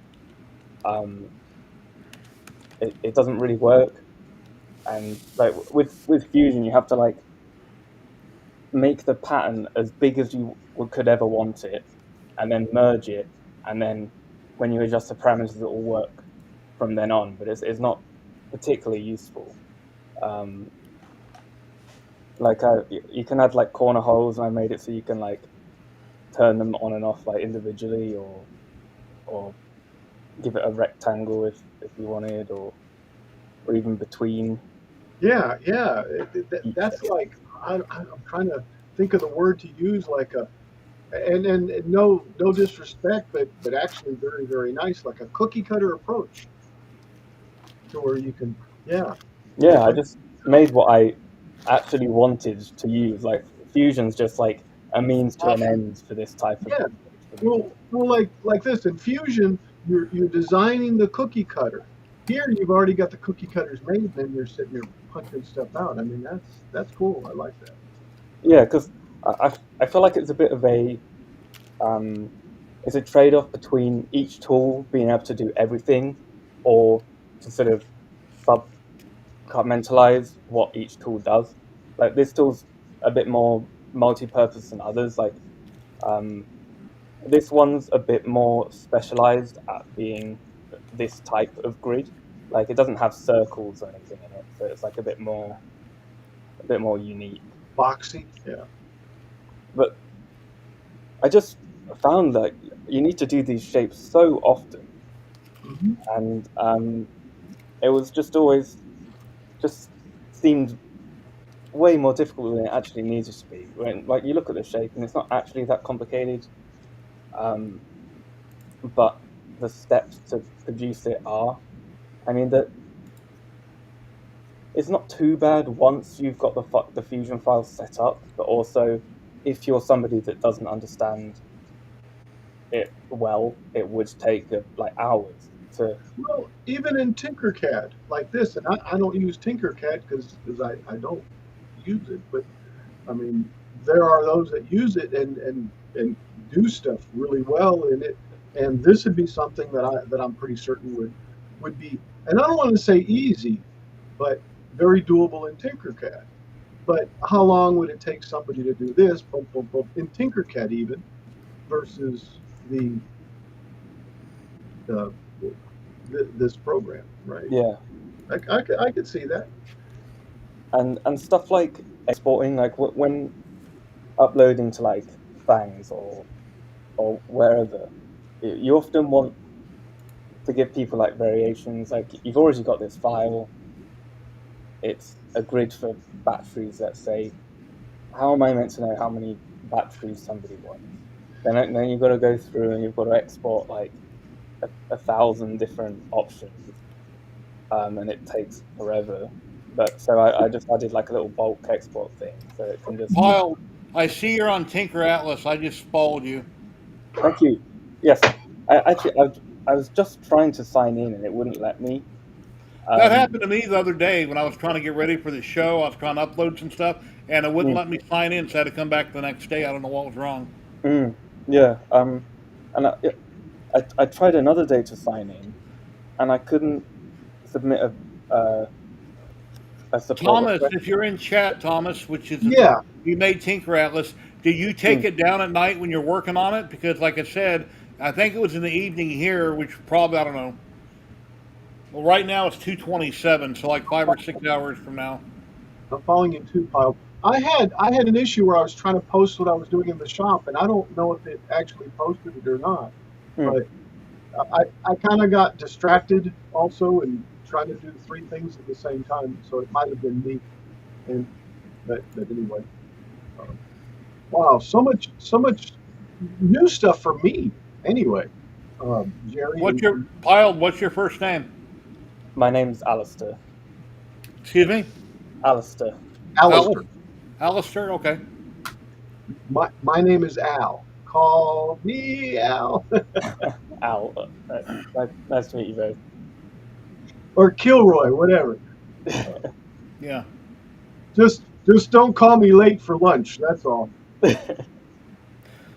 um, it doesn't really work. And like with Fusion, you have to like make the pattern as big as you could ever want it, and then merge it, and then when you adjust the parameters, it will work from then on. But it's not particularly useful. Um, like you can add like corner holes, and I made it so you can like turn them on and off like individually, or give it a rectangle if you wanted, or even between Yeah, yeah, each. that's like I'm trying to think of the word to use, like a, and no disrespect, but actually very nice, like a cookie cutter approach to where you can, yeah, Yeah, I bring just made what I actually wanted to use. Like Fusion's just like a means to an Awesome. end for this type of yeah. project for me. Well, like this in Fusion, you're designing the cookie cutter. Here, you've already got the cookie cutters made, and then you're sitting there punching stuff out. I mean, that's cool. I like that. Yeah, because I feel like it's a bit of um, it's a trade-off between each tool being able to do everything, or to sort of compartmentalize what each tool does. Like this tool's a bit more multi-purpose than others. Like This one's a bit more specialized at being this type of grid. Like it doesn't have circles or anything in it, so it's like a bit more unique. Boxy. Yeah. But I just found that you need to do these shapes so often, Hmm. and it was just always just seemed way more difficult than it actually needed to be. When like you look at the shape and it's not actually that complicated, um, but the steps to produce it are. I mean that it's not too bad once you've got the fusion file set up, but also if you're somebody that doesn't understand it well, it would take like hours to. Well, even in Tinkercad like this, and I don't use Tinkercad because I don't use it, but I mean, there are those that use it and do stuff really well in it. And this would be something that I'm pretty certain would be, and I don't want to say easy, but very doable in Tinkercad. But how long would it take somebody to do this, boom, boom, boom, in Tinkercad even, versus the this program, right? Yeah, I could see that. and stuff like exporting, like when uploading to like Fangs or wherever, you often want to give people like variations. Like you've already got this file, it's a grid for batteries. Let's say, how am I meant to know how many batteries somebody wants? Then you've got to go through and you've got to export like 1,000 different options, and it takes forever. But so I just added like a little bulk export thing, so it can just. Pile, I see you're on Tinker Atlas. I just spoiled you. Thank you. Yes, I was just trying to sign in and it wouldn't let me. That Um, happened to me the other day when I was trying to get ready for the show. I was trying to upload some stuff, and it wouldn't mm, let me sign in, so I had to come back the next day. I don't know what was wrong. yeah. And I tried another day to sign in, and I couldn't submit a support Thomas, request. if you're in chat, Thomas, which is Yeah. you made Tinker Atlas, do you take it down at night when you're working on it? Because, like I said, I think it was in the evening here, which probably I don't know. Well, right now it's 2:27, so like 5 or 6 hours from now. I'm falling in two piles. I had an issue where I was trying to post what I was doing in the shop, and I don't know if it actually posted it or not. Mm, But I kind of got distracted also and trying to do three things at the same time, so it might have been me. And but anyway, um, wow, so much new stuff for me. Anyway, Jerry What's your Pile? What's your first name? my name's Alistair. Excuse me, Alistair. Alistair. Alistair. Okay. My name is Al. Call me Al. Al. Nice to meet you both. Or Kilroy, whatever. Yeah. Just don't call me late for lunch. That's all.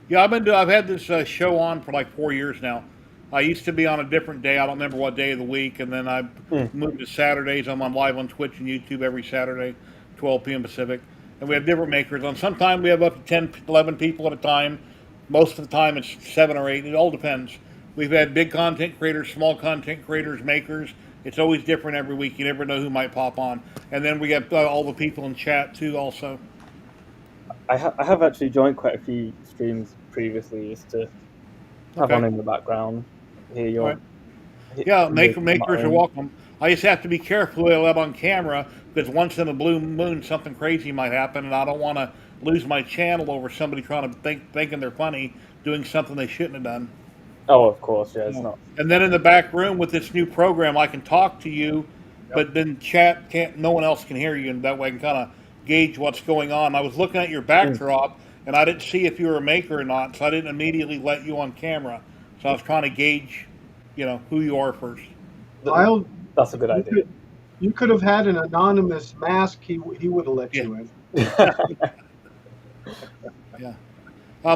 Yeah, I've had this show on for like 4 years now. I used to be on a different day. I don't remember what day of the week, and then I Mm, moved to Saturdays. I'm on live on Twitch and YouTube every Saturday, 12 p.m. Pacific. And we have different makers on. Sometimes we have up to 10, 11 people at a time. Most of the time it's 7 or 8. It all depends. We've had big content creators, small content creators, makers. It's always different every week. You never know who might pop on. And then we got all the people in chat too, also. I have actually joined quite a few streams previously just to have on Okay. in the background. Hear All right. your Yeah, hear my makers are own. welcome. I just have to be careful who I let on camera because once in a blue moon something crazy might happen, and I don't want to lose my channel over somebody trying to thinking they're funny doing something they shouldn't have done. Oh, of course, yeah. It's Yeah. not. And then in the back room with this new program, I can talk to you, Yep. but then chat can't. No one else can hear you, and that way I can kind of gauge what's going on. I was looking at your Mm, backdrop, and I didn't see if you were a maker or not, so I didn't immediately let you on camera. So I was trying to gauge, who you are first. th- I'll, that's a good you idea. could you could have had an anonymous mask. He would have let Yeah. you in. Yeah.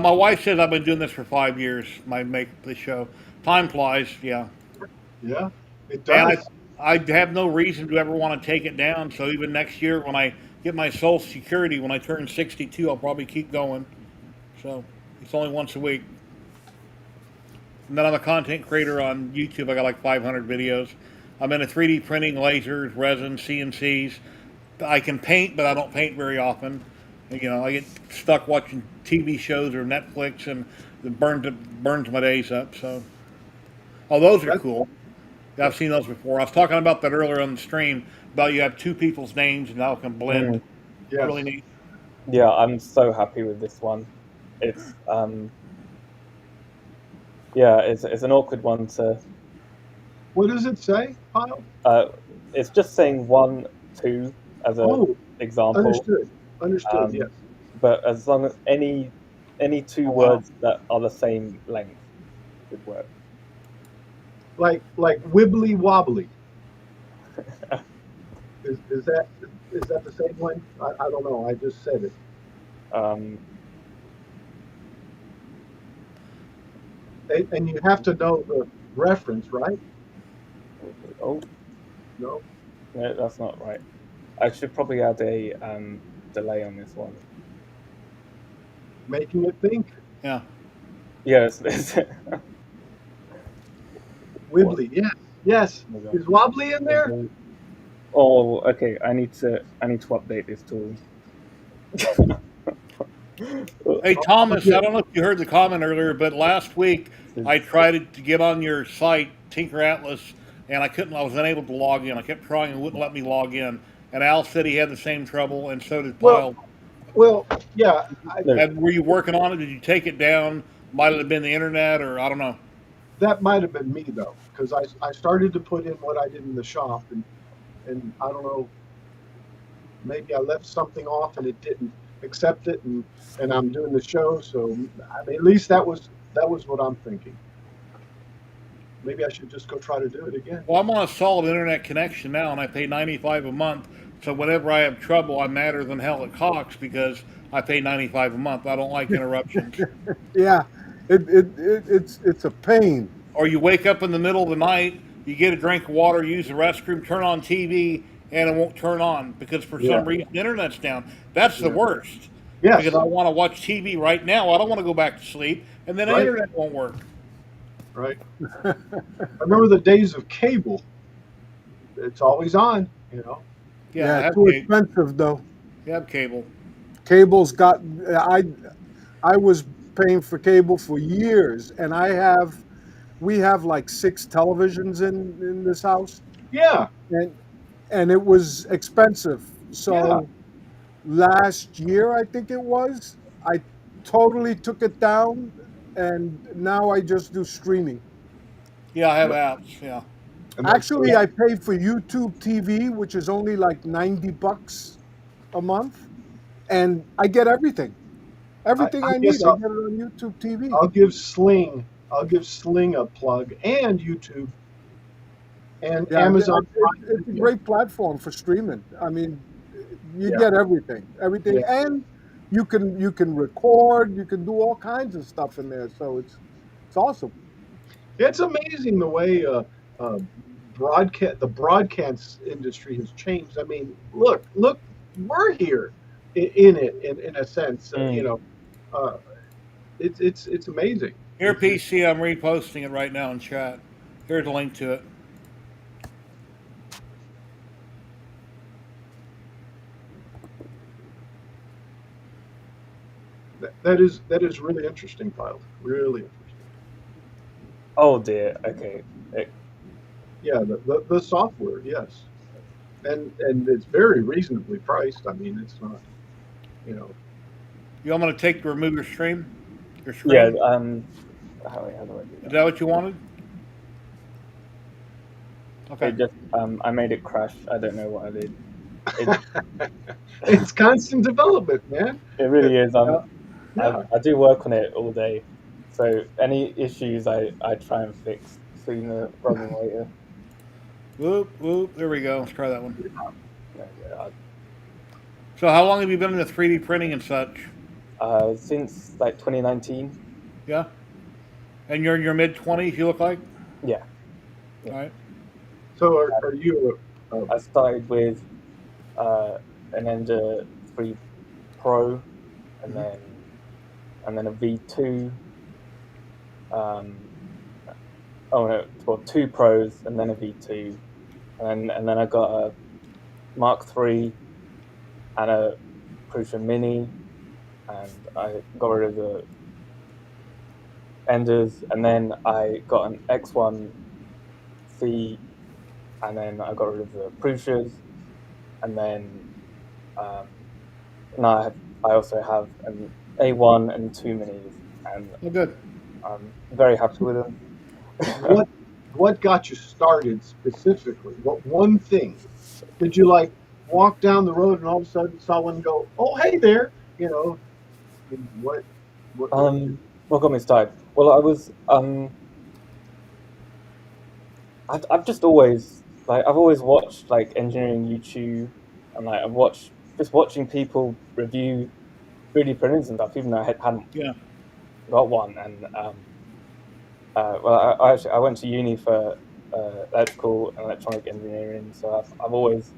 My wife says I've been doing this for 5 years. My make the show. Time flies. Yeah. Yeah, it And does. I have no reason to ever want to take it down. So even next year, when I get my Social Security, when I turn 62, I'll probably keep going. So It's only once a week. And then I'm a content creator on YouTube. I got like 500 videos. I'm into 3D printing, lasers, resin, CNCs. I can paint, but I don't paint very often. You know, I get stuck watching TV shows or Netflix, and it burns my days up. So, oh, those are That's cool. Yeah, I've seen those before. I was talking about that earlier on the stream about you have two people's names and now it can blend. Mm. yes. Really neat. Yeah, I'm so happy with this one. It's yeah, it's an awkward one to. What does it say, Kyle? It's just saying 1, 2 as a Oh, example. understood. Understood. Um, Yes. but as long as any two Oh, wow. words that are the same length should work. Like wibbly wobbly. Is that the same one? I don't know. I just said it. Um, And you have to know the reference, right? oh No. no, that's not right. I should probably add a delay on this one. Making it think. Yeah. Yes. Wibbly. Yes. Yes. Is wobbly in there? Oh, okay. I need to update this tool. Hey, Thomas, I don't know if you heard the comment earlier, but last week I tried to get on your site, Tinker Atlas, and I was unable to log in. I kept trying and it wouldn't let me log in. And Al said he had the same trouble, and so did Pyle. Well, yeah. And were you working on it? Did you take it down? Might it have been the internet, or I don't know. That might have been me though, because I started to put in what I did in the shop, and I don't know. Maybe I left something off and it didn't accept it, and I'm doing the show. So I mean, at least that was what I'm thinking. Maybe I should just go try to do it again. Well, I'm on a solid internet connection now, and I pay $95 a month. So whenever I have trouble, I'm madder than hell at Cox because I pay $95 a month. I don't like interruptions. Yeah, it's a pain. Or you wake up in the middle of the night, you get a drink of water, use the restroom, turn on TV, and it won't turn on because for some reason the internet's down. That's the worst. Yes. Because I want to watch TV right now. I don't want to go back to sleep, and then the Right. internet won't work. Right. I remember the days of cable. It's always on, you know. Yeah, I have too cable. expensive though. You have cable. Cable's got. I was paying for cable for years, and we have like 6 televisions in this house, Yeah. and it was expensive. So Yeah. last year, I think it was, I totally took it down, and now I just do streaming. Yeah, I have apps. Yeah. And that's- Actually, I pay for YouTube TV, which is only like $90 a month, and I get everything. Everything I need, guess I get it on YouTube TV. I'll give Sling a plug, and YouTube and Yeah, Amazon. It's a great platform for streaming. I mean, you Yeah. get everything, and you can record, you can do all kinds of stuff in there. So it's awesome. It's amazing the way the broadcast industry has changed. I mean, look, we're here in it in a sense. You know, it's amazing. Here, PC, I'm reposting it right now in chat. Here's a link to it. That is really interesting, Kyle. Really interesting. Oh dear. Okay. Yeah, the software, yes, and it's very reasonably priced. I mean, it's not, you know. You want me to remove your stream? Your screen? Yeah. How do I do Is that? that what you wanted? Okay. It just I made it crash. I don't know what I did. It's constant development, man. It really is. Yeah. I do work on it all day, so any issues I try and fix sooner rather than later. Whoop, whoop. There we go. Let's try that one. Yeah, So how long have you been into 3D printing and such? since like 2019. Yeah? And you're in your mid-20s, you look like? Yeah. All right. So are you? I started with an Ender 3 Pro, and then and then a V2. Oh no, well, 2 Pros and then a V2, and then I got a Mark III and a Prusa Mini, and I got rid of the Enders, and then I got an X1C, and then I got rid of the Prusas, and then now I also have an A1 and 2 Minis, and Oh, good. I'm very happy with them. What got you started specifically? What one thing? Did you like walk down the road and all of a sudden saw one go, "Oh, hey there," you know? And what did you? What got me started? Well, I've just always I've always watched like engineering YouTube, and like I've watched just watching people review 3D printers and stuff, even though I hadn't Yeah. got one. And well, I went to uni for electrical and electronic engineering, so I've always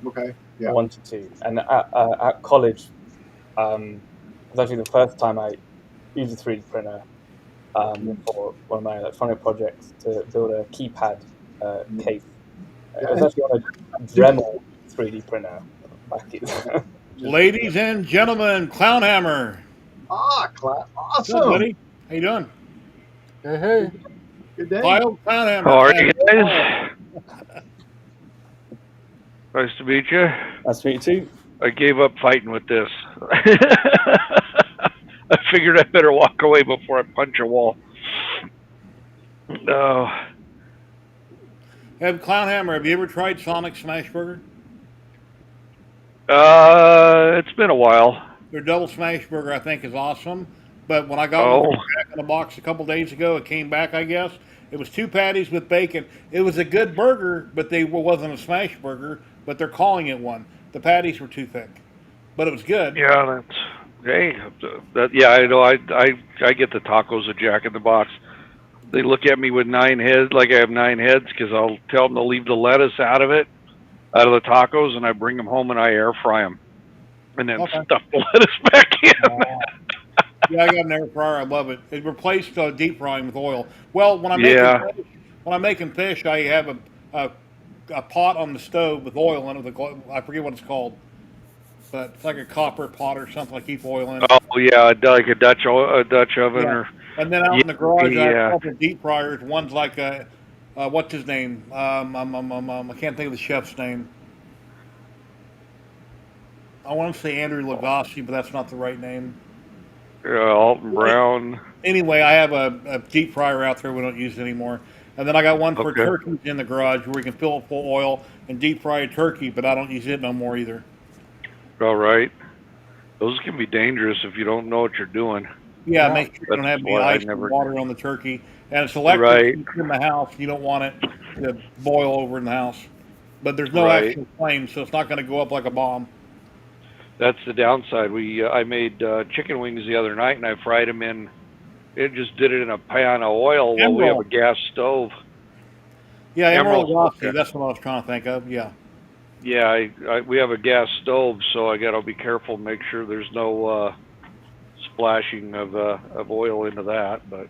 Okay, yeah, wanted to. And at college, it was actually the first time I used a 3D printer for one of my electronic projects to build a keypad case. yeah. It was And actually on a did Dremel 3D printer back in. Ladies and gentlemen, Clownhammer. Good, awesome. buddy. How you doing? Hey, hey. Good day. Kyle Clownhammer. How are and you Paul. guys? Nice to meet you. Nice to meet you too. I gave up fighting with this. I figured I better walk away before I punch a wall. Oh, Clownhammer, have you ever tried Sonic Smashburger? it's been a while. Their double smash burger, I think, is awesome. But when I got one Oh, back in the box a couple days ago, it came back, I guess. It was 2 patties with bacon. It was a good burger, but they wasn't a smash burger, but they're calling it one. The patties were too thick. But it was good. yeah, that's hey. Yeah, I know. I get the tacos at Jack in the Box. They look at me with 9 heads, like I have 9 heads, because I'll tell them to leave the lettuce out of the tacos, and I bring them home and I air fry them, and then Okay. stuff the lettuce back in. Yeah, I got an air fryer. I love it. It replaced deep frying with oil. Well, Yeah. when I'm making fish, I have a pot on the stove with oil in it. I forget what it's called, but it's like a copper pot or something. I keep oil in. Oh yeah, like a Dutch oven, Yeah. or And then out yeah, in the garage, I have a yeah. couple of deep fryers. One's like a, what's his name? I can't think of the chef's name. I want to say Andrew Lagasse, but that's not the right name. Alton Brown. Anyway, I have a deep fryer out there we don't use anymore. And then I got one for Okay. turkeys in the garage where we can fill it full of oil and deep fry a turkey, but I don't use it no more either. All right. Those can be dangerous if you don't know what you're doing. Yeah, Yeah. make sure you don't have That's any why I ice never- and water on the turkey. And it's electric Right. in the house. You don't want it to boil over in the house. But there's no Right. actual flame, so it's not going to go up like a bomb. That's the downside. I made chicken wings the other night, and I fried them in. It just did it in a pan of oil. Well, we have a Emerald. gas stove. Yeah, Emerald Emerald, Lagasse, okay. that's what I was trying to think of. Yeah. Yeah, we have a gas stove, so I got to be careful, make sure there's no splashing of oil into that. But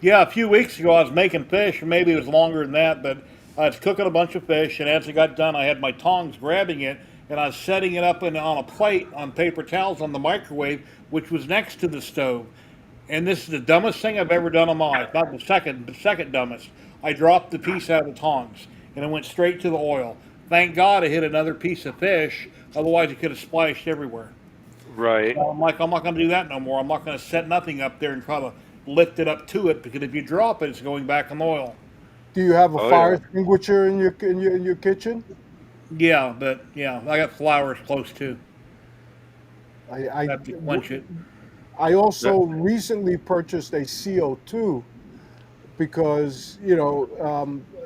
Yeah, a few weeks ago I was making fish, or maybe it was longer than that, but I was cooking a bunch of fish, and as it got done, I had my tongs grabbing it, and I was setting it up on a plate on paper towels on the microwave, which was next to the stove. And this is the dumbest thing I've ever done in my life. Not the second dumbest. I dropped the piece out of the tongs, and it went straight to the oil. Thank God I hit another piece of fish, otherwise it could have splashed everywhere. right, So I'm like, I'm not going to do that no more. I'm not going to set nothing up there and try to lift it up to it, because if you drop it, it's going back in the oil. Do you have a Oh, fire yeah. extinguisher in your kitchen? Yeah, but yeah, I got flowers close too. I Have to quench it. I also recently purchased a CO2 because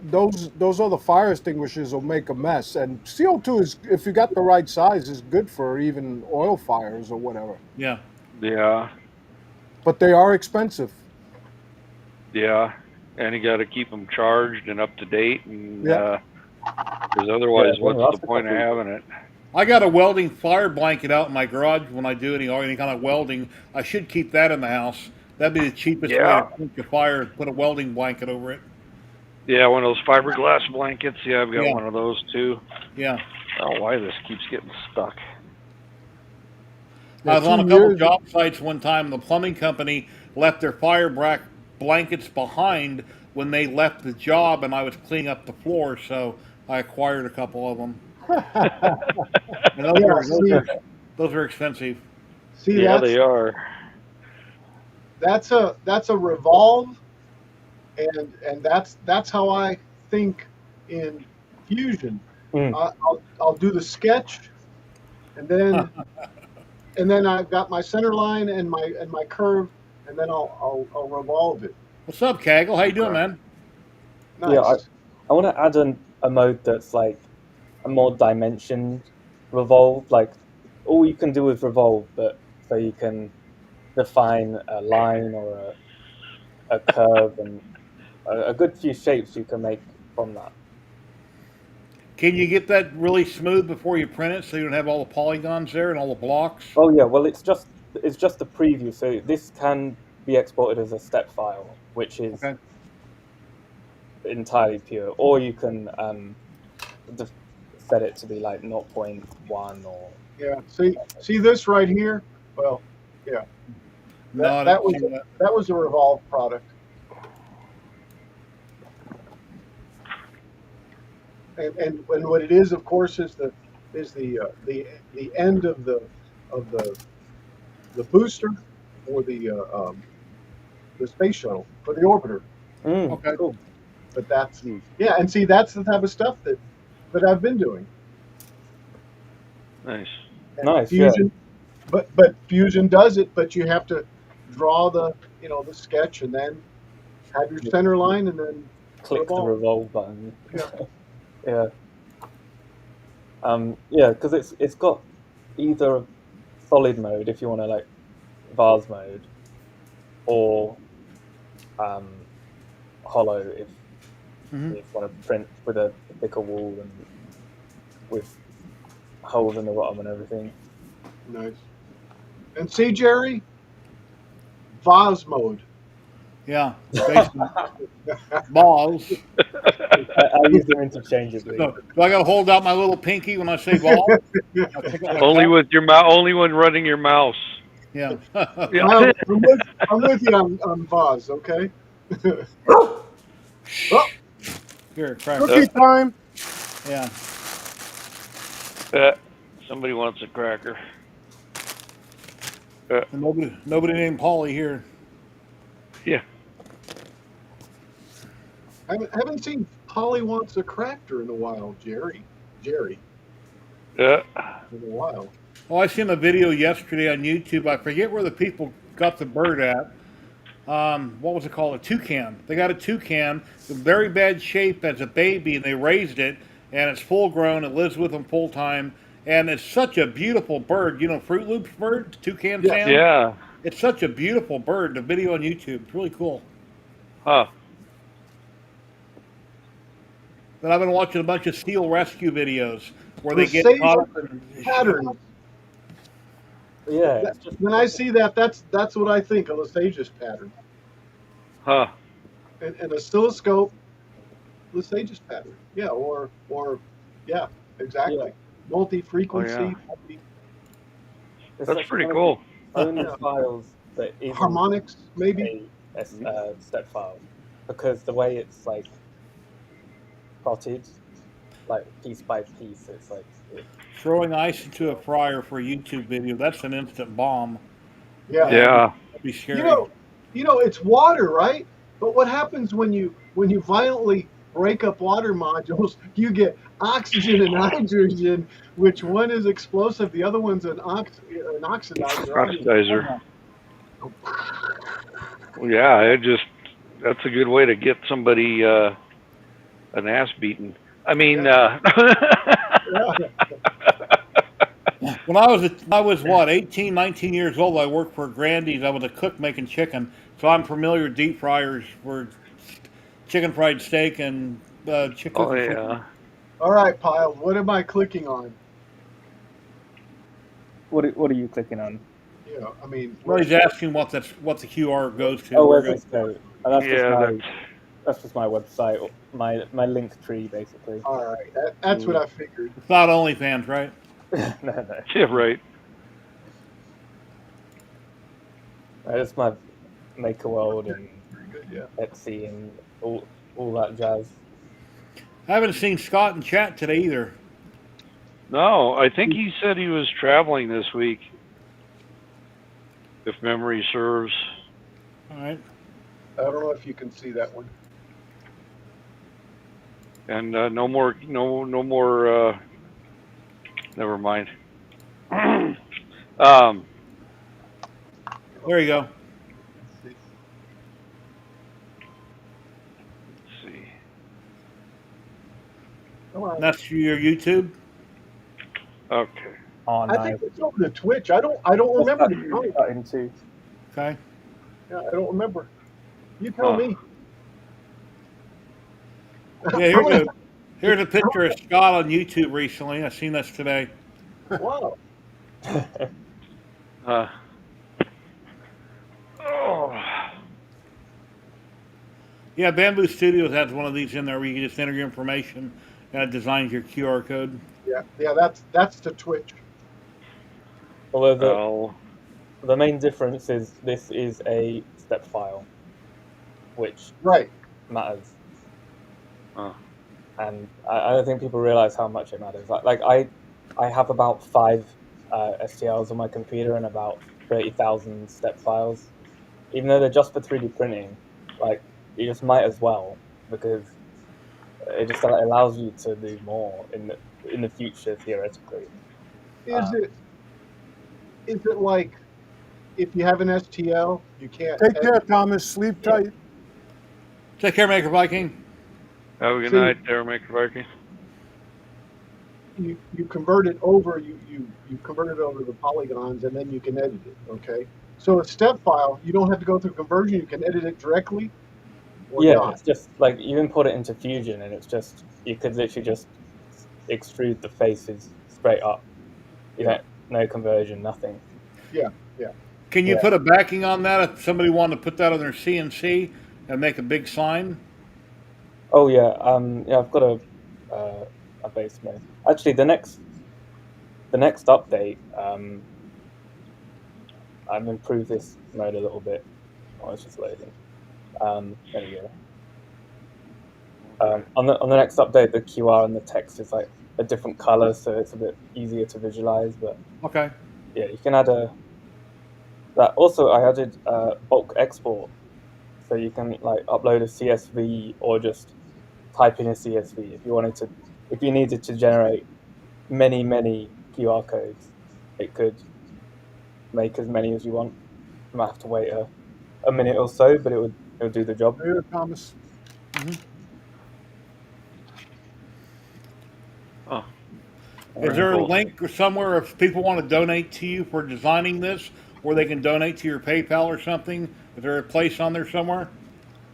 those other fire extinguishers will make a mess, and CO2 is, if you got the right size, is good for even oil fires or whatever. Yeah. yeah, But they are expensive. yeah. And you got to keep them charged and up to date, and Yeah. because otherwise, Yeah, what's that's the a point of couple- having it? I got a welding fire blanket out in my garage when I do any kind of welding. I should keep that in the house. That'd be the cheapest way to Yeah. quench a fire. Put a welding blanket over it. Yeah, one of those fiberglass blankets. Yeah, I've got Yeah, one of those too. yeah. I don't know why this keeps getting stuck. Yeah, I was on a couple 2 years. job sites one time, and the plumbing company left their blankets behind when they left the job, and I was cleaning up the floor, so I acquired a couple of them. And those Yeah, are those are expensive. see, Yeah, they are. that's a revolve, and that's how I think in fusion. Mm. I'll do the sketch, and then I've got my center line and my curve, and then I'll revolve it. What's up, Kaggle? How you doing, Okay. man? Yeah, Nice. I want to add a mode that's like a more dimensioned revolve. Like all you can do is revolve, but so you can define a line or a curve and a good few shapes you can make from that. Can you get that really smooth before you print it, so you don't have all the polygons there and all the blocks? Oh yeah, well it's just a preview, so this can be exported as a step file, which is Okay. entirely pure, or you can def- set it to be like 0.1 or Yeah. See this right here? Well, yeah. No, I That didn't was see that. that was a revolve product. And what it is, of course, is the end of the booster or the space shuttle for the orbiter. Okay. cool. But that's Hmm. yeah, and see that's the type of stuff that I've been doing. Nice. And Nice, yeah. Fusion, but Fusion does it, but you have to draw the sketch and then have your center line and then Click the revolve. revolve button. Yeah. Yeah. Yeah, because it's got either solid mode if you want to like vase mode, or hollow if Mhm. you want to print with a thicker wall and with holes in the bottom and everything. Nice. And see, Jerry, vase mode. Yeah. Basically, balls. I use them interchangeably. So, do I got to hold out my little pinky when I say ball? I'll pick up my Only cup? with your mouse. Only when running your mouse. Yeah. Yeah. I'm with you on vase, okay? Here, cracker. Cookie time. Yeah. Somebody wants a cracker. Nobody named Polly here. Yeah. Haven't seen Polly Wants a Cracker in a while, Jerry. Yeah. In a while. Oh, I seen a video yesterday on YouTube. I forget where the people got the bird at. What was it called? A toucan. They got a toucan in very bad shape as a baby, and they raised it, and it's full grown. It lives with them full time, and it's such a beautiful bird. You know, Fruit Loops bird, toucan Yeah. fan. Yeah. It's such a beautiful bird. The video on YouTube, it's really cool. Huh. Then I've been watching a bunch of steel rescue videos where they get Crusader caught up in Pattern. Yeah, it's just When I see that, that's what I think, a Lesage's pattern. Huh. An oscilloscope, Lesage's pattern. Yeah, or yeah, exactly. Yeah. Multi-frequency, Oh, yeah. multi- it's That's like pretty one of cool. the only files that isn't harmonics, maybe. a step file, because the way it's like plotted, like piece by piece, it's like throwing ice into a fryer for a YouTube video. That's an instant bomb. Yeah. Yeah. That'd be scary. You know, it's water, right? But what happens when you violently break up water modules? You get oxygen and hydrogen. Which one is explosive? The other one's an oxidizer. Oxidizer. Well, yeah. That's a good way to get somebody an ass beaten. I mean. When I was what, 18, 19 years old, I worked for Grandy's. I was a cook making chicken, so I'm familiar with deep fryers for chicken fried steak and chicken. Oh yeah. All right, Piles. What am I clicking on? What are you clicking on? Yeah, I mean, Well, he's asking what the QR goes to. Oh, Where where's it this goes. go? That's just Yeah, my website, my link tree basically. all right, that's what I figured. It's not OnlyFans, right? No. yeah, right. It's my Maker World and Very good, yeah. Etsy and all that jazz. I haven't seen Scott in chat today either. No, I think he said he was traveling this week, if memory serves. All right. I don't know if you can see that one. And no more. Never mind. There you go. Let's see. Come on. That's your YouTube. Okay. Oh, I nice. think it's over to Twitch. I don't remember. Into. Okay. Yeah, I don't remember. You tell me. Yeah, here's a picture of Scott on YouTube recently. I seen this today. Wow. Oh. Yeah, Bamboo Studios has one of these in there where you can just enter your information and it designs your QR code. Yeah, that's the Twitch. Although the main difference is this is a step file, which matters. And I don't think people realize how much it matters. Like I have about 5 STLs on my computer and about 30,000 step files. Even though they're just for 3D printing, like you just might as well, because it just allows you to do more in the future theoretically. Is it like if you have an STL, you can't Take care, Thomas. Sleep tight. Take care, Maker Viking. Have a good night, there, Maker Viking. You convert it over. You convert it over to the polygons, and then you can edit it. Okay. So a step file, you don't have to go through conversion. You can edit it directly. It's just like you import it into Fusion, and it's just you could literally just extrude the faces straight up. You know, no conversion, nothing. Yeah. Can you put a backing on that if somebody wanted to put that on their CNC and make a big sign? Oh yeah, I've got a base mode. Actually, the next update, I've improved this mode a little bit. Oh, it's just loading. There we go. On the next update, the QR and the text is like a different color, so it's a bit easier to visualize. But okay, yeah, you can add that. Also, I added bulk export, so you can like upload a CSV or just type in a CSV if you needed to generate many QR codes. It could make as many as you want. You might have to wait a minute or so, but it would do the job. Here, Thomas. Oh. Is there a link or somewhere if people want to donate to you for designing this, or they can donate to your PayPal or something? Is there a place on there somewhere?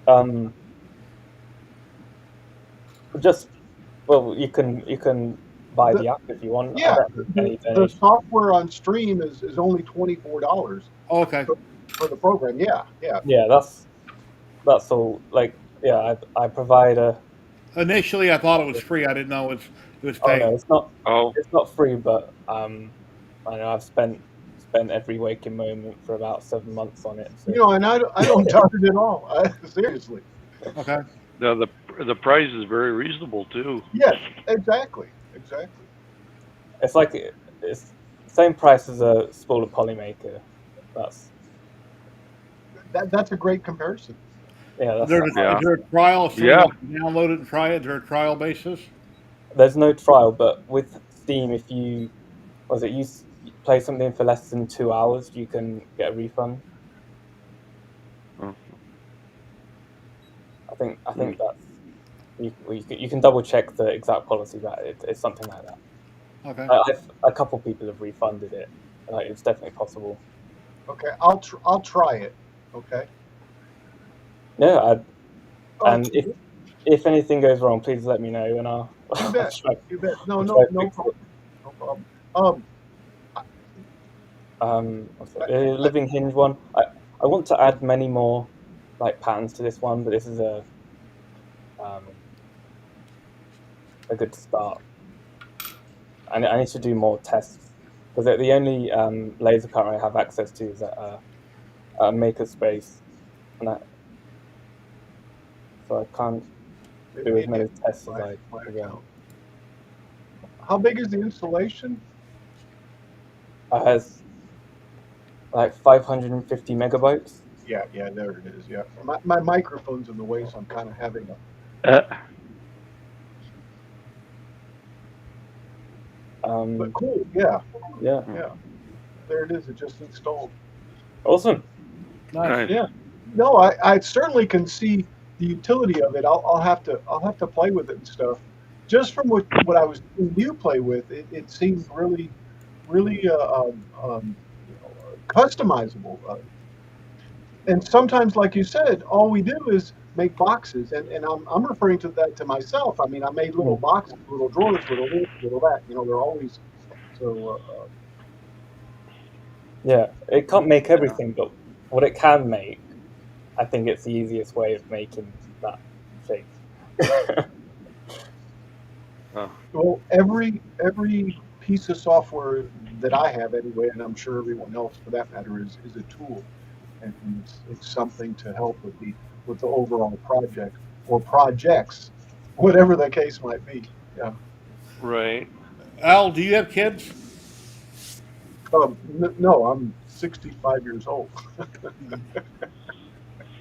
You can buy the app if you want. Yeah, the software on Stream is only $24. Oh, okay. For the program, yeah. Yeah, that's all. Like, yeah, I provide a. Initially, I thought it was free. I didn't know it was paid. Oh no, it's not. Oh, it's not free, but I know I've spent every waking moment for about 7 months on it. So. And I don't doubt it at all. Seriously. Okay. Now the price is very reasonable too. Yes, exactly. It's like it's the same price as a smaller Polymaker. That's a great comparison. Yeah, Is there a trial? If someone wants to download it and try it. Is there a trial basis? There's no trial, but with Steam, if you play something for less than 2 hours, you can get a refund. I think that's you can double check the exact policy, but it's something like that. Okay. A couple people have refunded it. It's definitely possible. Okay, I'll try it. Okay. Yeah, and if anything goes wrong, please let me know, and I'll. You bet. No problem. No problem. What's it? Living hinge one. I want to add many more like patterns to this one, but this is um, a good start. I need to do more tests because the only laser card I have access to is at a makerspace, and so I can't do as Maybe many get tests as my, I my want. account. How big is the installation? It has like 550 megabytes. Yeah, there it is. Yeah, my microphone's in the way, so I'm kind of having a. Uh, But Um, cool. Yeah, yeah, yeah. There it is. It just installed. awesome. Nice. nice. Yeah. No, I certainly can see the utility of it. I'll have to play with it and stuff. Just from what I was seeing you play with, it seemed really customizable. And sometimes, like you said, all we do is make boxes, and I'm referring to that to myself. I mean, I made little Mm. boxes, little drawers, little this, little that. They're always so. Yeah, it can't make Yeah. everything, but what it can make, I think it's the easiest way of making that shape. Oh, Well, every piece of software that I have anyway, and I'm sure everyone else for that matter is a tool, and it's something to help with the overall project or projects, whatever the case might be. Yeah. right. Al, do you have kids? No, I'm 65 years old.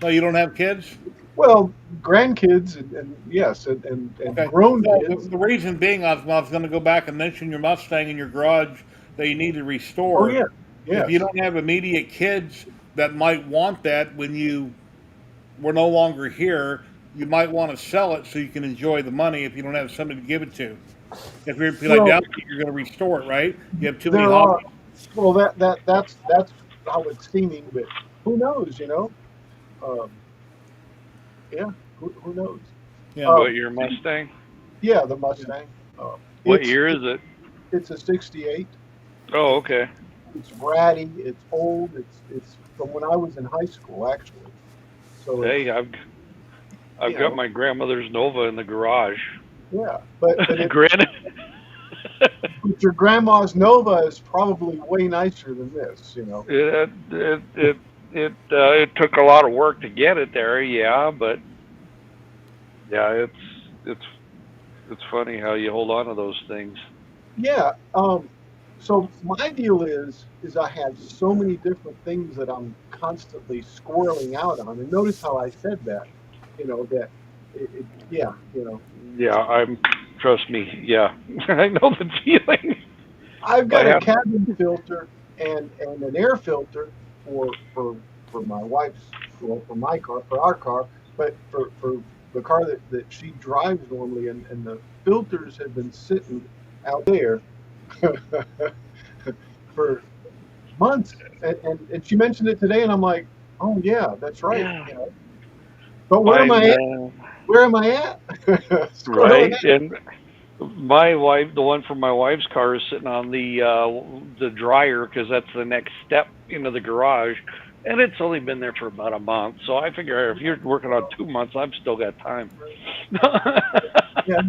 No, you don't have kids? Well, grandkids and yes, and Okay. grown Well, kids. the reason being, I was going to go back and mention your Mustang in your garage that you need to Oh restore. yeah, If you yes. don't have immediate kids that might want that when you were no longer here, you might want to sell it so you can enjoy the money if you don't have somebody to give it to. If you're like Well, down, you're going to restore it, right? You have too many there are. hobbies. Well, that's how it's seeming, but who knows? Um, yeah, who knows? Yeah. What, Um, your Mustang? yeah, the Mustang. Uh, What it's year is it? it's a '68. Oh, okay. It's ratty. It's old. It's from when I was in high school, actually. So Hey, it's I've you got know my grandmother's Nova in the garage. yeah, but Granted, but your grandma's Nova is probably way nicer than this. it took a lot of work to get it there, yeah, but yeah, it's it's funny how you hold on to those things. Yeah. So my deal is I have so many different things that I'm constantly squirreling out on. And notice how I said that. That yeah. Yeah, trust me, yeah, I know the feeling. I've I got a have, cabin filter and an air filter for my wife's well for my car for our car, but for the car that she drives normally, and the filters have been sitting out there for months. And she mentioned it today, and I'm like, oh yeah, that's right. yeah, But where am I I'm at? Where am I at? Squirreling right, out. and my wife, the one from my wife's car, is sitting on the dryer because that's the next step into the garage, and it's only been there for about a month. So I figure if you're working on 2 months, I've still got time. Yeah,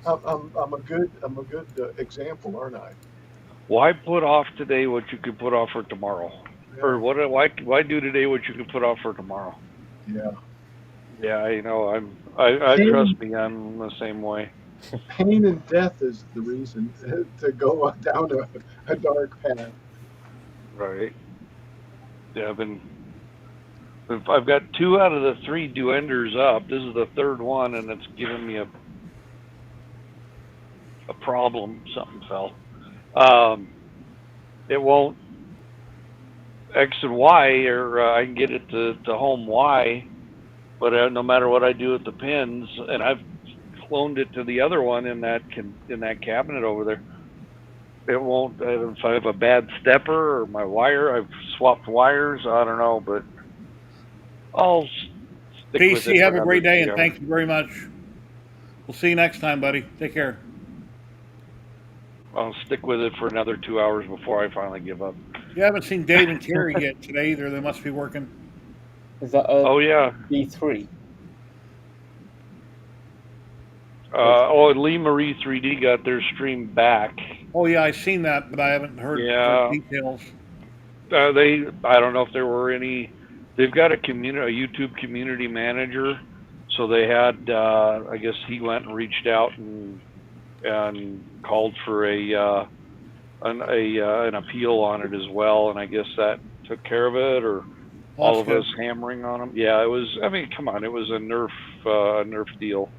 I'm a good example, aren't I? Why put off today what you could put off for tomorrow? Yeah, Or why do today what you could put off for tomorrow? yeah. Yeah, I trust Pain, me, I'm the same way. pain and death is the reason to go down a dark path. Right. Yeah, I've got two out of the three do enders up. This is the third one, and it's giving me a problem. Something fell. Um, it won't X and Y, or I can get it to home Y, but no matter what I do with the pins, and I've cloned it to the other one in that cabinet over there. It won't. If I have a bad stepper or my wire, I've swapped wires. I don't know, but I'll stick with it PC, for have a another great day, and 3 hours. thank you very much. We'll see you next time, buddy. Take care. I'll stick with it for another 2 hours before I finally give up. You haven't seen Dave and Terry yet today either. They must be working. Is that a Oh yeah. B3? And Lee Marie 3D got their stream back. Oh yeah, I seen that, but I haven't heard Yeah. details. I don't know if there were any. They've got a YouTube community manager, so they had. I guess he went and reached out and called for an appeal on it as well, and I guess that took care of it, or all of us hammering on them. Yeah, it was. I mean, come on, it was a nerf deal.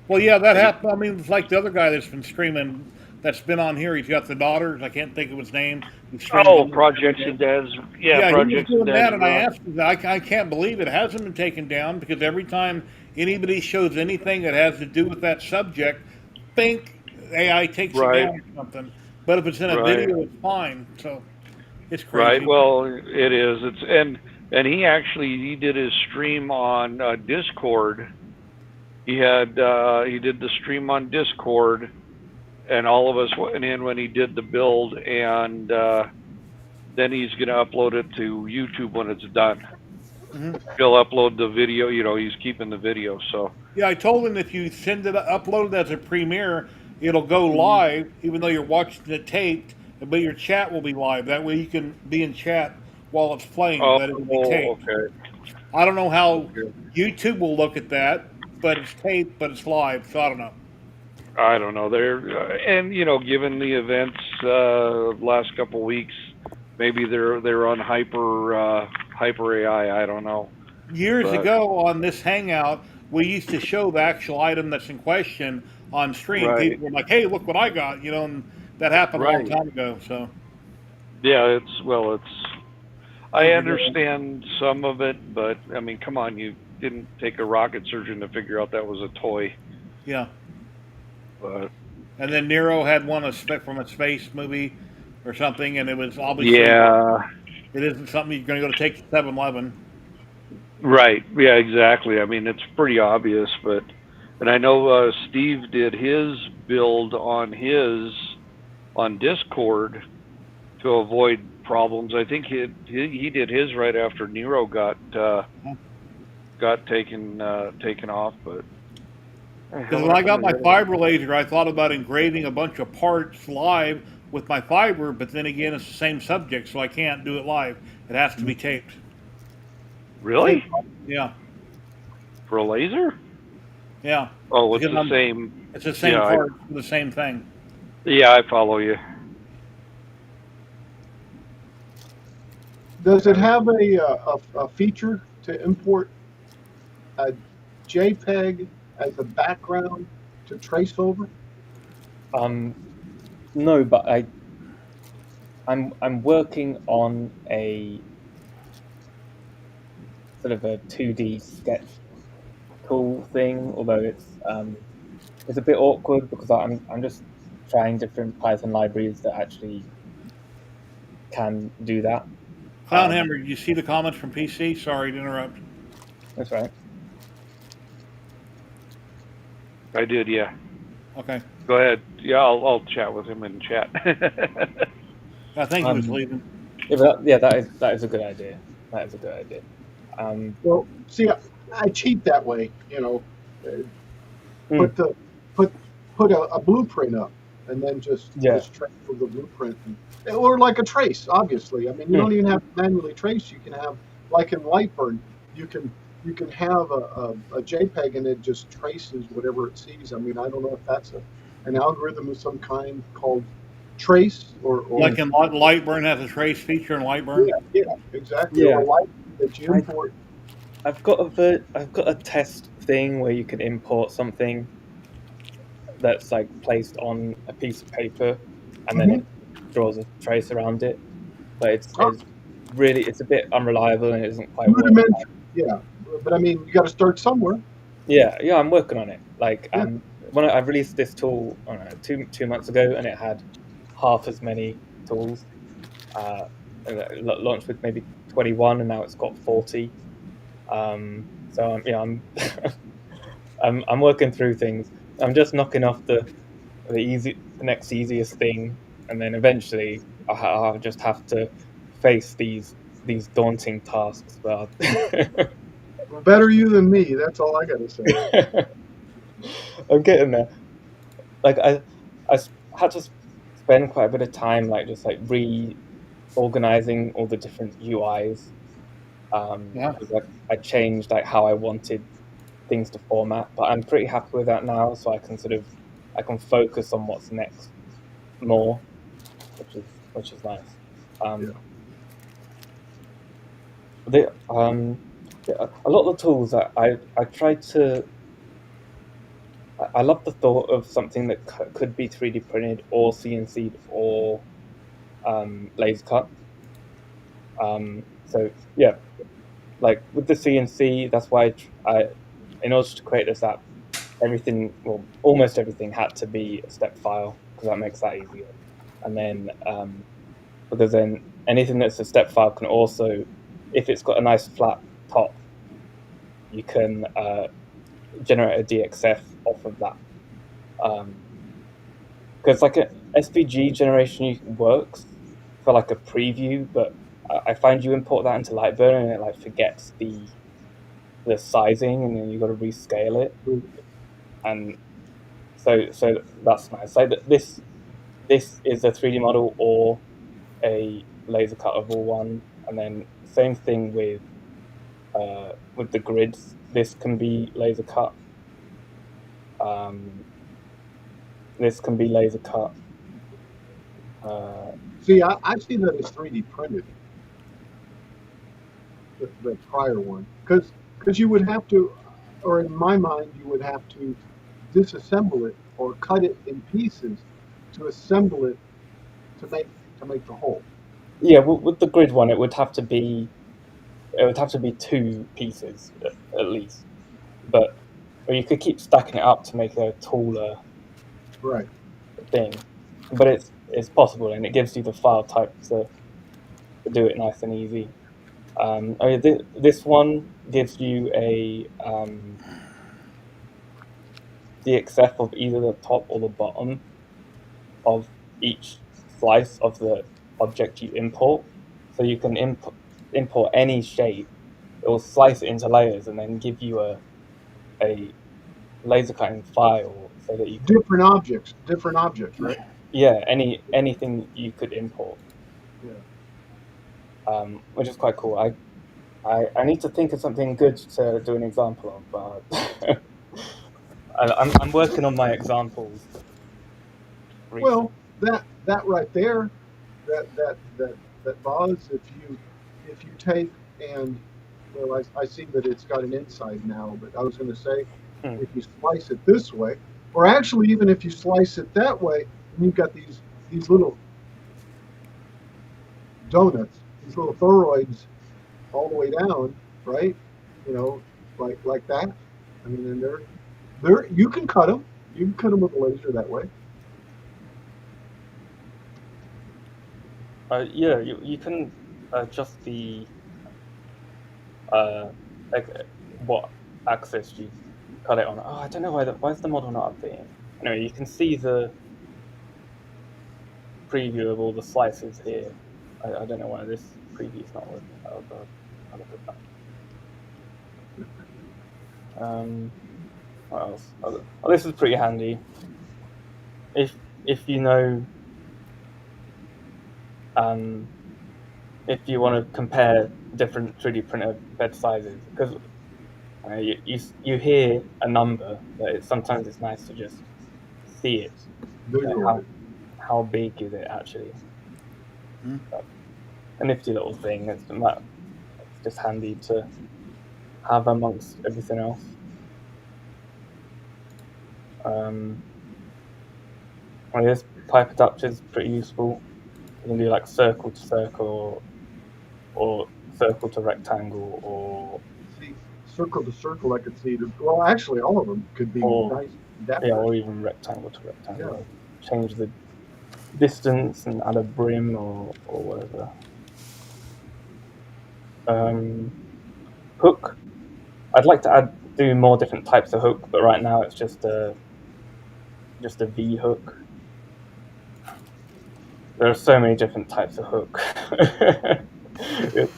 Well, yeah, that happened. I mean, it's like the other guy that's been streaming, that's been on here. He's got the daughters. I can't think of his name. Project Sindaz. Yeah, He was Project doing that, Sindaz. and I asked him, I can't believe it hasn't been taken down because every time anybody shows anything that has to do with that subject, think AI takes it down or something. But if it's in a video, it's fine. So it's crazy. Right. Well, it is. And he did his stream on Discord. He did the stream on Discord, and all of us went in when he did the build, and then he's going to upload it to YouTube when it's done. Mm-hmm. He'll upload the video. He's keeping the video. So yeah, I told him if you upload it as a premiere, it'll go live, even though you're watching it taped, but your chat will be live. That way you can be in chat while it's playing, but it'll be taped. Okay. I don't know how YouTube will look at that, but it's taped, but it's live, so I don't know. I don't know. And given the events last couple weeks, maybe they're on hyper AI. I don't know. Years ago on this Hangout, we used to show the actual item that's in question on stream. Right. People were like, "Hey, look what I got!" And that happened a long time ago. So yeah, I understand some of it, but I mean, come on, you didn't take a rocket surgeon to figure out that was a toy. Yeah. But and then Nero had one from a space movie or something, and it was obviously it isn't something you're going to go to take to 7-Eleven. Right. Yeah. Exactly. I mean, it's pretty obvious, and I know Steve did his build on Discord to avoid problems. I think he did his right after Nero got taken off, but. Because when I got my fiber laser, I thought about engraving a bunch of parts live with my fiber, but then again, it's the same subject, so I can't do it live. It has to be taped. Really? Yeah. For a laser? Yeah. Oh, it's the same. It's the same part for the same thing. Yeah, I follow you. Does it have a feature to import a JPEG as a background to trace over? No, but I'm working on a sort of a 2D sketch tool thing, although it's a bit awkward because I'm just trying different Python libraries that actually can do that. Clownhammer, did you see the comments from PC? Sorry to interrupt. That's right. I did, yeah. Okay. Go ahead. Yeah, I'll chat with him in chat. I think he was leaving. Yeah, that is a good idea. That is a good idea. Well, see, I cheat that way. Put a blueprint up, and then just trace with the blueprint, or like a trace. Obviously, I mean, you don't even have to manually trace. You can have, like in Lightburn, you can have a JPEG and it just traces whatever it sees. I mean, I don't know if that's an algorithm of some kind called trace or like in Lightburn has a trace feature in Lightburn. Yeah, exactly. Yeah. Or that you import. I've got a test thing where you can import something that's like placed on a piece of paper, and then it draws a trace around it. But it's really a bit unreliable and it isn't quite rudimentary. Yeah, but I mean, you got to start somewhere. Yeah, I'm working on it. Like, when I released this tool, I don't know, 2 months ago, and it had half as many tools. It launched with maybe 21, and now it's got 40. So I'm working through things. I'm just knocking off the next easiest thing, and then eventually I'll just have to face these daunting tasks, but Better you than me. That's all I got to say. I'm getting there. Like had to spend quite a bit of time like just like reorganizing all the different UIs. Yeah. Because like I changed like how I wanted things to format, but I'm pretty happy with that now. So I can focus on what's next more, which is nice. Yeah. A lot of the tools that I try to. I love the thought of something that could be 3D printed or CNC'd or laser cut. So yeah, like with the CNC, that's why in order to create this app, almost everything had to be a step file because that makes that easier. And then because then anything that's a step file can also, if it's got a nice flat top, you can generate a DXF off of that. Because like a SVG generation works for like a preview, but I find you import that into Lightburn and it like forgets the sizing, and then you got to rescale it. And so that's nice. Like this is a 3D model or a laser cuttable one, and then same thing with the grids. This can be laser cut. This can be laser cut. See, I've seen that as 3D printed, the prior one, because you would have to, or in my mind, you would have to disassemble it or cut it in pieces to assemble it to make the whole. Yeah, with the grid one, it would have to be two pieces at least, but or you could keep stacking it up to make a taller Right. thing. But it's possible, and it gives you the file type to do it nice and easy. This one gives you a DXF of either the top or the bottom of each slice of the object you import. So you can import any shape. It will slice it into layers and then give you a laser cutting file so that you can, different objects, right? yeah, anything you could import. Yeah. Which is quite cool. I need to think of something good to do an example of, but I'm working on my examples. Well, that right there, that Boz, if you take and well, I see that it's got an inside now, but I was going to say if you slice it this way, or actually even if you slice it that way, and you've got these little donuts, these little toroids all the way down, right? You know, like that. I mean, and they're you can cut them. You can cut them with a laser that way. Yeah, you can adjust the what axis you cut it on. Oh, I don't know why is the model not updating. Anyway, you can see the preview of all the slices here. I don't know why this preview is not working. Oh god, I'll look at that. What else? Oh, this is pretty handy. If you know, if you want to compare different 3D printer bed sizes, because you hear a number, but sometimes it's nice to just see it. Like how big is it actually? A nifty little thing. It's just handy to have amongst everything else. This pipe adapter is pretty useful. You can do like circle to circle, or circle to rectangle, or Circle to circle, I could see. Well, actually, all of them could be nice. Yeah, or even rectangle to rectangle. Yeah. Change the distance and add a brim or whatever. Hook. I'd like to do more different types of hook, but right now it's just a V hook. There are so many different types of hook. It's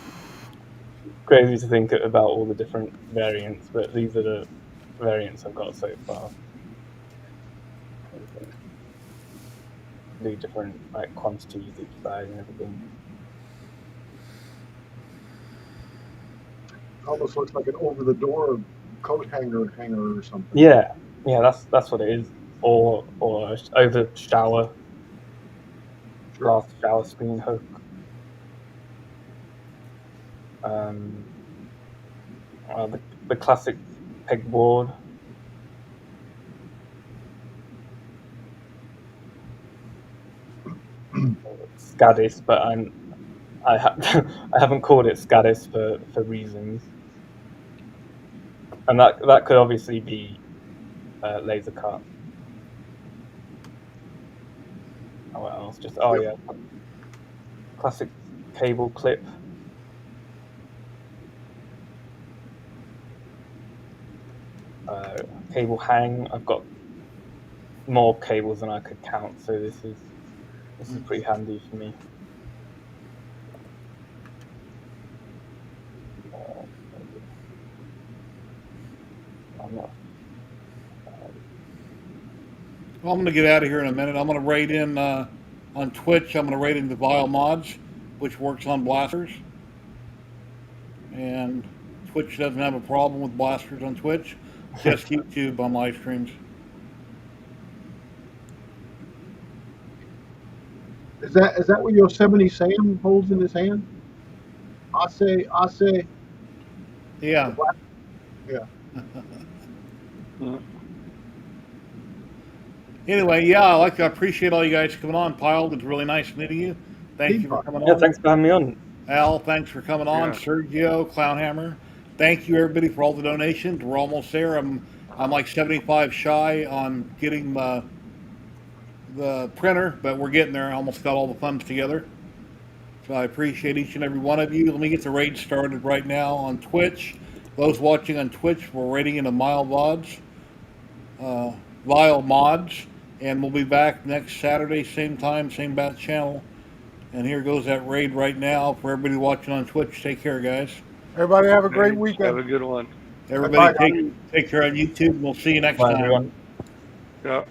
crazy to think about all the different variants, but these are the variants I've got so far. The different like quantities each side and everything. Almost looks like an over the door coat hanger or something. Yeah, that's what it is. Or over shower Sure. glass shower screen hook. The classic pegboard. Scadis, but I haven't called it Scadis for reasons, and that could obviously be laser cut. Oh, what else? Yeah, classic cable clip. Cable hang. I've got more cables than I could count, so this is pretty handy for me. I'm not. Well, I'm going to get out of here in a minute. I'm going to raid in on Twitch. I'm going to raid in the Vile Mods, which works on blasters. And Twitch doesn't have a problem with blasters on Twitch, just YouTube on live streams. Is that what Yosemite Sam holds in his hand? Ase. Yeah. Yeah. Anyway, yeah, I appreciate all you guys coming on. Pile, it's really nice meeting you. Thank you for coming Yeah, on. thanks for having me on. Al, thanks for coming on. Yeah. Sergio, Clownhammer, thank you everybody for all the donations. We're almost there. I'm like 75 shy on getting the printer, but we're getting there. I almost got all the funds together. So I appreciate each and every one of you. Let me get the raid started right now on Twitch. Those watching on Twitch, we're raiding into Vile Mods, and we'll be back next Saturday, same time, same bat channel. And here goes that raid right now for everybody watching on Twitch. Take care, guys. Everybody have a great Have weekend. a good one. Everybody Bye-bye. take care on YouTube, and we'll see you next Bye, time. everyone. Yeah.